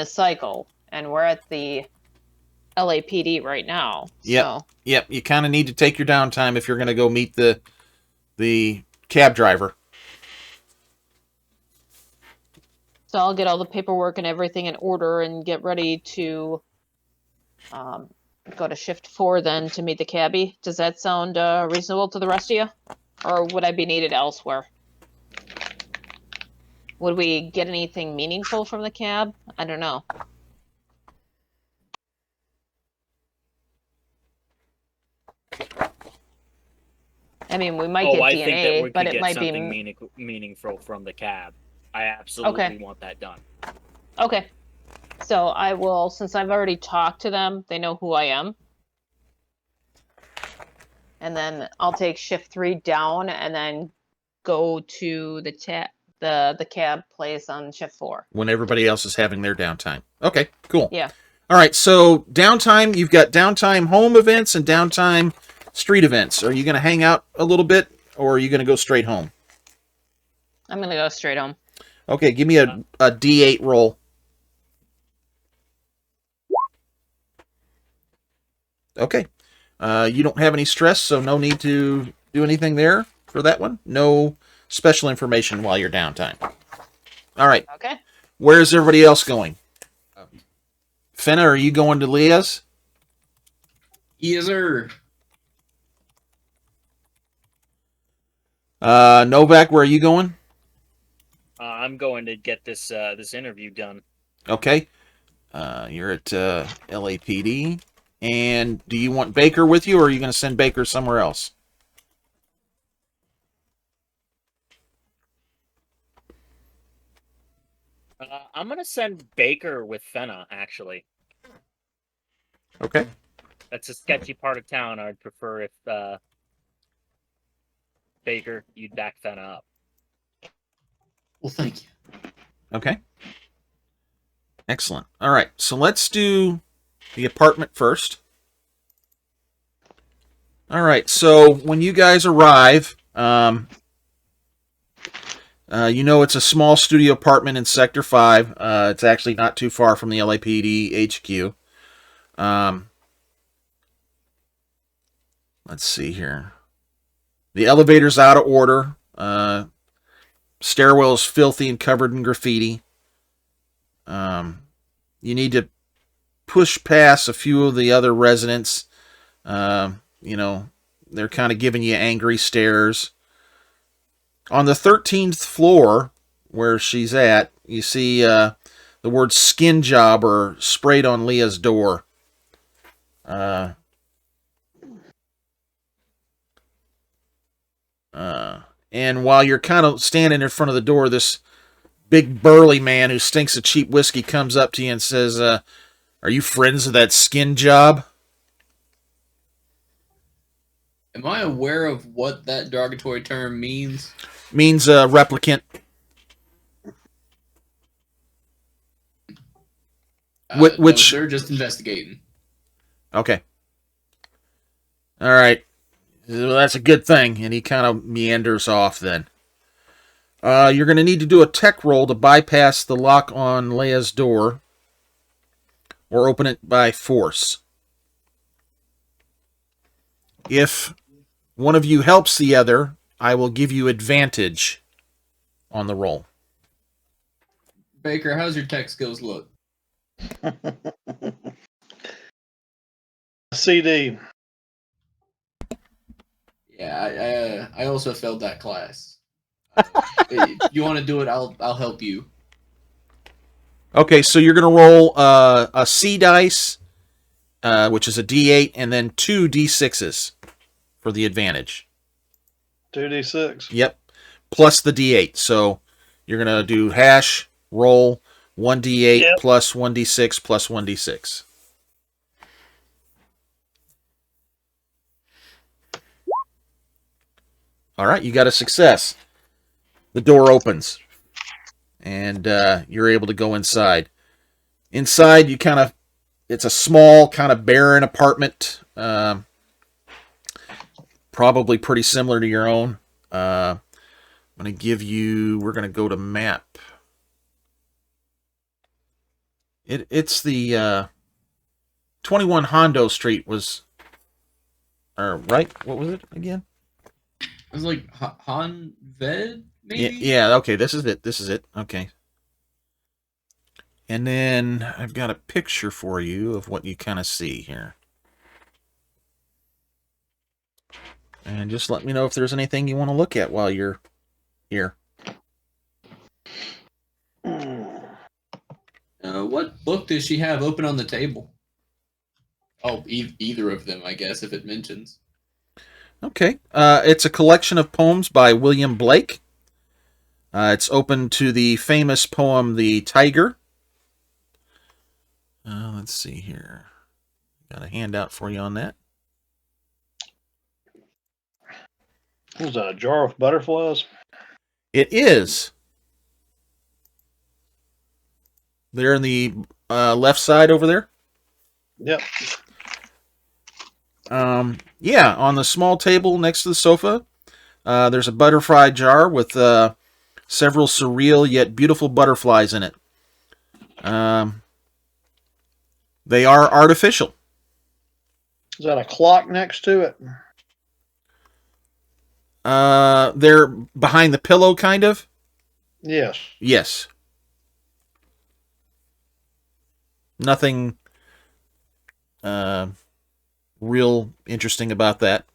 S4: cycle, and we're at the LAPD right now.
S1: Yep.
S4: So.
S1: Yep, you kind of need to take your downtime if you're going to go meet the cab driver.
S4: So I'll get all the paperwork and everything in order and get ready to go to shift 4 then to meet the cabbie. Does that sound reasonable to the rest of you? Or would I be needed elsewhere? Would we get anything meaningful from the cab? I don't know. I mean, we might
S7: Oh,
S4: get
S7: I
S4: DNA,
S7: think that we
S4: but
S7: could
S4: it
S7: get
S4: might
S7: something
S4: be
S7: meaningful from the cab. I absolutely want that done.
S4: okay. So I will, since I've already talked to them, they know who I am. And then I'll take shift 3 down and then go to the cab place on shift 4.
S1: When everybody else is having their downtime. Okay, cool.
S4: Yeah.
S1: All right, so downtime, you've got downtime home events and downtime street events. Are you going to hang out a little bit, or are you going to go straight home?
S4: I'm going to go straight home.
S1: Okay, give me a D8 roll. Okay. You don't have any stress, so no need to do anything there for that one. No special information while you're downtime. All right.
S4: Okay.
S1: Where's everybody else going? Fenna, are you going to Leah's?
S3: Yes, sir.
S1: Novak, where are you going?
S7: I'm going to get this this interview done.
S1: Okay. You're at LAPD. And do you want Baker with you, or are you going to send Baker somewhere else?
S7: I'm gonna send Baker with Fenna, actually.
S1: Okay.
S7: That's a sketchy part of town. I'd prefer if Baker, you'd back Fenna up.
S3: Well, thank you.
S1: Okay. Excellent. All right. So let's do the apartment first. All right. So when you guys arrive, you know it's a small studio apartment in Sector 5. It's actually not too far from the LAPD HQ. Let's see here. The elevator's out of order. Stairwell's filthy and covered in graffiti. You need to push past a few of the other residents. You know, they're kind of giving you angry stares. On the 13th floor, where she's at, you see the word skin jobber sprayed on Leah's door. And while you're kind of standing in front of the door, this big burly man who stinks of cheap whiskey comes up to you and says, are you friends of that skin job?
S3: Am I aware of what that derogatory term means?
S1: Means replicant. Which
S3: No, they're just investigating.
S1: Okay. All right. Well, that's a good thing. And he kind of meanders off then. You're going to need to do a tech roll to bypass the lock on Leia's door or open it by force. If one of you helps the other, I will give you advantage on the roll.
S3: Baker, how's your tech skills look?
S5: CD.
S3: Yeah, I also failed that class. If you want to do it, I'll help you.
S1: Okay, so you're going to roll a C dice, which is a D8, and then 2 D6s for the advantage.
S5: 2d6.
S1: Yep, plus the D8. So you're going to do hash, roll, 1d8
S5: Yep.
S1: plus 1d6 plus 1d6. All right, you got a success. The door opens, and you're able to go inside. Inside, you it's a small, kind of barren apartment, probably pretty similar to your own. I'm going to give you, we're going to go to map. It's the 21 Hondo Street was, right? What was it again?
S3: It was like Han Ved, maybe?
S1: Yeah, okay, this is it. Okay. And then I've got a picture for you of what you kind of see here. And just let me know if there's anything you want to look at while you're here.
S3: What book does she have open on the table? Oh, either of them, I guess, if it mentions.
S1: Okay. It's a collection of poems by William Blake. It's open to the famous poem The Tiger. Let's see here. Got a handout for you on that.
S5: Is that a jar of butterflies?
S1: It is. They're in the left side over there.
S5: Yep.
S1: Yeah, on the small table next to the sofa, there's a butterfly jar with several surreal yet beautiful butterflies in it. They are artificial.
S5: Is that a clock next to it?
S1: They're behind the pillow, kind of.
S5: Yes.
S1: Yes. Nothing real interesting about that.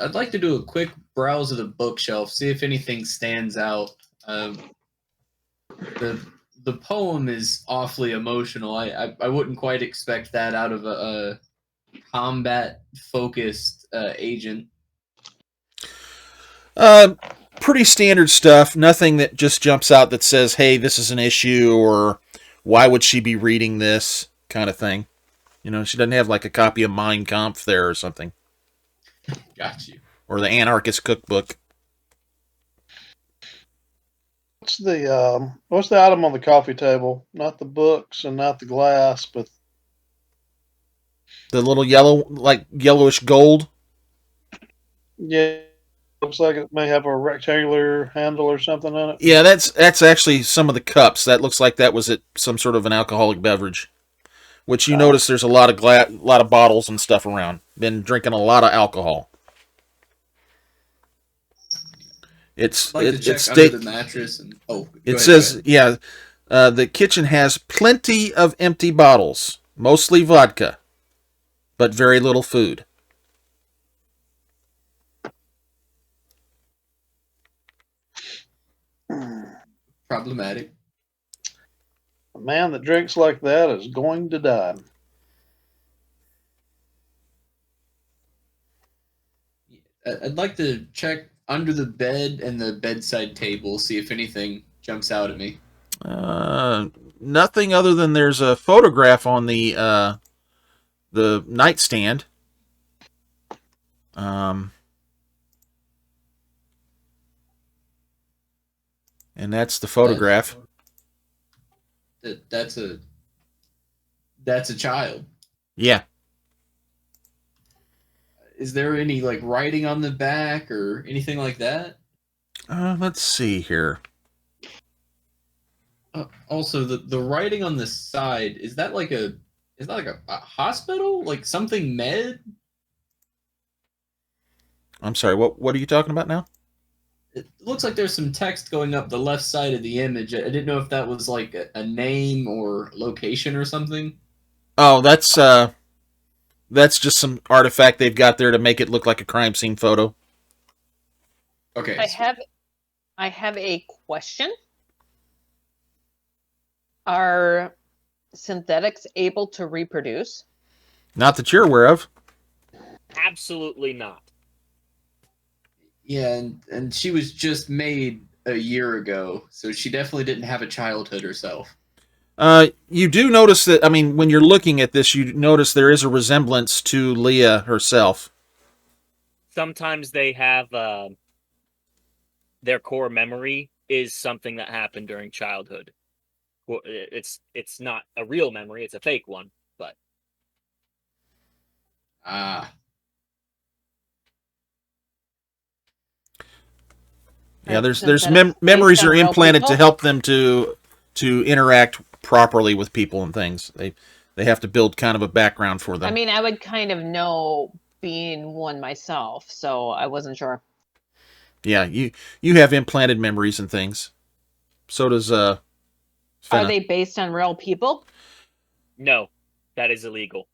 S3: I'd like to do a quick browse of the bookshelf, see if anything stands out. The poem is awfully emotional. I wouldn't quite expect that out of a combat focused agent.
S1: Pretty standard stuff. Nothing that just jumps out that says, hey, this is an issue, or why would she be reading this kind of thing. You know, she doesn't have like a copy of Mein Kampf there or something.
S3: Got you.
S1: Or the Anarchist Cookbook.
S5: What's the item on the coffee table? Not the books and not the glass, but
S1: The little yellow, like yellowish gold.
S5: yeah, looks like it may have a rectangular handle or something on it.
S1: Yeah, that's actually some of the cups. That looks like that was some sort of an alcoholic beverage. Which you notice there's a lot of bottles and stuff around. Been drinking a lot of alcohol. It's
S3: I'd like to check
S1: it's
S3: under the mattress and
S1: it says the kitchen has plenty of empty bottles, mostly vodka, but very little food.
S3: Problematic.
S5: A man that drinks like that is going to die.
S3: I'd like to check under the bed and the bedside table, see if anything jumps out at me.
S1: Nothing other than there's a photograph on the nightstand. And that's the photograph.
S3: That's a child.
S1: Yeah.
S3: Is there any like writing on the back or anything like that?
S1: Let's see here.
S3: Also, the writing on the side, is that like a hospital, like something med?
S1: I'm sorry. What are you talking about now?
S3: It looks like there's some text going up the left side of the image. I didn't know if that was like a name or location or something.
S1: Oh, that's just some artifact they've got there to make it look like a crime scene photo.
S3: Okay.
S4: I have a question. Are synthetics able to reproduce?
S1: Not that you're aware of.
S7: Absolutely not.
S3: Yeah, and she was just made a year ago, so she definitely didn't have a childhood herself.
S1: You do notice that, I mean, when you're looking at this, you notice there is a resemblance to Leah herself.
S7: Sometimes they have their core memory is something that happened during childhood. Well, it's not a real memory; it's a fake one. But
S1: yeah, there's
S4: Synthetics
S1: memories
S4: based on
S1: are
S4: real
S1: implanted to
S4: people?
S1: help them to interact properly with people and things. They have to build kind of a background for them.
S4: I mean, I would kind of know being one myself, so I wasn't sure.
S1: Yeah, you have implanted memories and things. So does
S4: Are
S1: Fenna.
S4: they based on real people?
S7: no, that is illegal.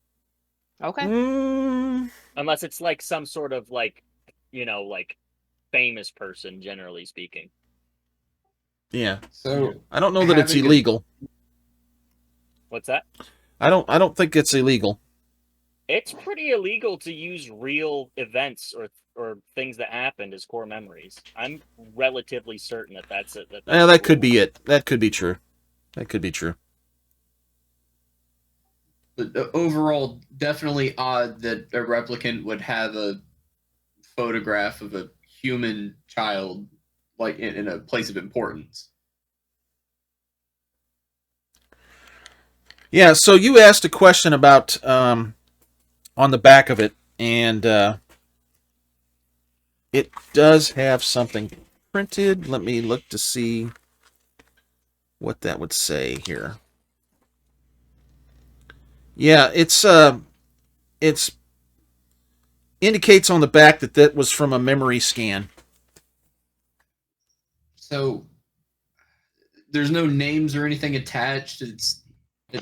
S4: Okay.
S7: Unless it's like some sort of like famous person, generally speaking.
S1: Yeah.
S3: So
S1: I don't know that it's illegal.
S7: What's that?
S1: I don't think it's illegal.
S7: It's pretty illegal to use real events or things that happened as core memories. I'm relatively certain that that's it. That's
S1: Yeah,
S7: a
S1: that could
S7: rule.
S1: be it. That could be true. That could be true.
S3: But overall, definitely odd that a replicant would have a photograph of a human child like in a place of importance.
S1: Yeah, so you asked a question about on the back of it, and it does have something printed. Let me look to see what that would say here. Yeah, it's indicates on the back that that was from a memory scan.
S3: So there's no names or anything attached. It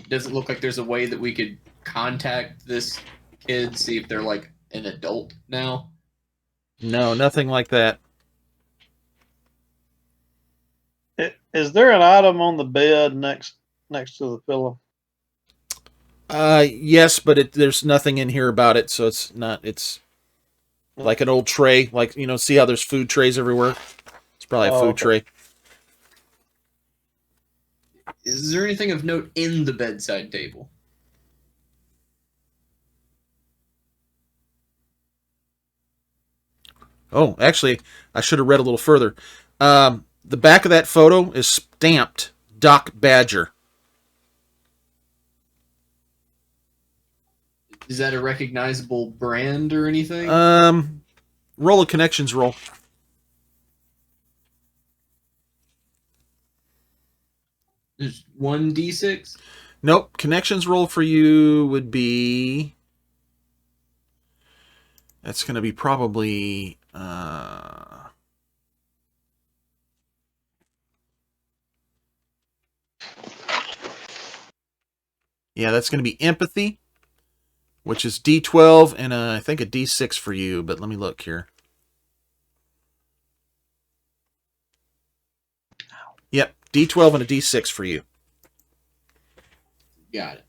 S3: doesn't look like there's a way that we could contact this kid, see if they're like an adult now.
S1: No, nothing like that.
S5: Is there an item on the bed next to the pillow?
S1: Yes, but there's nothing in here about it, so it's not. It's like an old tray, like see how there's food trays everywhere. It's probably a food
S5: Okay.
S1: tray.
S3: Is there anything of note in the bedside table?
S1: Oh, actually, I should have read a little further. The back of that photo is stamped Doc Badger.
S3: Is that a recognizable brand or anything?
S1: Roll a connections roll.
S3: There's 1d6.
S1: Nope. Connections roll for you would be. That's going to be probably. Yeah, that's going to be empathy, which is D12, and I think a D6 for you, but let me look here. Yep, D12 and a D6 for you.
S3: Got it.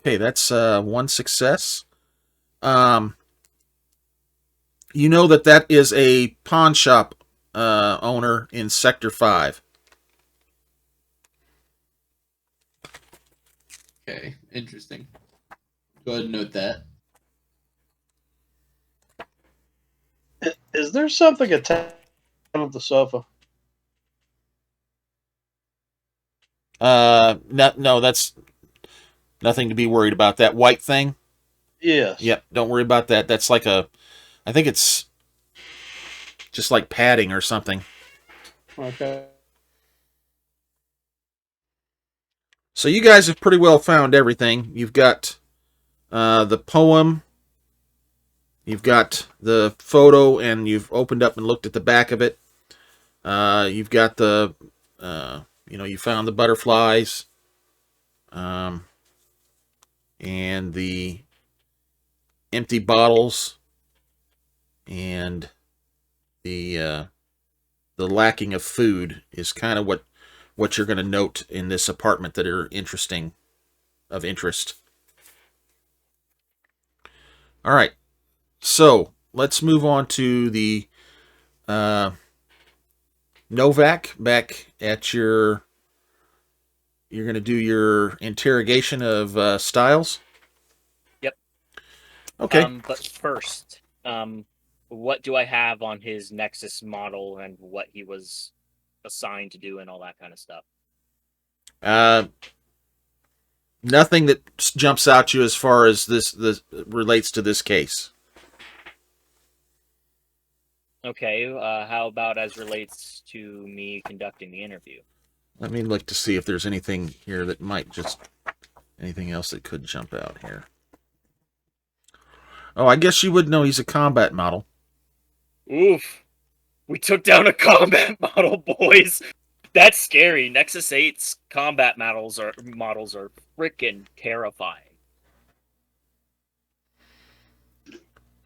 S1: Okay, that's one success. You know that is a pawn shop owner in Sector 5.
S3: Okay, interesting. Go ahead and note that.
S5: Is there something attached to the sofa?
S1: No, that's nothing to be worried about. That white thing?
S5: Yes.
S1: Yep, don't worry about that. That's like I think it's just like padding or something.
S5: Okay.
S1: So you guys have pretty well found everything. You've got the poem, you've got the photo, and you've opened up and looked at the back of it. You've got the, you found the butterflies, and the empty bottles, and the lacking of food is kind of what you're going to note in this apartment that are of interest. All right, so let's move on to the Novak back at your. You're going to do your interrogation of Styles.
S7: Yep.
S1: Okay.
S7: But first, what do I have on his Nexus model and what he was assigned to do and all that kind of stuff?
S1: Nothing that jumps out to you as far as this relates to this case.
S7: Okay, how about as relates to me conducting the interview?
S1: Let me look to see if there's anything here that might anything else that could jump out here. Oh, I guess you would know he's a combat model.
S7: Oof. We took down a combat model, boys. That's scary. Nexus 8's combat models are freaking terrifying.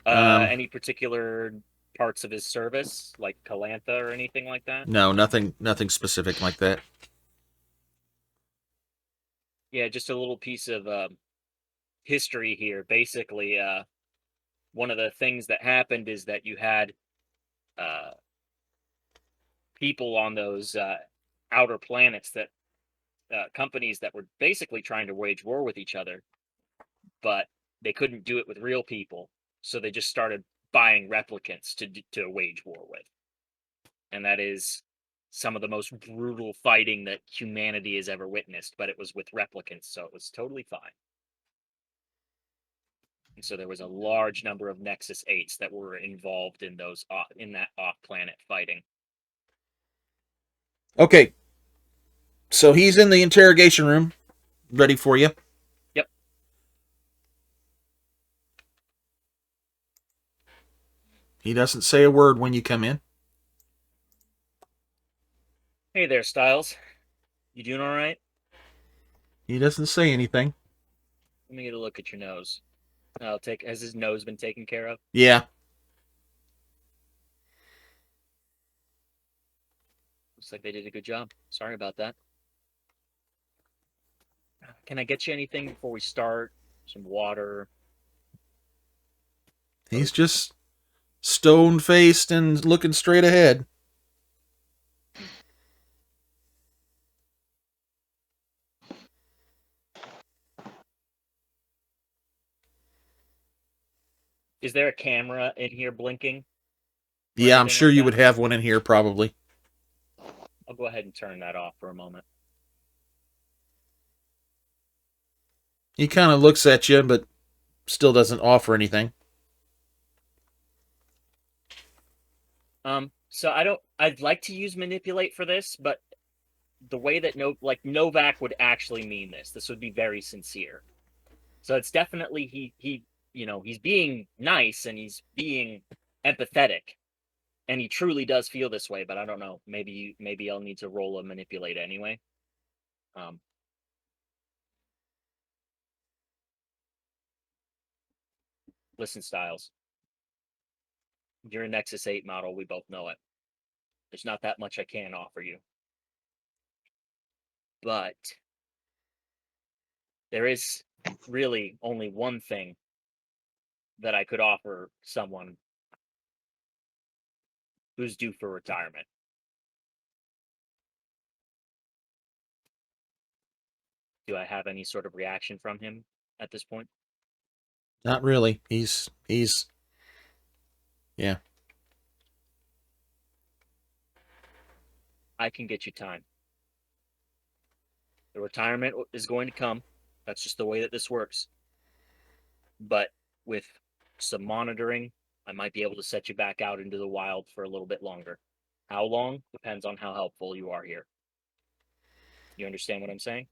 S7: Any particular parts of his service, like Calantha or anything like that?
S1: No, nothing specific like that.
S7: Yeah, just a little piece of history here. Basically, one of the things that happened is that you had people on those outer planets that companies that were basically trying to wage war with each other, but they couldn't do it with real people, so they just started buying replicants to wage war with, and that is some of the most brutal fighting that humanity has ever witnessed. But it was with replicants, so it was totally fine. And so there was a large number of Nexus 8s that were involved in those in that off-planet fighting.
S1: Okay. So he's in the interrogation room, ready for you.
S7: Yep.
S1: He doesn't say a word when you come in.
S7: Hey there, Styles. You doing all right?
S1: He doesn't say anything.
S7: Let me get a look at your nose. Has his nose been taken care of?
S1: Yeah.
S7: Looks like they did a good job. Sorry about that. Can I get you anything before we start? Some water?
S1: He's just stone-faced and looking straight ahead.
S7: Is there a camera in here blinking?
S1: Yeah, I'm
S7: anything
S1: sure
S7: like
S1: you
S7: that?
S1: would have one in here probably.
S7: I'll go ahead and turn that off for a moment.
S1: He kind of looks at you, but still doesn't offer anything.
S7: So I'd like to use manipulate for this, but the way that Novak would actually mean this. This would be very sincere. So it's definitely he's being nice and he's being empathetic, and he truly does feel this way. But I don't know. Maybe I'll need to roll a manipulate anyway. Listen, Styles. You're a Nexus 8 model. We both know it. There's not that much I can offer you. But there is really only one thing that I could offer someone who's due for retirement. Do I have any sort of reaction from him at this point?
S1: Not really. He's yeah.
S7: I can get you time. The retirement is going to come. That's just the way that this works. But with some monitoring, I might be able to set you back out into the wild for a little bit longer. How long? Depends on how helpful you are here. You understand what I'm saying?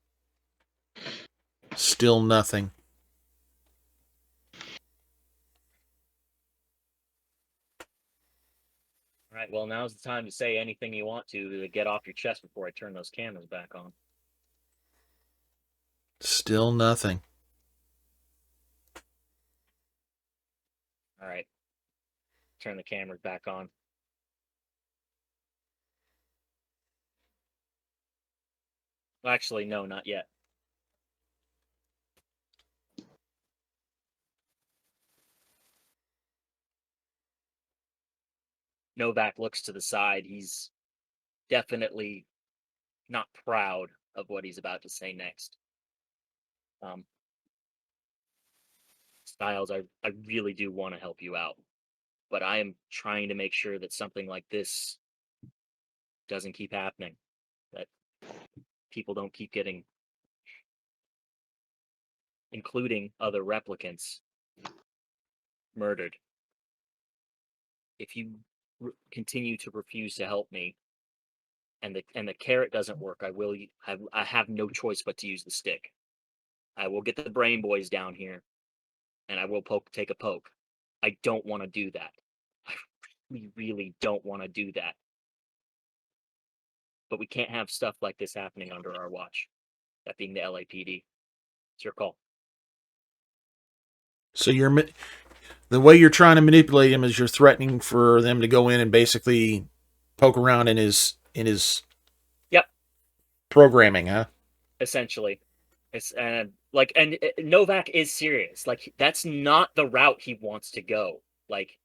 S1: Still nothing.
S7: All right, well, now's the time to say anything you want to get off your chest before I turn those cameras back on.
S1: Still nothing.
S7: All right. Turn the cameras back on. Well, actually, no, not yet. Novak looks to the side. He's definitely not proud of what he's about to say next. Styles, I really do want to help you out, but I am trying to make sure that something like this doesn't keep happening, that people don't keep getting, including other replicants, murdered. If you continue to refuse to help me, and the carrot doesn't work, I have no choice but to use the stick. I will get the brain boys down here, and I will take a poke. I don't want to do that. I really don't want to do that. But we can't have stuff like this happening under our watch. That being the LAPD. It's your call.
S1: So the way you're trying to manipulate him is you're threatening for them to go in and basically poke around in his
S7: Yep.
S1: programming, huh?
S7: Essentially. It's like, and Novak is serious. Like, that's not the route he wants to go. Like,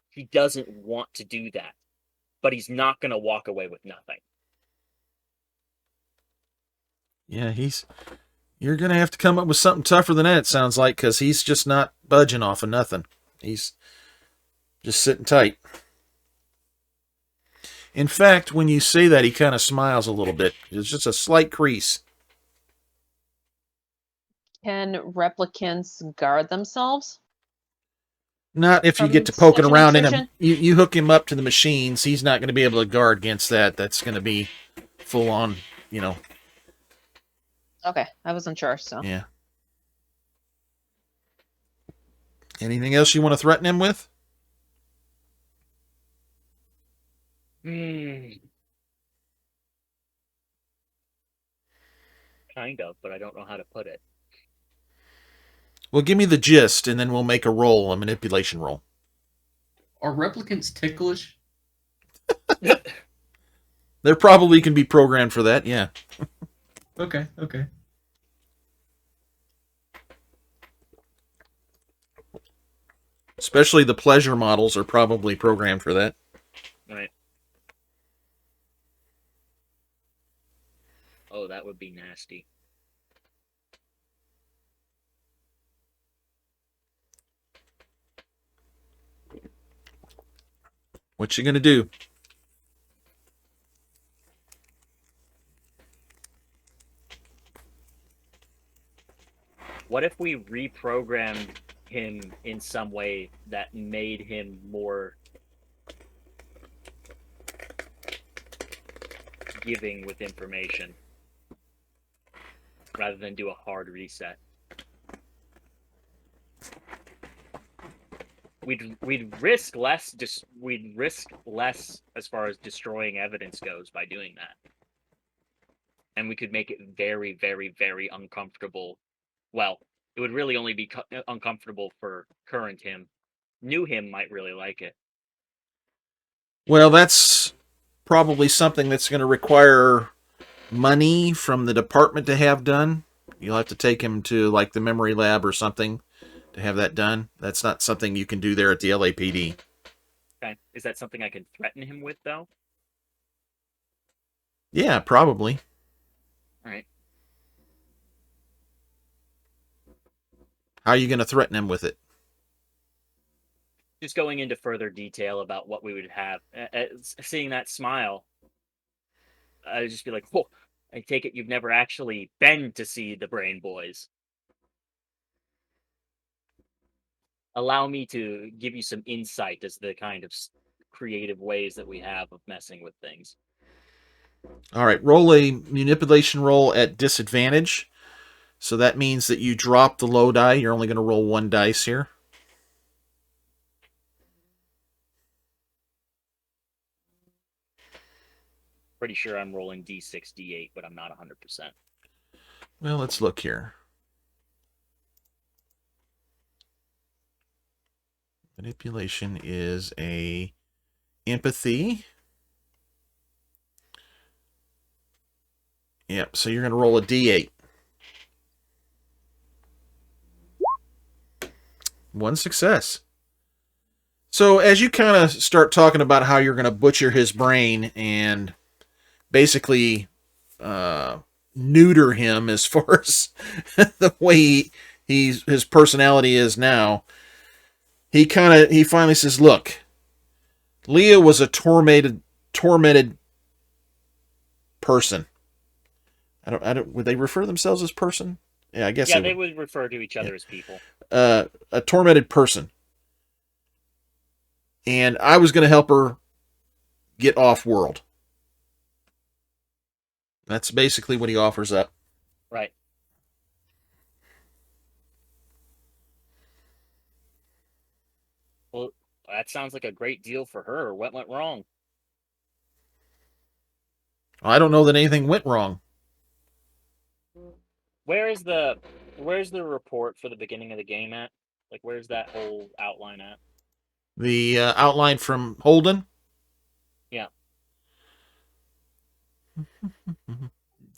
S7: he doesn't want to do that, but he's not going to walk away with nothing.
S1: Yeah, you're going to have to come up with something tougher than that, it sounds like, because he's just not budging off of nothing. He's just sitting tight. In fact, when you say that, he kind of smiles a little bit. There's just a slight crease.
S4: Can replicants guard themselves?
S1: Not if you
S4: From
S1: get to poking
S4: such an
S1: around in him.
S4: intrusion?
S1: You hook him up to the machines, he's not going to be able to guard against that. That's going to be full on,
S4: Okay, I wasn't sure, so.
S1: Yeah. Anything else you want to threaten him with?
S7: Kind of, but I don't know how to put it.
S1: Well, give me the gist, and then we'll make a manipulation roll.
S3: Are replicants ticklish?
S1: There probably can be programmed for that, yeah.
S3: Okay.
S1: Especially the pleasure models are probably programmed for that.
S7: Right. Oh, that would be nasty.
S1: What you gonna do?
S7: What if we reprogrammed him in some way that made him more giving with information rather than do a hard reset? We'd risk less. We'd risk less as far as destroying evidence goes by doing that, and we could make it very, very, very uncomfortable. Well, it would really only be uncomfortable for current him. New him might really like it.
S1: Well, that's probably something that's going to require money from the department to have done. You'll have to take him to, like, the memory lab or something to have that done. That's not something you can do there at the LAPD.
S7: Okay. Is that something I can threaten him with, though?
S1: Yeah, probably.
S7: All right.
S1: How are you going to threaten him with it?
S7: Just going into further detail about what we would have. Seeing that smile, I'd just be like, whoa, I take it you've never actually been to see the Brain Boys. Allow me to give you some insight as the kind of creative ways that we have of messing with things.
S1: All right, roll a manipulation roll at disadvantage. So that means that you drop the low die. You're only going to roll one dice here.
S7: Pretty sure I'm rolling D6, D8, but I'm not 100%.
S1: Well, let's look here. Manipulation is a empathy. Yep, so you're going to roll a D8. One success. So as you kind of start talking about how you're going to butcher his brain and basically neuter him as far as the way his personality is now, he finally says, "Look, Leah was a tormented person." I don't. Would they refer to themselves as person? Yeah, I guess.
S7: Yeah, they would refer to each other as people.
S1: A tormented person, and I was going to help her get off world. That's basically what he offers up.
S7: Right. Well, that sounds like a great deal for her. What went wrong?
S1: I don't know that anything went wrong.
S7: Where's the report for the beginning of the game at? Like, where's that whole outline at?
S1: The outline from Holden?
S7: Yeah.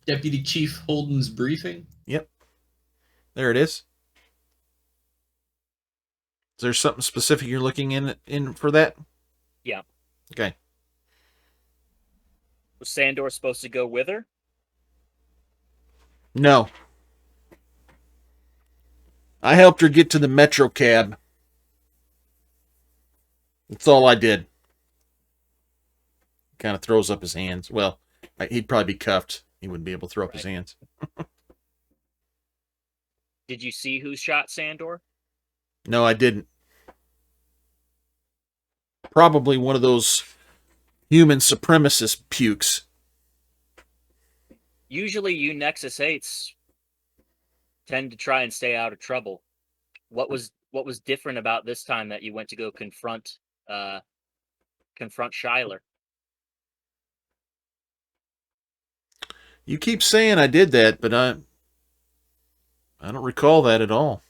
S3: Deputy Chief Holden's briefing.
S1: Yep. There it is. Is there something specific you're looking in for that?
S7: Yeah.
S1: Okay.
S7: Was Sandor supposed to go with her?
S1: No. I helped her get to the Metro cab. That's all I did. Kind of throws up his hands. Well, he'd probably be cuffed. He wouldn't be able to throw up his hands.
S7: Did you see who shot Sandor?
S1: No, I didn't. Probably one of those human supremacist pukes.
S7: Usually you Nexus 8s tend to try and stay out of trouble. What was different about this time that you went to go confront Schuyler?
S1: You keep saying I did that, but I don't recall that at all.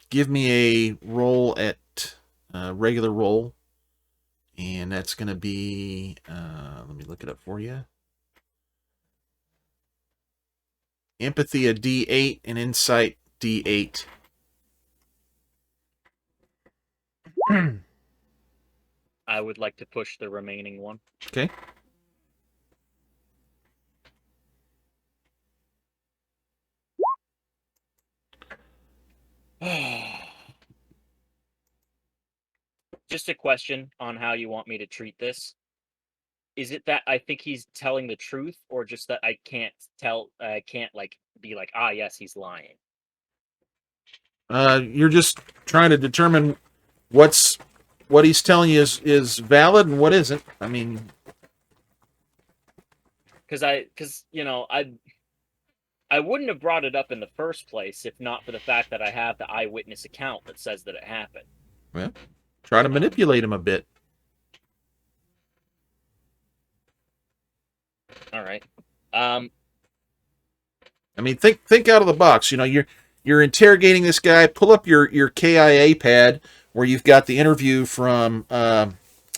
S1: Give me a roll at regular roll, and that's going to be, let me look it up for you. Empathy a D8 and insight D8.
S7: I would like to push the remaining one.
S1: Okay.
S7: Just a question on how you want me to treat this. Is it that I think he's telling the truth, or just that I can't like be like, ah, yes, he's lying?
S1: You're just trying to determine what he's telling you is valid and what isn't. I mean,
S7: because I wouldn't have brought it up in the first place if not for the fact that I have the eyewitness account that says that it happened.
S1: well, try to manipulate him a bit.
S7: All right.
S1: I mean, think out of the box. You know, you're interrogating this guy. Pull up your KIA pad where you've got the interview from the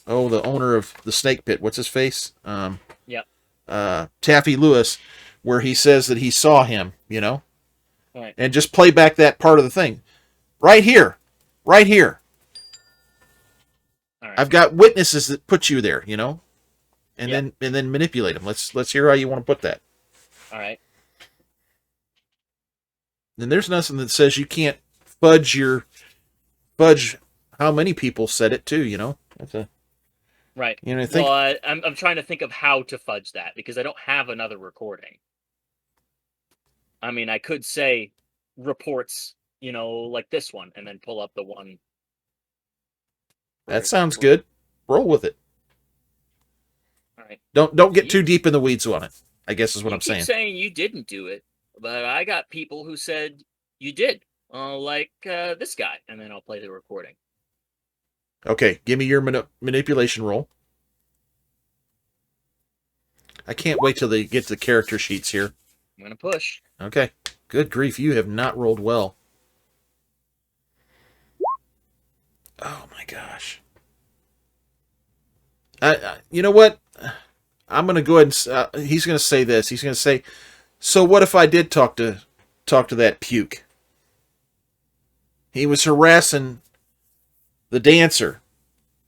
S1: owner of the Snake Pit. What's his face?
S7: Yep.
S1: Taffy Lewis, where he says that he saw him. You know,
S7: Right.
S1: and just play back that part of the thing. Right here.
S7: All right.
S1: I've got witnesses that put you there. You know, and
S7: Yep.
S1: then manipulate them. Let's hear how you want to put that.
S7: All right.
S1: And there's nothing that says you can't fudge how many people said it too, you know? That's a
S7: Right.
S1: you know, think
S7: Well, I'm trying to think of how to fudge that because I don't have another recording. I mean, I could say reports, like this one, and then pull up the one.
S1: that sounds good. Roll with it.
S7: All right.
S1: Don't get too deep in the weeds on it, I guess is what
S7: You
S1: I'm
S7: keep
S1: saying.
S7: saying you didn't do it, but I got people who said you did. Like this guy, and then I'll play the recording.
S1: Okay, give me your manipulation roll. I can't wait till they get to the character sheets here.
S7: I'm gonna push.
S1: Okay. Good grief, you have not rolled well. Oh my gosh. You know what? I'm going to go ahead and he's going to say this. He's going to say, "So what if I did talk to that puke? He was harassing the dancer,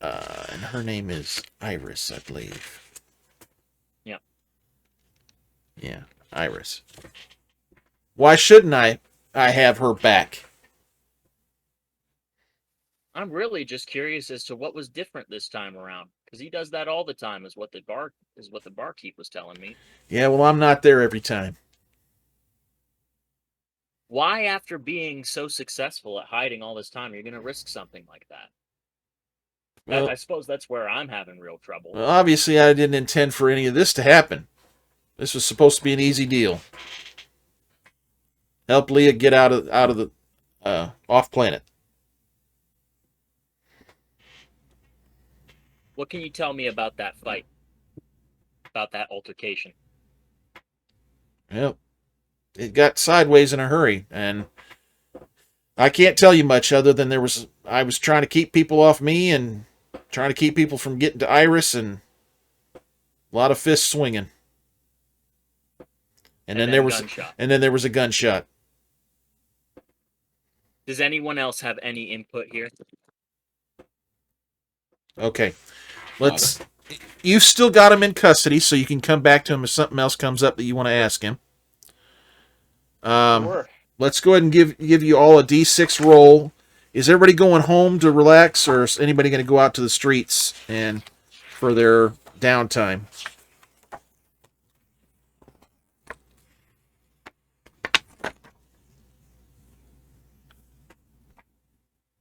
S1: and her name is Iris, I believe."
S7: Yeah.
S1: Yeah, Iris. Why shouldn't I have her back?
S7: I'm really just curious as to what was different this time around, because he does that all the time. Is what the barkeep was telling me.
S1: Yeah, well, I'm not there every time.
S7: Why, after being so successful at hiding all this time, you're going to risk something like that?
S1: Well,
S7: I suppose that's where I'm having real trouble.
S1: well, obviously, I didn't intend for any of this to happen. This was supposed to be an easy deal. Help Leah get out of the off planet.
S7: What can you tell me about that fight? About that altercation?
S1: Well, it got sideways in a hurry, and I can't tell you much other than I was trying to keep people off me and trying to keep people from getting to Iris, and a lot of fists swinging. And then there was
S7: gunshot.
S1: and then there was a gunshot.
S7: Does anyone else have any input here?
S1: Okay. You've still got him in custody, so you can come back to him if something else comes up that you want to ask him.
S5: Sure.
S1: Let's go ahead and give you all a D6 roll. Is everybody going home to relax, or is anybody going to go out to the streets and for their downtime?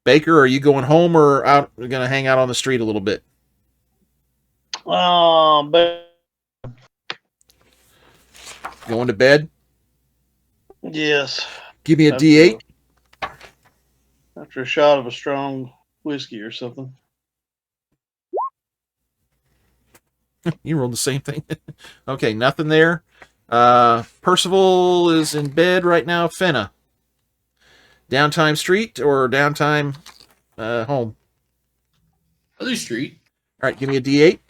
S1: Baker, are you going home or out? Going to hang out on the street a little bit?
S5: But
S1: Going to bed?
S5: yes,
S1: Give me a
S5: After-
S1: D8.
S5: after a shot of a strong whiskey or something.
S1: You rolled the same thing. Okay, nothing there. Percival is in bed right now. Fenna. Downtime street or downtime home?
S3: Other street.
S1: All right, give me a D8.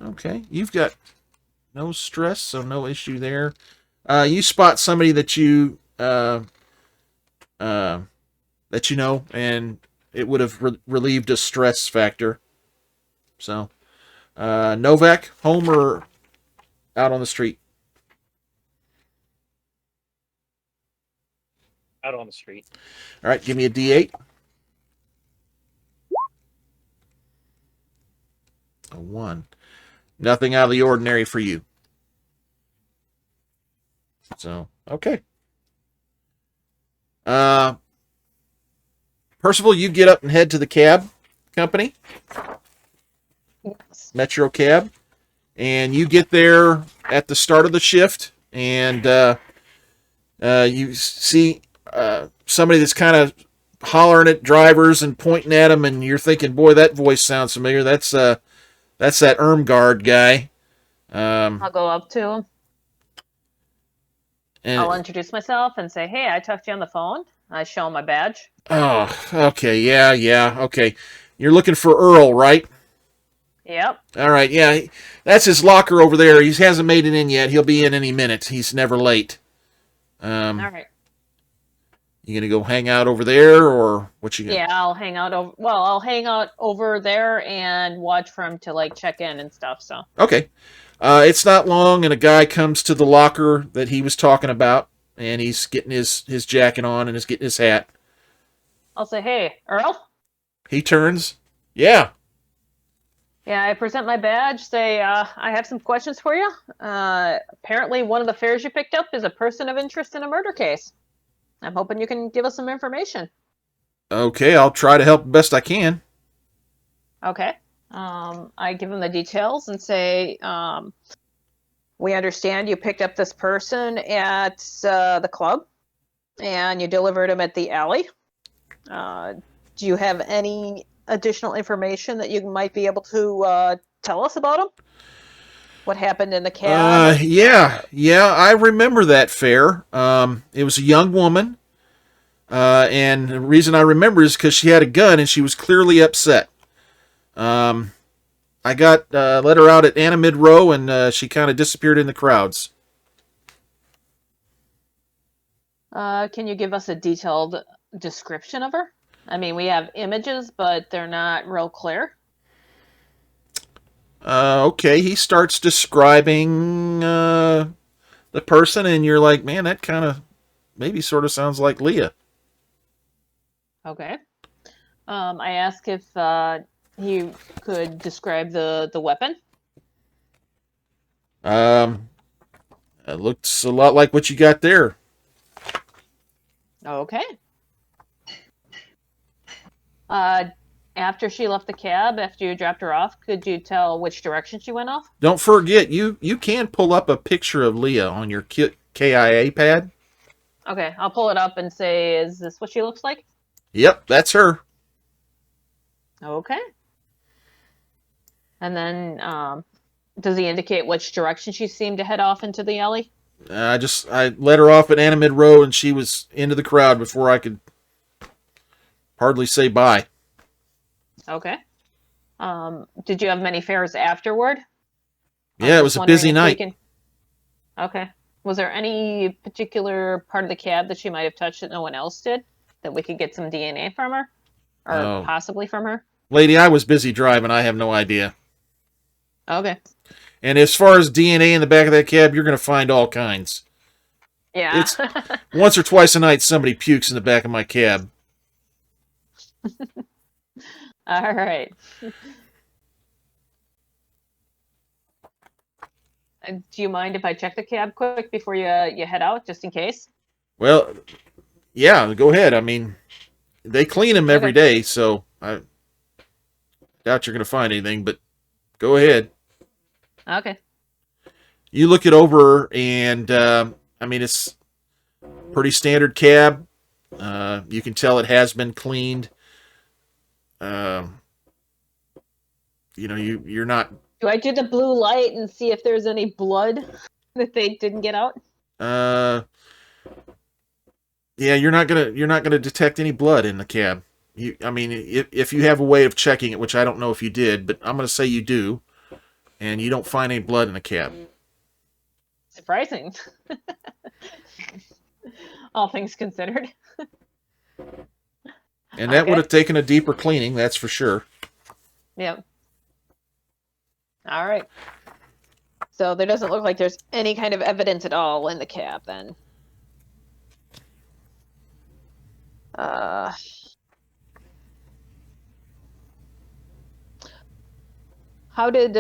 S1: Okay, you've got no stress, so no issue there. You spot somebody that you know, and it would have relieved a stress factor. So, Novak, home or out on the street?
S7: Out on the street.
S1: All right, give me a D8. A 1. Nothing out of the ordinary for you. So, okay. Percival, you get up and head to the cab company,
S4: Yes.
S1: Metro Cab, and you get there at the start of the shift, and you see somebody that's kind of hollering at drivers and pointing at them, and you're thinking, boy, that voice sounds familiar. That's that Ermgard guy.
S4: I'll go up to him. I'll
S1: And
S4: introduce myself and say, "Hey, I talked to you on the phone." I show him my badge.
S1: oh, okay, yeah, okay. You're looking for Earl, right?
S4: Yep.
S1: All right, yeah, that's his locker over there. He hasn't made it in yet. He'll be in any minute. He's never late.
S4: All right.
S1: You gonna go hang out over there, or what you got?
S4: Yeah, I'll hang out over. Well, I'll hang out over there and watch for him to like check in and stuff. So.
S1: Okay. It's not long, and a guy comes to the locker that he was talking about, and he's getting his jacket on and he's getting his hat.
S4: I'll say, "Hey, Earl."
S1: He turns. Yeah.
S4: Yeah, I present my badge. Say, I have some questions for you. Apparently, one of the fares you picked up is a person of interest in a murder case. I'm hoping you can give us some information.
S1: Okay, I'll try to help the best I can.
S4: Okay. I give him the details and say, we understand you picked up this person at the club and you delivered him at the alley. Do you have any additional information that you might be able to tell us about him? What happened in the cab?
S1: Yeah, I remember that fare. It was a young woman, and the reason I remember is because she had a gun and she was clearly upset. I got let her out at Anna Mid Row, and she kind of disappeared in the crowds.
S4: Can you give us a detailed description of her? I mean, we have images, but they're not real clear.
S1: Okay, he starts describing the person, and you're like, man, that kind of maybe sort of sounds like Leah.
S4: Okay. I ask if he could describe the weapon.
S1: It looks a lot like what you got there.
S4: Okay. After she left the cab, after you dropped her off, could you tell which direction she went off?
S1: Don't forget, you can pull up a picture of Leah on your KIA pad.
S4: Okay, I'll pull it up and say, is this what she looks like?
S1: Yep, that's her.
S4: Okay. And then, does he indicate which direction she seemed to head off into the alley?
S1: I let her off at Anna Mid Row, and she was into the crowd before I could hardly say bye.
S4: Okay. Did you have many fares afterward?
S1: Yeah, it was a busy night.
S4: Okay. Was there any particular part of the cab that she might have touched that no one else did? That we could get some DNA from her? Or
S1: Oh.
S4: possibly from her?
S1: Lady, I was busy driving. I have no idea.
S4: Okay.
S1: And as far as DNA in the back of that cab, you're going to find all kinds.
S4: Yeah.
S1: It's once or twice a night somebody pukes in the back of my cab.
S4: All right. Do you mind if I check the cab quick before you head out, just in case?
S1: Well, yeah, go ahead. I mean, they clean them every
S4: Okay.
S1: day, so I doubt you're going to find anything, but go ahead.
S4: Okay.
S1: You look it over, and I mean, it's pretty standard cab. You can tell it has been cleaned. You know, you're not.
S4: Do I do the blue light and see if there's any blood that they didn't get out?
S1: Yeah, you're not gonna detect any blood in the cab. I mean, if you have a way of checking it, which I don't know if you did, but I'm gonna say you do, and you don't find any blood in the cab.
S4: Surprising. All things considered.
S1: And that
S4: Okay.
S1: would have taken a deeper cleaning, that's for sure.
S4: Yep. All right. So there doesn't look like there's any kind of evidence at all in the cab then. How did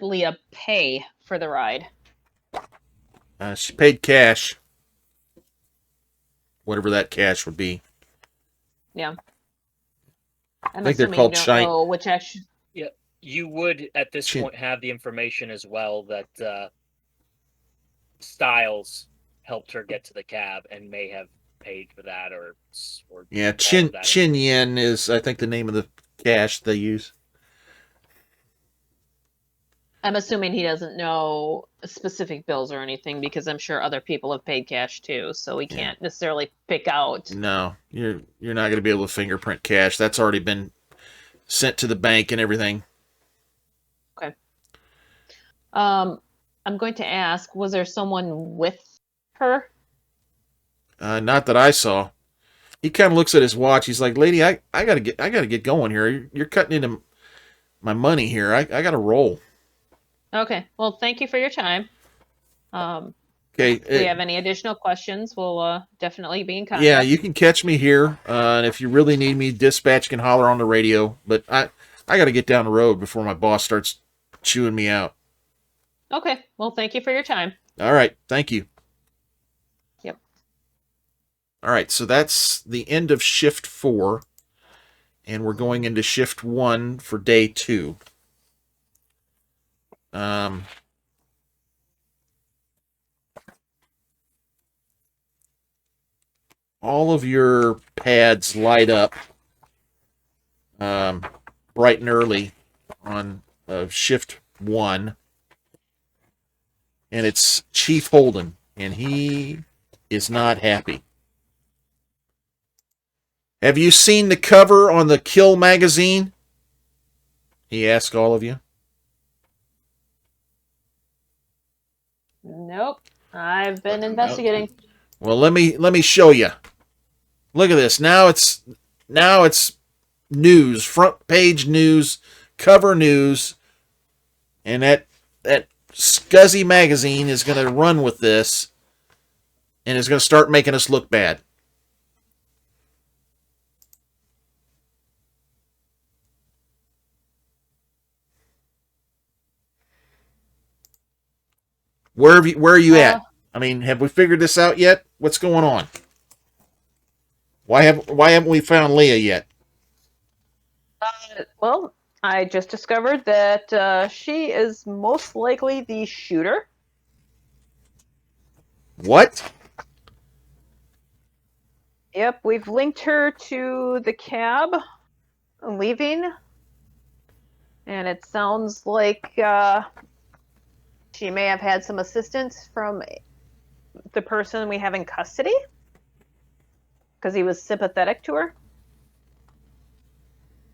S4: Leah pay for the ride?
S1: She paid cash, whatever that cash would be.
S4: Yeah. I'm
S1: think they're
S4: assuming
S1: called
S4: you don't
S1: shine-
S4: know which action.
S7: You would at this
S1: Chin-
S7: point have the information as well that Styles helped her get to the cab and may have paid for that or
S1: Yeah,
S7: all of
S1: Chin
S7: that
S1: Chin Yen is, I think, the name of the cash they use.
S4: I'm assuming he doesn't know specific bills or anything because I'm sure other people have paid cash too, so we
S1: Yeah.
S4: can't necessarily pick out.
S1: No, you're not going to be able to fingerprint cash. That's already been sent to the bank and everything.
S4: I'm going to ask, was there someone with her?
S1: Not that I saw. He kind of looks at his watch. He's like, "Lady, I gotta get going here. You're cutting into my money here. I gotta roll."
S4: Okay. Well, thank you for your time.
S1: Okay.
S4: If we have any additional questions, we'll definitely be in contact.
S1: Yeah, you can catch me here, and if you really need me, dispatch can holler on the radio. But I gotta get down the road before my boss starts chewing me out.
S4: Okay. Well, thank you for your time.
S1: All right, thank you.
S4: Yep.
S1: All right, so that's the end of shift 4, and we're going into shift 1 for day 2. All of your pads light up bright and early on shift 1. And it's Chief Holden, and he is not happy. Have you seen the cover on the Kill magazine? He asked all of you.
S4: Nope. I've been investigating.
S1: Well, let me show you. Look at this. Now it's news, front page news, cover news, and that scuzzy magazine is going to run with this and is going to start making us look bad. Where are you at? I mean, have we figured this out yet? What's going on? Why haven't we found Leah yet?
S4: Well, I just discovered that she is most likely the shooter.
S1: What?
S4: Yep, we've linked her to the cab leaving. And it sounds like she may have had some assistance from the person we have in custody. because he was sympathetic to her,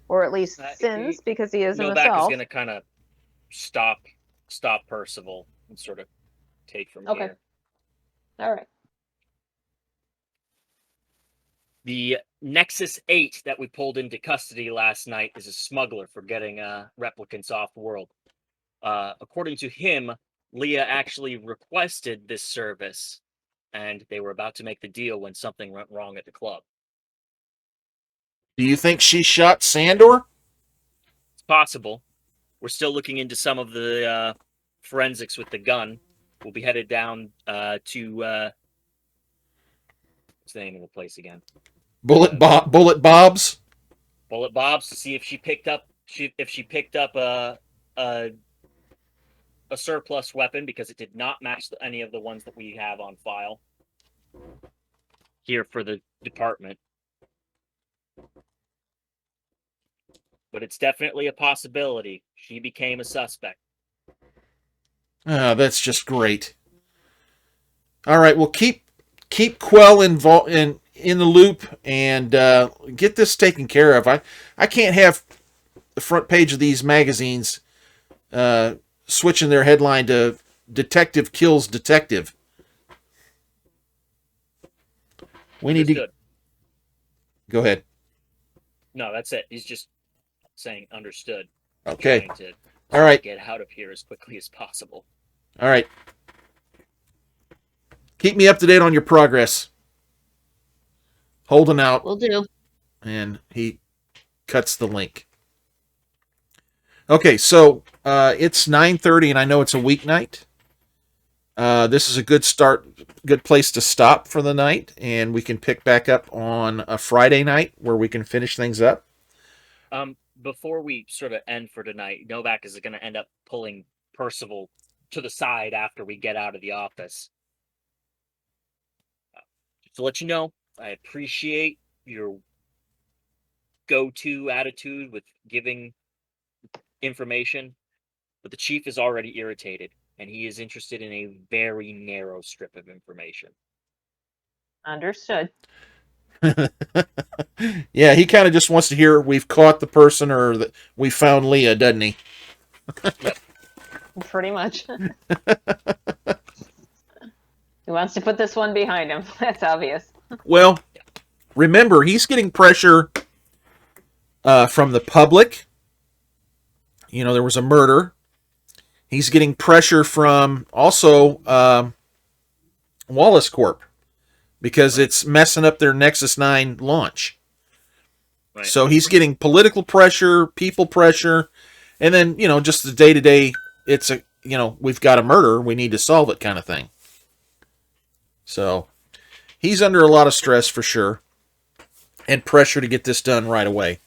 S4: or at least sins because he is
S7: Novak
S4: himself.
S7: is going to kind of stop Percival and sort of take from
S4: Okay.
S7: here.
S4: All right.
S7: The Nexus 8 that we pulled into custody last night is a smuggler for getting replicants off world. According to him, Leah actually requested this service, and they were about to make the deal when something went wrong at the club.
S1: Do you think she shot Sandor?
S7: It's possible. We're still looking into some of the forensics with the gun. We'll be headed down to what's the name of the place again?
S1: Bullet Bob's?
S7: Bullet Bob's, to see if she picked up a surplus weapon, because it did not match any of the ones that we have on file here for the department. But it's definitely a possibility. She became a suspect.
S1: That's just great. All right, well, keep Quell involved in the loop and get this taken care of. I can't have the front page of these magazines switching their headline to "Detective Kills Detective." We need to
S7: Understood.
S1: go ahead.
S7: No, that's it. He's just saying understood.
S1: Okay.
S7: Trying to
S1: All right.
S7: get out of here as quickly as possible.
S1: All right. Keep me up to date on your progress. Holding out.
S4: Will do.
S1: And he cuts the link. Okay, so it's 9:30, and I know it's a weeknight. This is a good place to stop for the night, and we can pick back up on a Friday night where we can finish things up.
S7: Before we sort of end for tonight, Novak is going to end up pulling Percival to the side after we get out of the office. Just to let you know, I appreciate your go-to attitude with giving information, but the chief is already irritated, and he is interested in a very narrow strip of information.
S4: Understood.
S1: Yeah, he kind of just wants to hear we've caught the person or that we found Leah, doesn't he?
S4: Pretty much. He wants to put this one behind him. That's obvious.
S1: Well, remember, he's getting pressure from the public. You know, there was a murder. He's getting pressure from also Wallace Corp because it's messing up their Nexus 9 launch.
S7: Right.
S1: So he's getting political pressure, people pressure, and then, you know, just the day-to-day, it's a, you know, we've got a murder, we need to solve it kind of thing. So he's under a lot of stress for sure, and pressure to get this done right away.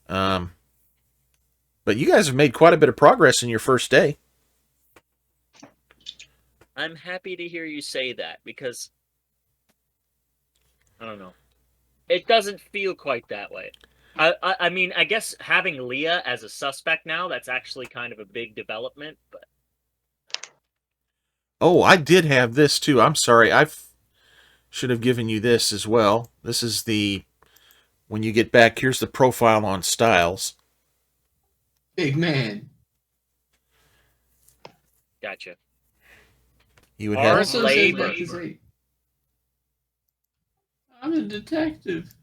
S1: But you guys have made quite a bit of progress in your first day.
S7: I'm happy to hear you say that, because I don't know. It doesn't feel quite that way. I mean, I guess having Leah as a suspect now, that's actually kind of a big development, but
S1: Oh, I did have this too. I'm sorry. Should have given you this as well. This is when you get back, here's the profile on Styles.
S3: Big man.
S7: gotcha.
S1: You would
S7: Our
S1: have
S3: Also says
S7: labor.
S3: Nexus 8. I'm a detective.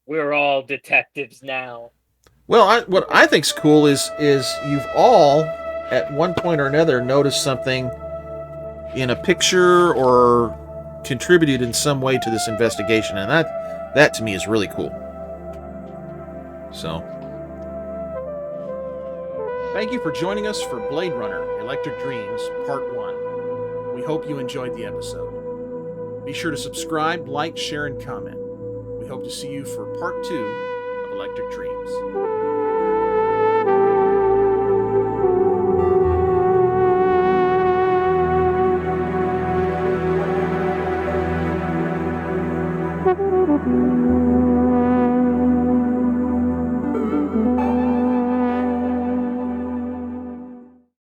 S7: We're all detectives now.
S1: Well, what I think's cool is you've all at one point or another noticed something in a picture or contributed in some way to this investigation, and that to me is really cool. So, thank you for joining us for Blade Runner Electric Dreams Part 1. We hope you enjoyed the episode. Be sure to subscribe, like, share, and comment. We hope to see you for Part 2 of Electric Dreams.